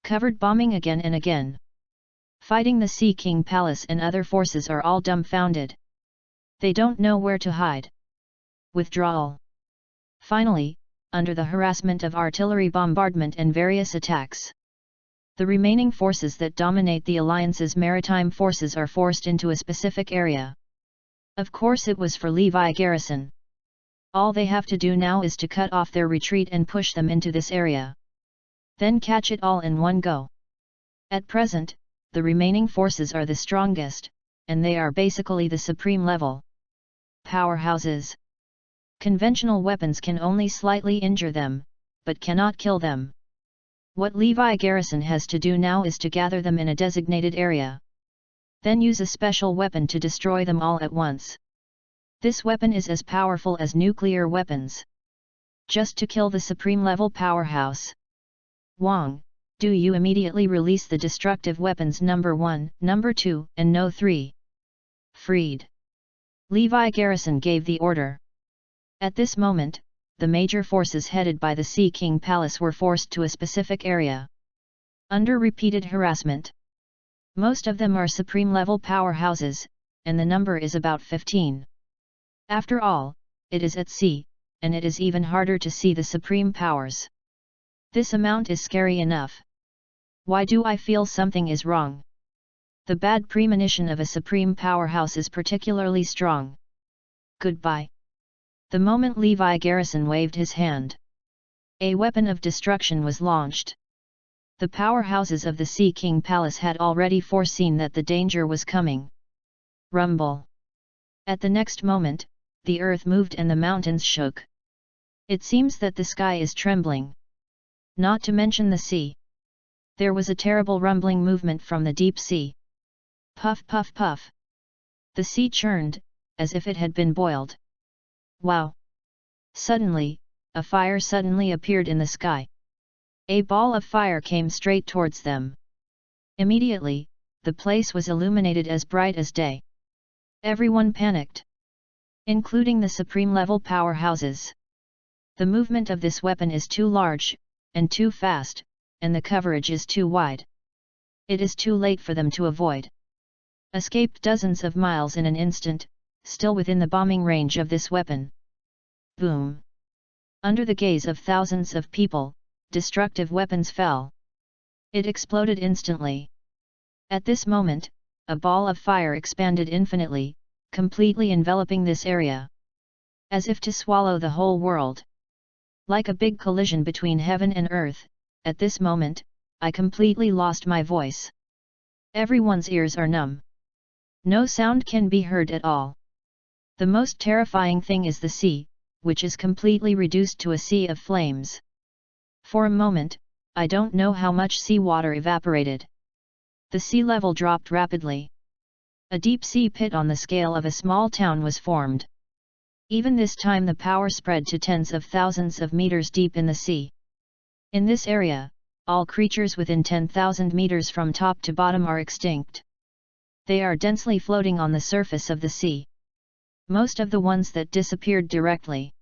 Covered bombing again and again. Fighting the Sea King Palace and other forces are all dumbfounded. They don't know where to hide. Withdrawal. Finally, under the harassment of artillery bombardment and various attacks, the remaining forces that dominate the Alliance's maritime forces are forced into a specific area. Of course it was for Levi Garrison. All they have to do now is to cut off their retreat and push them into this area. Then catch it all in one go. At present, the remaining forces are the strongest, and they are basically the supreme level powerhouses. Conventional weapons can only slightly injure them, but cannot kill them. What Levi Garrison has to do now is to gather them in a designated area. Then use a special weapon to destroy them all at once. This weapon is as powerful as nuclear weapons. Just to kill the supreme level powerhouse. Wang, do you immediately release the destructive weapons number 1, number 2, and no 3. Freed. Levi Garrison gave the order. At this moment, the major forces headed by the Sea King Palace were forced to a specific area. Under repeated harassment. Most of them are supreme-level powerhouses, and the number is about 15. After all, it is at sea, and it is even harder to see the supreme powers. This amount is scary enough. Why do I feel something is wrong? The bad premonition of a supreme powerhouse is particularly strong. Goodbye. The moment Levi Garrison waved his hand, a weapon of destruction was launched. The powerhouses of the Sea King Palace had already foreseen that the danger was coming. Rumble. At the next moment, the earth moved and the mountains shook. It seems that the sky is trembling. Not to mention the sea. There was a terrible rumbling movement from the deep sea. Puff puff puff. The sea churned, as if it had been boiled. Wow! Suddenly, a fire suddenly appeared in the sky. A ball of fire came straight towards them. Immediately, the place was illuminated as bright as day. Everyone panicked, including the supreme-level powerhouses. The movement of this weapon is too large, and too fast, and the coverage is too wide. It is too late for them to avoid. Escaped dozens of miles in an instant, still within the bombing range of this weapon. Boom! Under the gaze of thousands of people, destructive weapons fell. It exploded instantly. At this moment, a ball of fire expanded infinitely, completely enveloping this area. As if to swallow the whole world. Like a big collision between heaven and earth, at this moment, I completely lost my voice. Everyone's ears are numb. No sound can be heard at all. The most terrifying thing is the sea, which is completely reduced to a sea of flames. For a moment, I don't know how much seawater evaporated. The sea level dropped rapidly. A deep sea pit on the scale of a small town was formed. Even this time the power spread to tens of thousands of meters deep in the sea. In this area, all creatures within 10,000 meters from top to bottom are extinct. They are densely floating on the surface of the sea. Most of the ones that disappeared directly.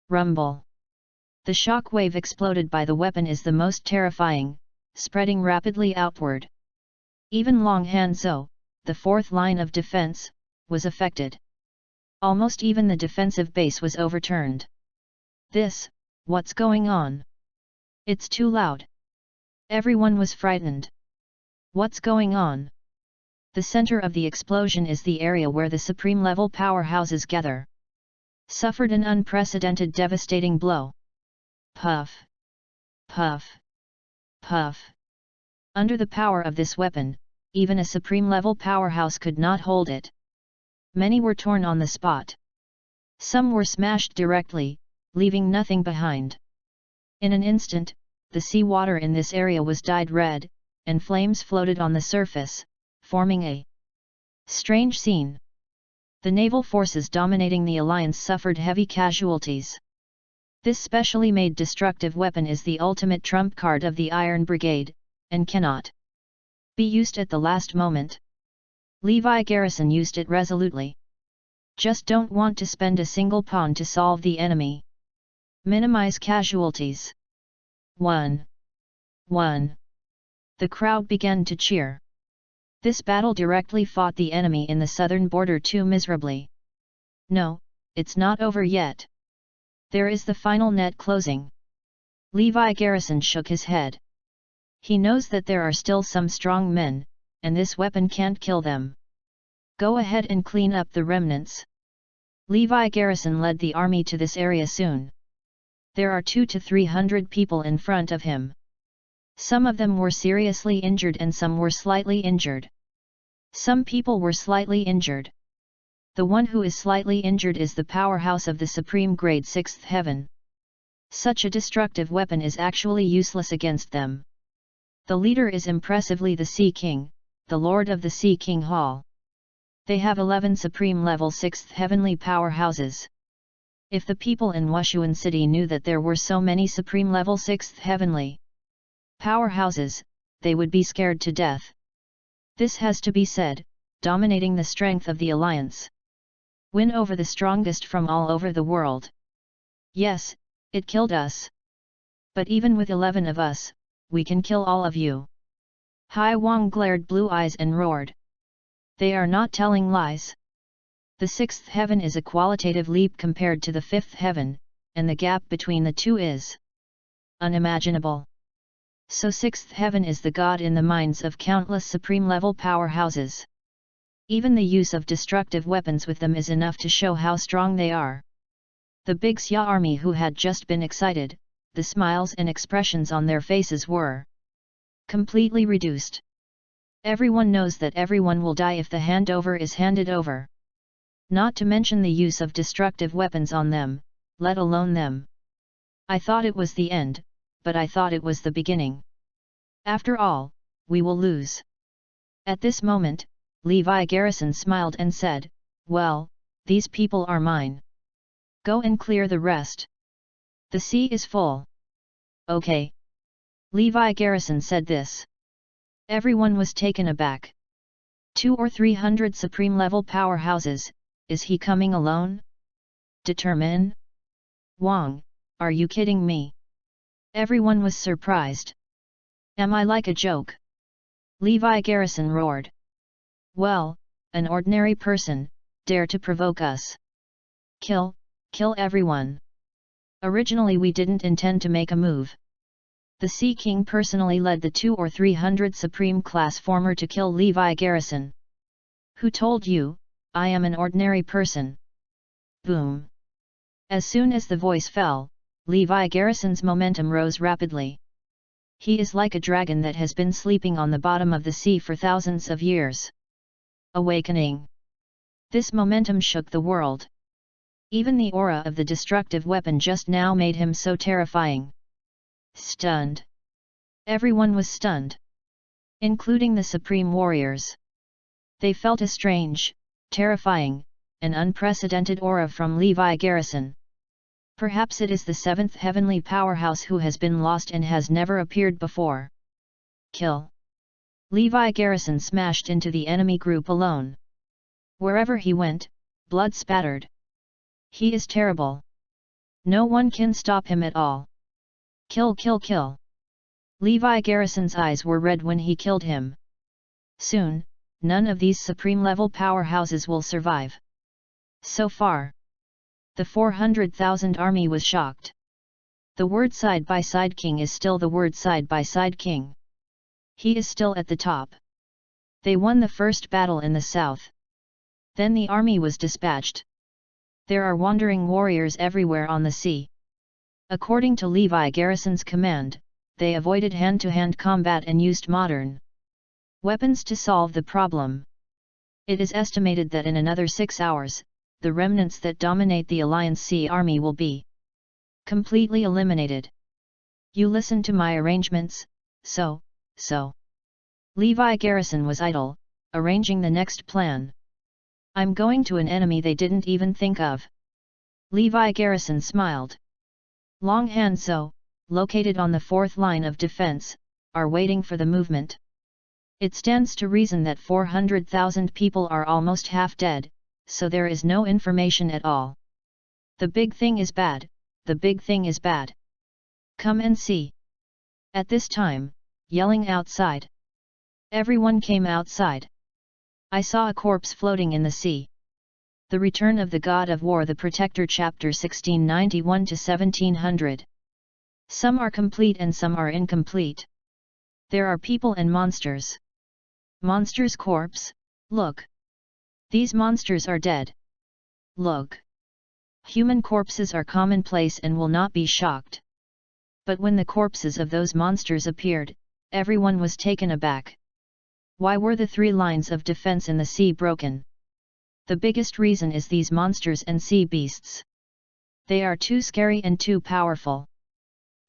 Rumble. The shock wave exploded by the weapon is the most terrifying, spreading rapidly outward. Even Long Hanzhou, the fourth line of defense, was affected. Almost even the defensive base was overturned. What's going on? It's too loud. Everyone was frightened. What's going on? The center of the explosion is the area where the supreme-level powerhouses gather. Suffered an unprecedented devastating blow. Puff! Puff! Puff! Under the power of this weapon, even a supreme-level powerhouse could not hold it. Many were torn on the spot. Some were smashed directly, leaving nothing behind. In an instant, the seawater in this area was dyed red, and flames floated on the surface, forming a strange scene. The naval forces dominating the alliance suffered heavy casualties. This specially made destructive weapon is the ultimate trump card of the Iron Brigade, and cannot be used at the last moment. Levi Garrison used it resolutely. Just don't want to spend a single pawn to solve the enemy. Minimize casualties. 1. The crowd began to cheer. This battle directly fought the enemy in the southern border too miserably. No, it's not over yet. There is the final net closing. Levi Garrison shook his head. He knows that there are still some strong men, and this weapon can't kill them. Go ahead and clean up the remnants. Levi Garrison led the army to this area soon. There are 200 to 300 people in front of him. Some of them were seriously injured and some were slightly injured. Some people were slightly injured. The one who is slightly injured is the powerhouse of the supreme grade 6th heaven. Such a destructive weapon is actually useless against them. The leader is impressively the Sea King, the Lord of the Sea King Hall. They have 11 supreme level 6th heavenly powerhouses. If the people in Wushuan City knew that there were so many supreme level 6th heavenly powerhouses, they would be scared to death. This has to be said, dominating the strength of the alliance. Win over the strongest from all over the world. Yes, it killed us. But even with 11 of us, we can kill all of you. Hai Wang glared blue eyes and roared. They are not telling lies. The 6th heaven is a qualitative leap compared to the 5th heaven, and the gap between the two is unimaginable. So 6th heaven is the god in the minds of countless supreme-level powerhouses. Even the use of destructive weapons with them is enough to show how strong they are. The Big Xia army who had just been excited, the smiles and expressions on their faces were completely reduced. Everyone knows that everyone will die if the handover is handed over. Not to mention the use of destructive weapons on them, let alone them. I thought it was the end, but I thought it was the beginning. After all, we will lose. At this moment, Levi Garrison smiled and said, "Well, these people are mine. Go and clear the rest. The sea is full." "Okay." Levi Garrison said this. Everyone was taken aback. 200 or 300 supreme-level powerhouses, is he coming alone? Determine? Wang, are you kidding me? Everyone was surprised. Am I like a joke? Levi Garrison roared. Well, an ordinary person, dare to provoke us. Kill everyone. Originally we didn't intend to make a move. The Sea King personally led the 200 or 300 Supreme Class former to kill Levi Garrison. Who told you, I am an ordinary person? Boom. As soon as the voice fell, Levi Garrison's momentum rose rapidly. He is like a dragon that has been sleeping on the bottom of the sea for thousands of years. Awakening. This momentum shook the world. Even the aura of the destructive weapon just now made him so terrifying. Stunned. Everyone was stunned. Including the Supreme Warriors. They felt a strange, terrifying, and unprecedented aura from Levi Garrison. Perhaps it is the seventh heavenly powerhouse who has been lost and has never appeared before. Kill. Levi Garrison smashed into the enemy group alone. Wherever he went, blood spattered. He is terrible. No one can stop him at all. Kill. Levi Garrison's eyes were red when he killed him. Soon, none of these supreme-level powerhouses will survive. So far, the 400,000 army was shocked. The word side-by-side king is still the word side-by-side king. He is still at the top. They won the first battle in the south. Then the army was dispatched. There are wandering warriors everywhere on the sea. According to Levi Garrison's command, they avoided hand-to-hand combat and used modern weapons to solve the problem. It is estimated that in another 6 hours, the remnants that dominate the Alliance Sea Army will be completely eliminated. You listen to my arrangements, so. Levi Garrison was idle, arranging the next plan. I'm going to an enemy they didn't even think of. Levi Garrison smiled. Long Hanzhou, located on the fourth line of defense, are waiting for the movement. It stands to reason that 400,000 people are almost half dead, so there is no information at all. The big thing is bad, the big thing is bad. Come and see. At this time, yelling outside. Everyone came outside. I saw a corpse floating in the sea. The Return of the God of War, the Protector, chapter 1691 to 1700. Some are complete and some are incomplete. There are people and monsters. Monsters' corpse, look. These monsters are dead. Look. Human corpses are commonplace and will not be shocked. But when the corpses of those monsters appeared, everyone was taken aback. Why were the 3 lines of defense in the sea broken? The biggest reason is these monsters and sea beasts. They are too scary and too powerful.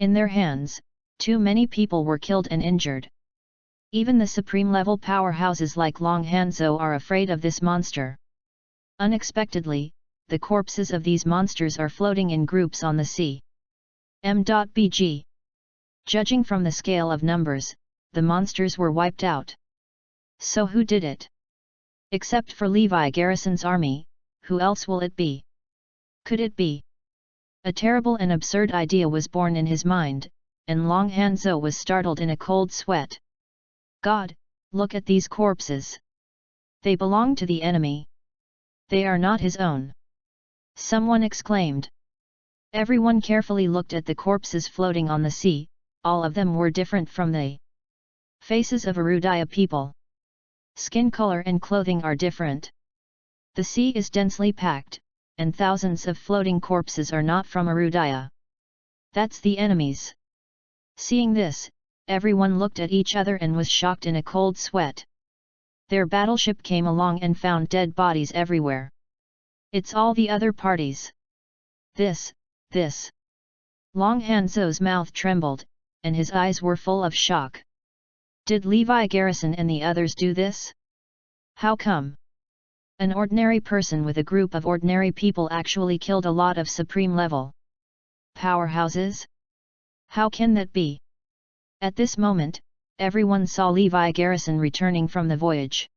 In their hands, too many people were killed and injured. Even the supreme-level powerhouses like Long Hanzhou are afraid of this monster. Unexpectedly, the corpses of these monsters are floating in groups on the sea. M.Bg. Judging from the scale of numbers, the monsters were wiped out. So who did it? Except for Levi Garrison's army, who else will it be? Could it be? A terrible and absurd idea was born in his mind, and Long Hanzhou was startled in a cold sweat. God, look at these corpses. They belong to the enemy. They are not his own. Someone exclaimed. Everyone carefully looked at the corpses floating on the sea, all of them were different from the faces of Erudaya people. Skin color and clothing are different. The sea is densely packed, and thousands of floating corpses are not from Erudaya. That's the enemies. Seeing this, everyone looked at each other and was shocked in a cold sweat. Their battleship came along and found dead bodies everywhere. It's all the other parties. This. Long Hanzhou's mouth trembled, and his eyes were full of shock. Did Levi Garrison and the others do this? How come? An ordinary person with a group of ordinary people actually killed a lot of supreme level powerhouses? How can that be? At this moment, everyone saw Levi Garrison returning from the voyage.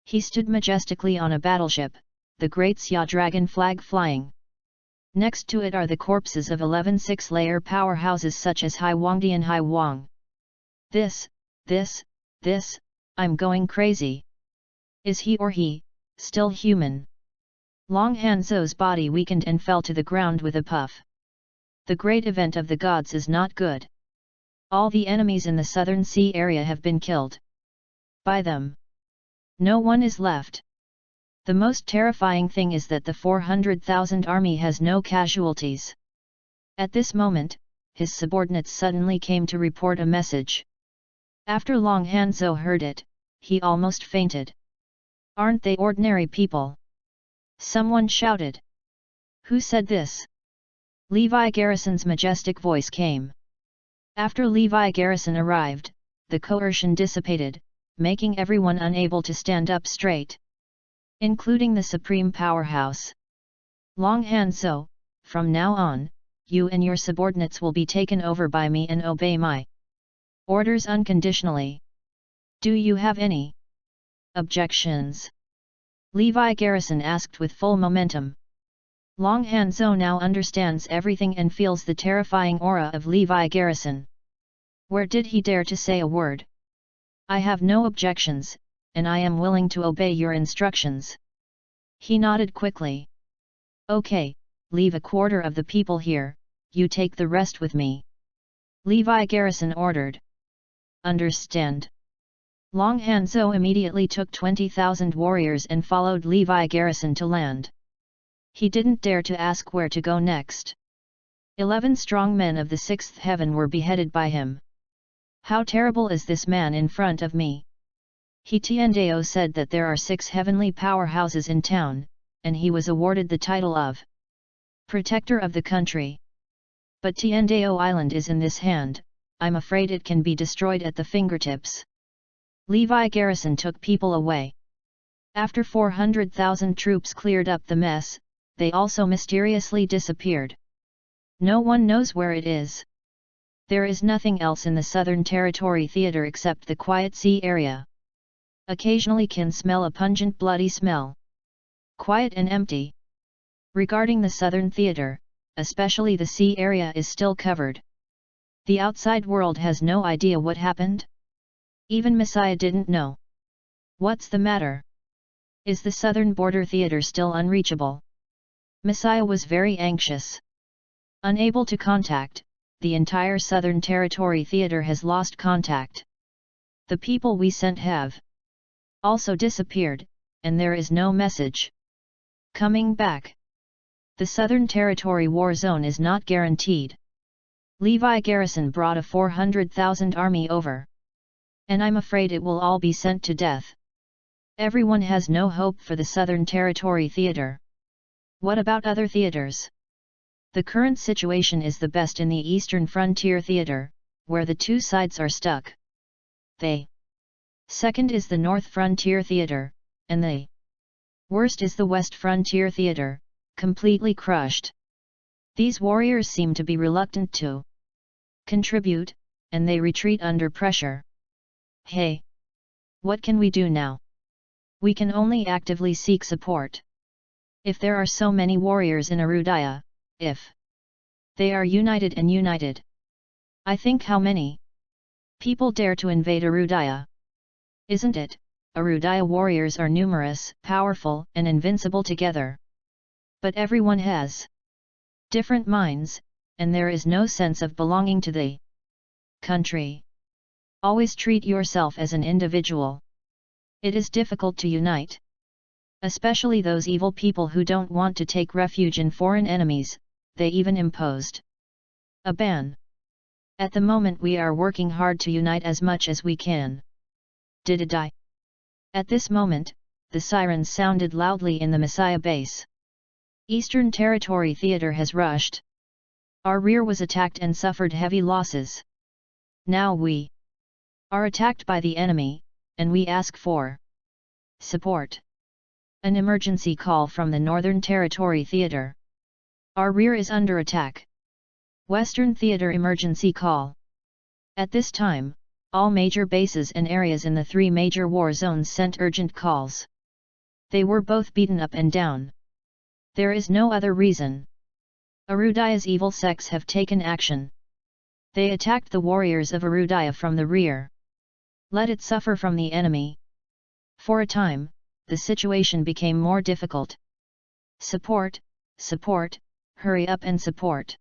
He stood majestically on a battleship, the great Xia dragon flag flying. Next to it are the corpses of 11 six-layer powerhouses such as Hai Wangdi and Hai Wang. This, I'm going crazy. Is he or he still human? Long Hanzou's body weakened and fell to the ground with a puff. The great event of the gods is not good. All the enemies in the southern sea area have been killed by them. No one is left. The most terrifying thing is that the 400,000 army has no casualties. At this moment, his subordinates suddenly came to report a message. After Long Hanzou heard it, he almost fainted. Aren't they ordinary people? Someone shouted. Who said this? Levi Garrison's majestic voice came. After Levi Garrison arrived, the coercion dissipated, making everyone unable to stand up straight, including the supreme powerhouse. Long Hanzou, from now on, you and your subordinates will be taken over by me and obey my orders unconditionally. Do you have any objections? Levi Garrison asked with full momentum. Long Hanzou now understands everything and feels the terrifying aura of Levi Garrison. Where did he dare to say a word? I have no objections, and I am willing to obey your instructions. He nodded quickly. Okay, leave a quarter of the people here, you take the rest with me. Levi Garrison ordered. Understand. Long Hanzou immediately took 20,000 warriors and followed Levi Garrison to land. He didn't dare to ask where to go next. 11 strong men of the sixth heaven were beheaded by him. How terrible is this man in front of me? He Tiandao said that there are 6 heavenly powerhouses in town, and he was awarded the title of Protector of the country. But Tiandao Island is in this hand, I'm afraid it can be destroyed at the fingertips. Levi Garrison took people away. After 400,000 troops cleared up the mess, they also mysteriously disappeared. No one knows where it is. There is nothing else in the Southern Territory Theater except the quiet sea area. Occasionally can smell a pungent bloody smell. Quiet and empty. Regarding the Southern Theater, especially the sea area is still covered. The outside world has no idea what happened. Even Messiah didn't know. What's the matter? Is the Southern Border Theater still unreachable? Messiah was very anxious. Unable to contact, the entire Southern Territory Theater has lost contact. The people we sent have also disappeared, and there is no message coming back. The Southern Territory war zone is not guaranteed. Levi Garrison brought a 400,000 army over. And I'm afraid it will all be sent to death. Everyone has no hope for the Southern Territory Theater. What about other theaters? The current situation is the best in the Eastern Frontier Theater, where the two sides are stuck. Second is the North Frontier Theater, and the worst is the West Frontier Theater, completely crushed. These warriors seem to be reluctant to contribute, and they retreat under pressure. Hey! What can we do now? We can only actively seek support. If there are so many warriors in Arudaya, if they are united, I think how many people dare to invade Arudaya? Isn't it? Arudaya warriors are numerous, powerful, and invincible together. But everyone has different minds, and there is no sense of belonging to the country. Always treat yourself as an individual. It is difficult to unite. Especially those evil people who don't want to take refuge in foreign enemies, they even imposed a ban. At the moment we are working hard to unite as much as we can. Did it die? At this moment, the sirens sounded loudly in the Messiah base. Eastern Territory Theater has rushed. Our rear was attacked and suffered heavy losses. Now we are attacked by the enemy, and we ask for Support. An emergency call from the Northern Territory Theater. Our rear is under attack. Western Theater emergency call. At this time, all major bases and areas in the three major war zones sent urgent calls. They were both beaten up and down. There is no other reason. Arudaya's evil sects have taken action. They attacked the warriors of Arudaya from the rear. Let it suffer from the enemy. For a time, the situation became more difficult. Support, support, hurry up and support.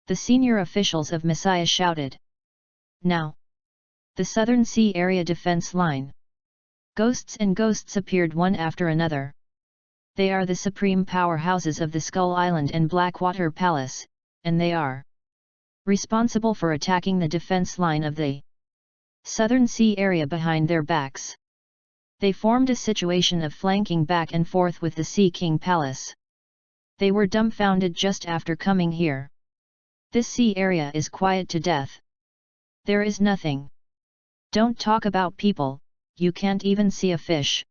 The senior officials of Messiah shouted. Now. The Southern Sea Area Defense Line. Ghosts and ghosts appeared one after another. They are the supreme powerhouses of the Skull Island and Blackwater Palace, and they are responsible for attacking the defense line of the Southern Sea Area behind their backs. They formed a situation of flanking back and forth with the Sea King Palace. They were dumbfounded just after coming here. This sea area is quiet to death. There is nothing. Don't talk about people, you can't even see a fish.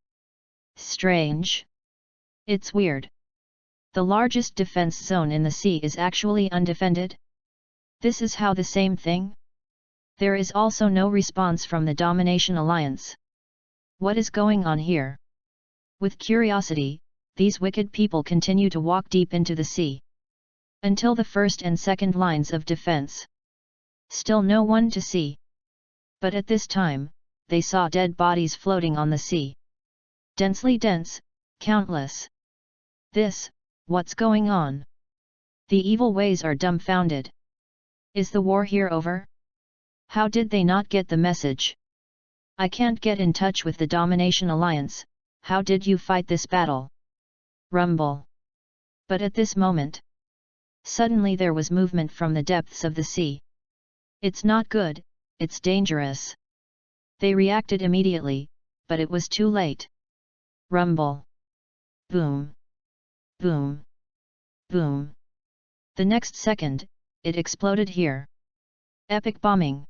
Strange. It's weird. The largest defense zone in the sea is actually undefended? This is how the same thing? There is also no response from the Domination Alliance. What is going on here? With curiosity, these wicked people continue to walk deep into the sea. Until the first and second lines of defense. Still no one to see. But at this time, they saw dead bodies floating on the sea. Densely dense, countless. What's going on? The evil ways are dumbfounded. Is the war here over? How did they not get the message? I can't get in touch with the Domination Alliance, how did you fight this battle? Rumble. But at this moment, suddenly there was movement from the depths of the sea. It's not good, it's dangerous. They reacted immediately, but it was too late. Rumble. Boom. Boom. Boom. The next second, it exploded here. Epic bombing.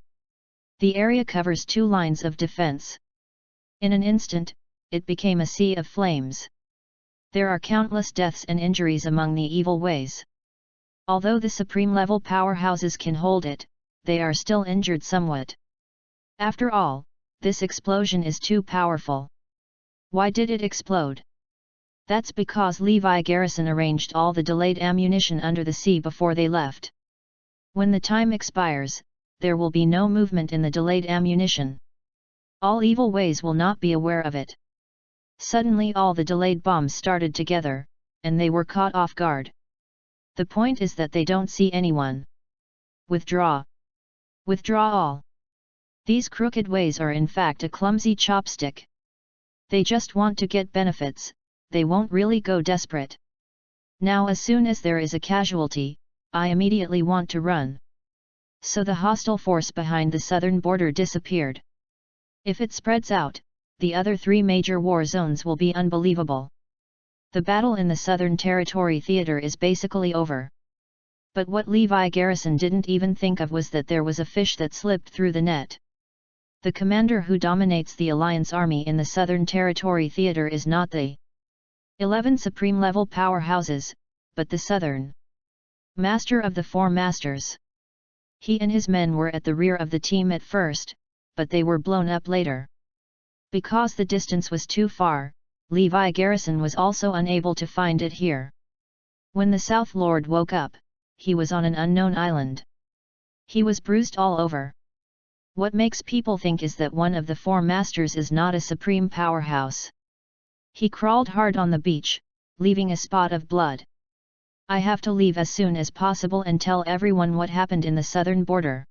The area covers two lines of defense. In an instant, it became a sea of flames. There are countless deaths and injuries among the evil ways. Although the supreme-level powerhouses can hold it, they are still injured somewhat. After all, this explosion is too powerful. Why did it explode? That's because Levi Garrison arranged all the delayed ammunition under the sea before they left. When the time expires, there will be no movement in the delayed ammunition. All evil ways will not be aware of it. Suddenly all the delayed bombs started together, and they were caught off guard. The point is that they don't see anyone. Withdraw. Withdraw all. These crooked ways are in fact a clumsy chopstick. They just want to get benefits, they won't really go desperate. Now as soon as there is a casualty, I immediately want to run. So the hostile force behind the southern border disappeared. If it spreads out, the other three major war zones will be unbelievable. The battle in the Southern Territory Theater is basically over. But what Levi Garrison didn't even think of was that there was a fish that slipped through the net. The commander who dominates the Alliance Army in the Southern Territory Theater is not the 11 supreme-level powerhouses, but the Southern Master of the Four Masters. He and his men were at the rear of the team at first, but they were blown up later. Because the distance was too far, Levi Garrison was also unable to find it here. When the South Lord woke up, he was on an unknown island. He was bruised all over. What makes people think is that one of the Four Masters is not a supreme powerhouse. He crawled hard on the beach, leaving a spot of blood. I have to leave as soon as possible and tell everyone what happened in the southern border.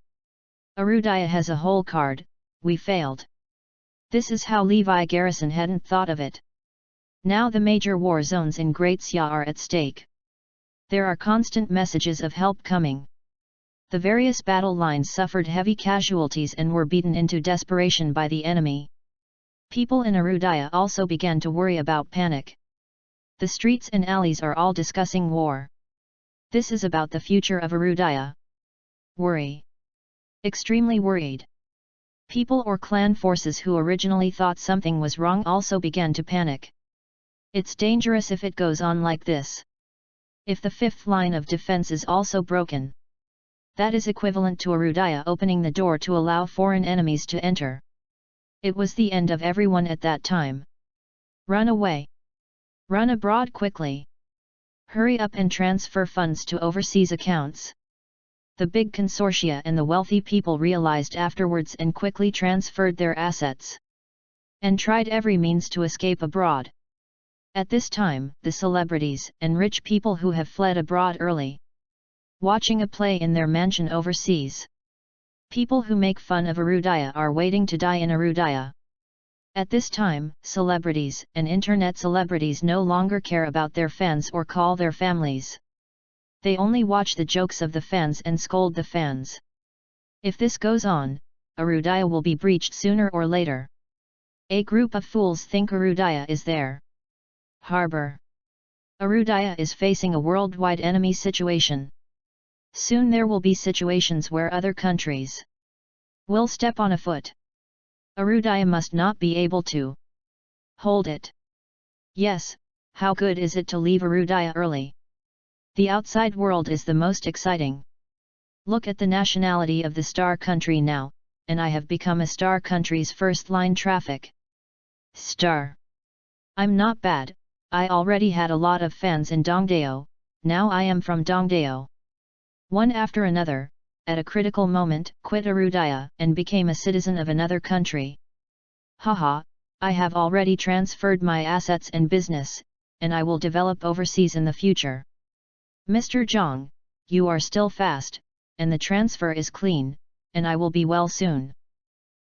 Arudaya has a whole card, we failed. This is how Levi Garrison hadn't thought of it. Now the major war zones in Great Xia are at stake. There are constant messages of help coming. The various battle lines suffered heavy casualties and were beaten into desperation by the enemy. People in Arudaya also began to worry about panic. The streets and alleys are all discussing war. This is about the future of Arudaya. Worry. Extremely worried. People or clan forces who originally thought something was wrong also began to panic. It's dangerous if it goes on like this. If the fifth line of defense is also broken, that is equivalent to Arudaya opening the door to allow foreign enemies to enter. It was the end of everyone at that time. Run away. Run abroad quickly. Hurry up and transfer funds to overseas accounts. The big consortia and the wealthy people realized afterwards and quickly transferred their assets. And tried every means to escape abroad. At this time, the celebrities and rich people who have fled abroad early, watching a play in their mansion overseas. People who make fun of Arudaya are waiting to die in Arudaya. At this time, celebrities and internet celebrities no longer care about their fans or call their families. They only watch the jokes of the fans and scold the fans. If this goes on, Arudaya will be breached sooner or later. A group of fools think Arudaya is their harbor. Arudaya is facing a worldwide enemy situation. Soon there will be situations where other countries will step on a foot. Arudaya must not be able to hold it. Yes, how good is it to leave Arudaya early? The outside world is the most exciting. Look at the nationality of the star country now, and I have become a star country's first line traffic. Star. I'm not bad, I already had a lot of fans in Dongdaedo, now I am from Dongdaedo. One after another, at a critical moment, quit Arudaya and became a citizen of another country. Haha, I have already transferred my assets and business, and I will develop overseas in the future. Mr. Zhang, you are still fast, and the transfer is clean, and I will be well soon.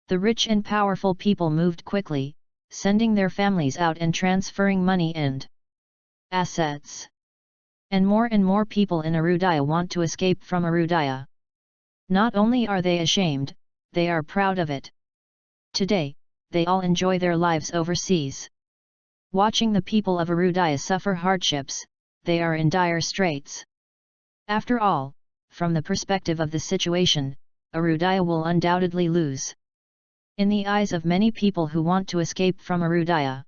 The rich and powerful people moved quickly, sending their families out and transferring money and assets. And more people in Arudaya want to escape from Arudaya. Not only are they ashamed, they are proud of it. Today, they all enjoy their lives overseas. Watching the people of Arudaya suffer hardships, they are in dire straits. After all, from the perspective of the situation, Arudaya will undoubtedly lose. In the eyes of many people who want to escape from Arudaya.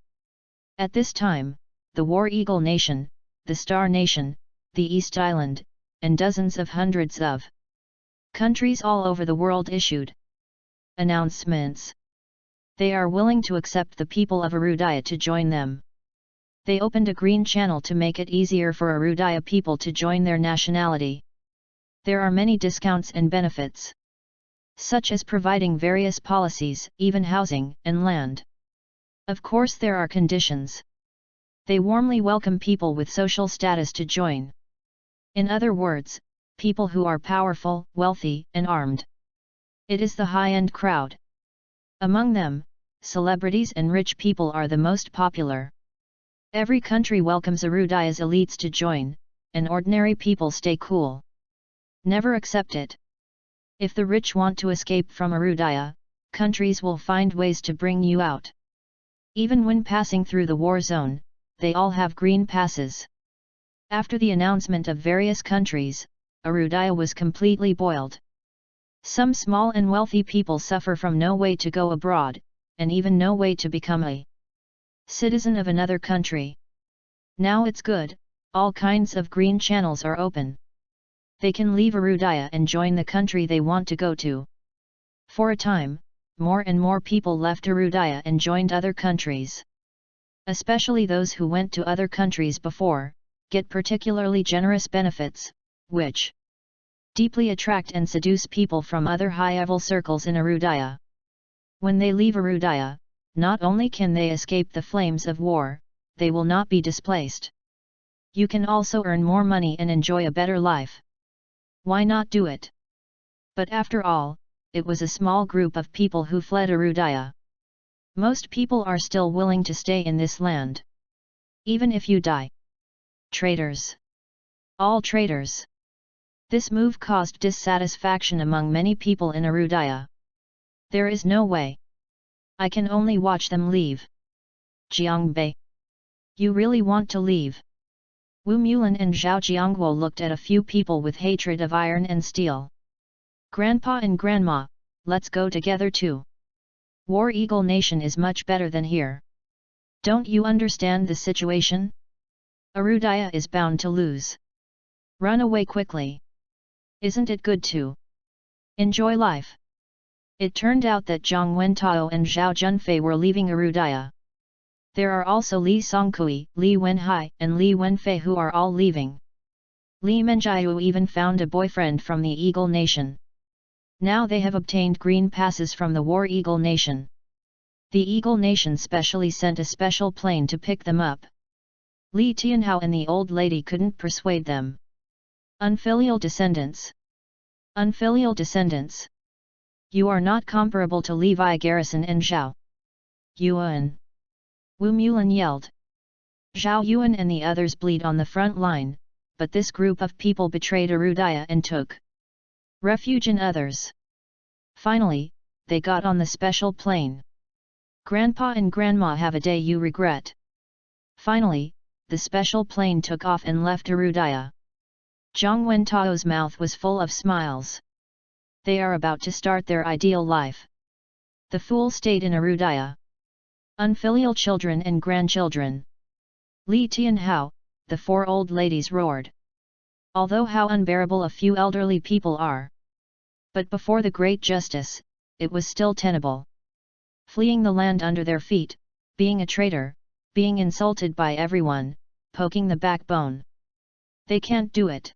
At this time, the War Eagle Nation, the Star Nation, the East Island, and dozens of hundreds of countries all over the world issued announcements. They are willing to accept the people of Arudaya to join them. They opened a green channel to make it easier for Arudaya people to join their nationality. There are many discounts and benefits, such as providing various policies, even housing and land. Of course there are conditions. They warmly welcome people with social status to join. In other words, people who are powerful, wealthy, and armed. It is the high-end crowd. Among them, celebrities and rich people are the most popular. Every country welcomes Arudaya's elites to join, and ordinary people stay cool. Never accept it. If the rich want to escape from Arudaya, countries will find ways to bring you out. Even when passing through the war zone, they all have green passes. After the announcement of various countries, Arudaya was completely boiled. Some small and wealthy people suffer from no way to go abroad, and even no way to become a citizen of another country. Now it's good, all kinds of green channels are open. They can leave Arudaya and join the country they want to go to. For a time, more and more people left Arudaya and joined other countries. Especially those who went to other countries before, get particularly generous benefits, which deeply attract and seduce people from other high-level circles in Arudaya. When they leave Arudaya, not only can they escape the flames of war, they will not be displaced. You can also earn more money and enjoy a better life. Why not do it? But after all, it was a small group of people who fled Arudaya. Most people are still willing to stay in this land. Even if you die. Traitors. All traitors. This move caused dissatisfaction among many people in Arudaya. There is no way. I can only watch them leave. Jiangbei. You really want to leave? Wu Mulan and Zhao Jiangguo looked at a few people with hatred of iron and steel. Grandpa and Grandma, let's go together too. War Eagle Nation is much better than here. Don't you understand the situation? Arudaya is bound to lose. Run away quickly. Isn't it good to enjoy life? It turned out that Zhang Wentao and Zhao Junfei were leaving Arudaya. There are also Li Songkui, Li Wenhai, and Li Wenfei who are all leaving. Li Menjiu even found a boyfriend from the Eagle Nation. Now they have obtained green passes from the War Eagle Nation. The Eagle Nation specially sent a special plane to pick them up. Li Tianhao and the old lady couldn't persuade them. Unfilial descendants. Unfilial descendants. You are not comparable to Levi Garrison and Zhao Yuan. Wu Mulan yelled. Zhao Yuan and the others bleed on the front line, but this group of people betrayed Arudaya and took refuge in others. Finally, they got on the special plane. Grandpa and Grandma have a day you regret. Finally, the special plane took off and left Arudaya. Zhang Wentao's mouth was full of smiles. They are about to start their ideal life. The fool stayed in Arudaya. Unfilial children and grandchildren. Li Tianhao, the four old ladies roared. Although how unbearable a few elderly people are. But before the great justice, it was still tenable. Fleeing the land under their feet, being a traitor, being insulted by everyone, poking the backbone. They can't do it.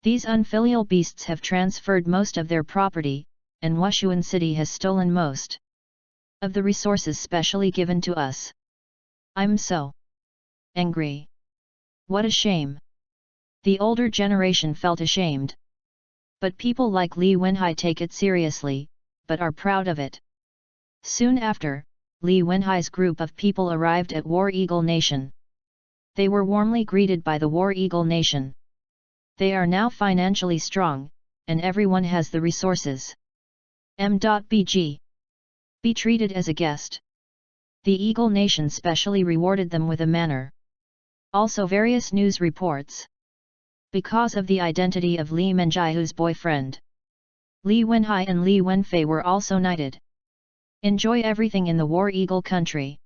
These unfilial beasts have transferred most of their property, and Wushuan City has stolen most of the resources specially given to us. I'm so angry. What a shame. The older generation felt ashamed. But people like Li Wenhai take it seriously, but are proud of it. Soon after, Li Wenhai's group of people arrived at War Eagle Nation. They were warmly greeted by the War Eagle Nation. They are now financially strong, and everyone has the resources. M.Bg. Be treated as a guest. The Eagle Nation specially rewarded them with a manor. Also various news reports. Because of the identity of Li Menjiu's boyfriend, Li Wenhai and Li Wenfei were also knighted. Enjoy everything in the War Eagle country.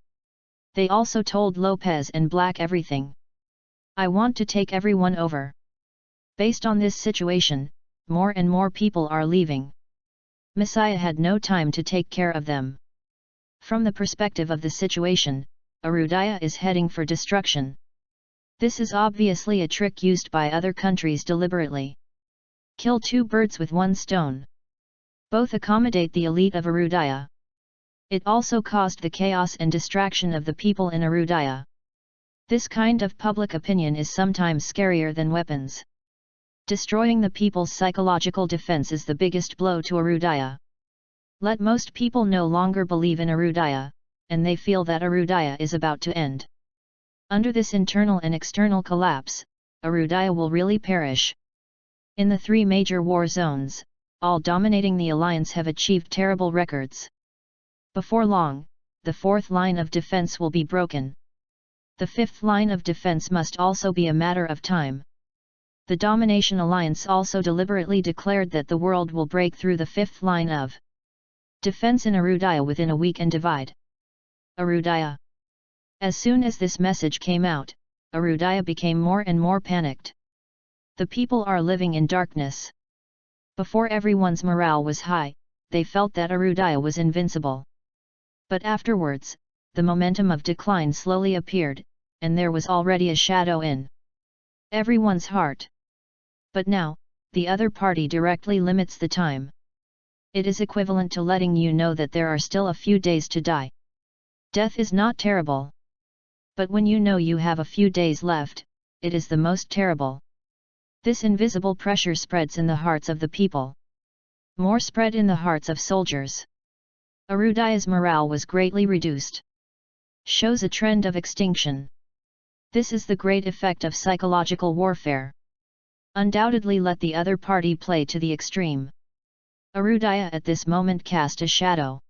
They also told Lopez and Black everything. I want to take everyone over. Based on this situation, more and more people are leaving. Messiah had no time to take care of them. From the perspective of the situation, Arudaya is heading for destruction. This is obviously a trick used by other countries deliberately. Kill two birds with one stone. Both accommodate the elite of Arudaya. It also caused the chaos and distraction of the people in Arudaya. This kind of public opinion is sometimes scarier than weapons. Destroying the people's psychological defense is the biggest blow to Arudaya. Let most people no longer believe in Arudaya, and they feel that Arudaya is about to end. Under this internal and external collapse, Arudaya will really perish. In the three major war zones, all dominating the alliance have achieved terrible records. Before long, the fourth line of defense will be broken. The fifth line of defense must also be a matter of time. The Domination Alliance also deliberately declared that the world will break through the fifth line of defense in Arudaya within a week and divide Arudaya. As soon as this message came out, Arudaya became more and more panicked. The people are living in darkness. Before everyone's morale was high, they felt that Arudaya was invincible. But afterwards, the momentum of decline slowly appeared, and there was already a shadow in everyone's heart. But now, the other party directly limits the time. It is equivalent to letting you know that there are still a few days to die. Death is not terrible. But when you know you have a few days left, it is the most terrible. This invisible pressure spreads in the hearts of the people. More spread in the hearts of soldiers. Arudaya's morale was greatly reduced. Shows a trend of extinction. This is the great effect of psychological warfare. Undoubtedly let the other party play to the extreme. Arudaya at this moment cast a shadow.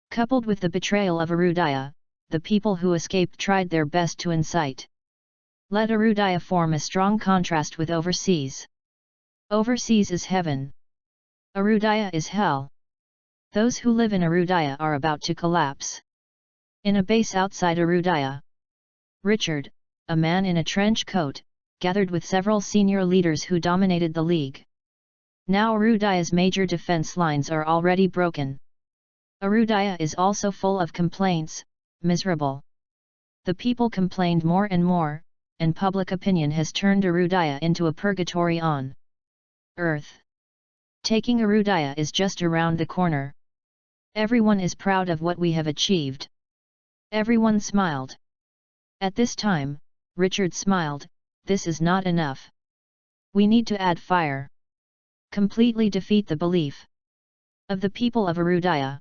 Coupled with the betrayal of Arudaya, the people who escaped tried their best to incite. Let Arudaya form a strong contrast with overseas. Overseas is heaven. Arudaya is hell. Those who live in Arudaya are about to collapse. In a base outside Arudaya, Richard, a man in a trench coat, gathered with several senior leaders who dominated the League. Now Arudaya's major defense lines are already broken. Arudaya is also full of complaints, miserable. The people complained more and more, and public opinion has turned Arudaya into a purgatory on earth. Taking Arudaya is just around the corner. Everyone is proud of what we have achieved. Everyone smiled. At this time, Richard smiled, this is not enough. We need to add fire. Completely defeat the belief of the people of Arudaya.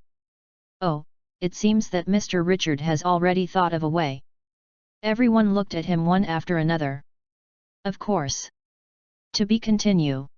Oh, it seems that Mr. Richard has already thought of a way. Everyone looked at him one after another. Of course. To be continue.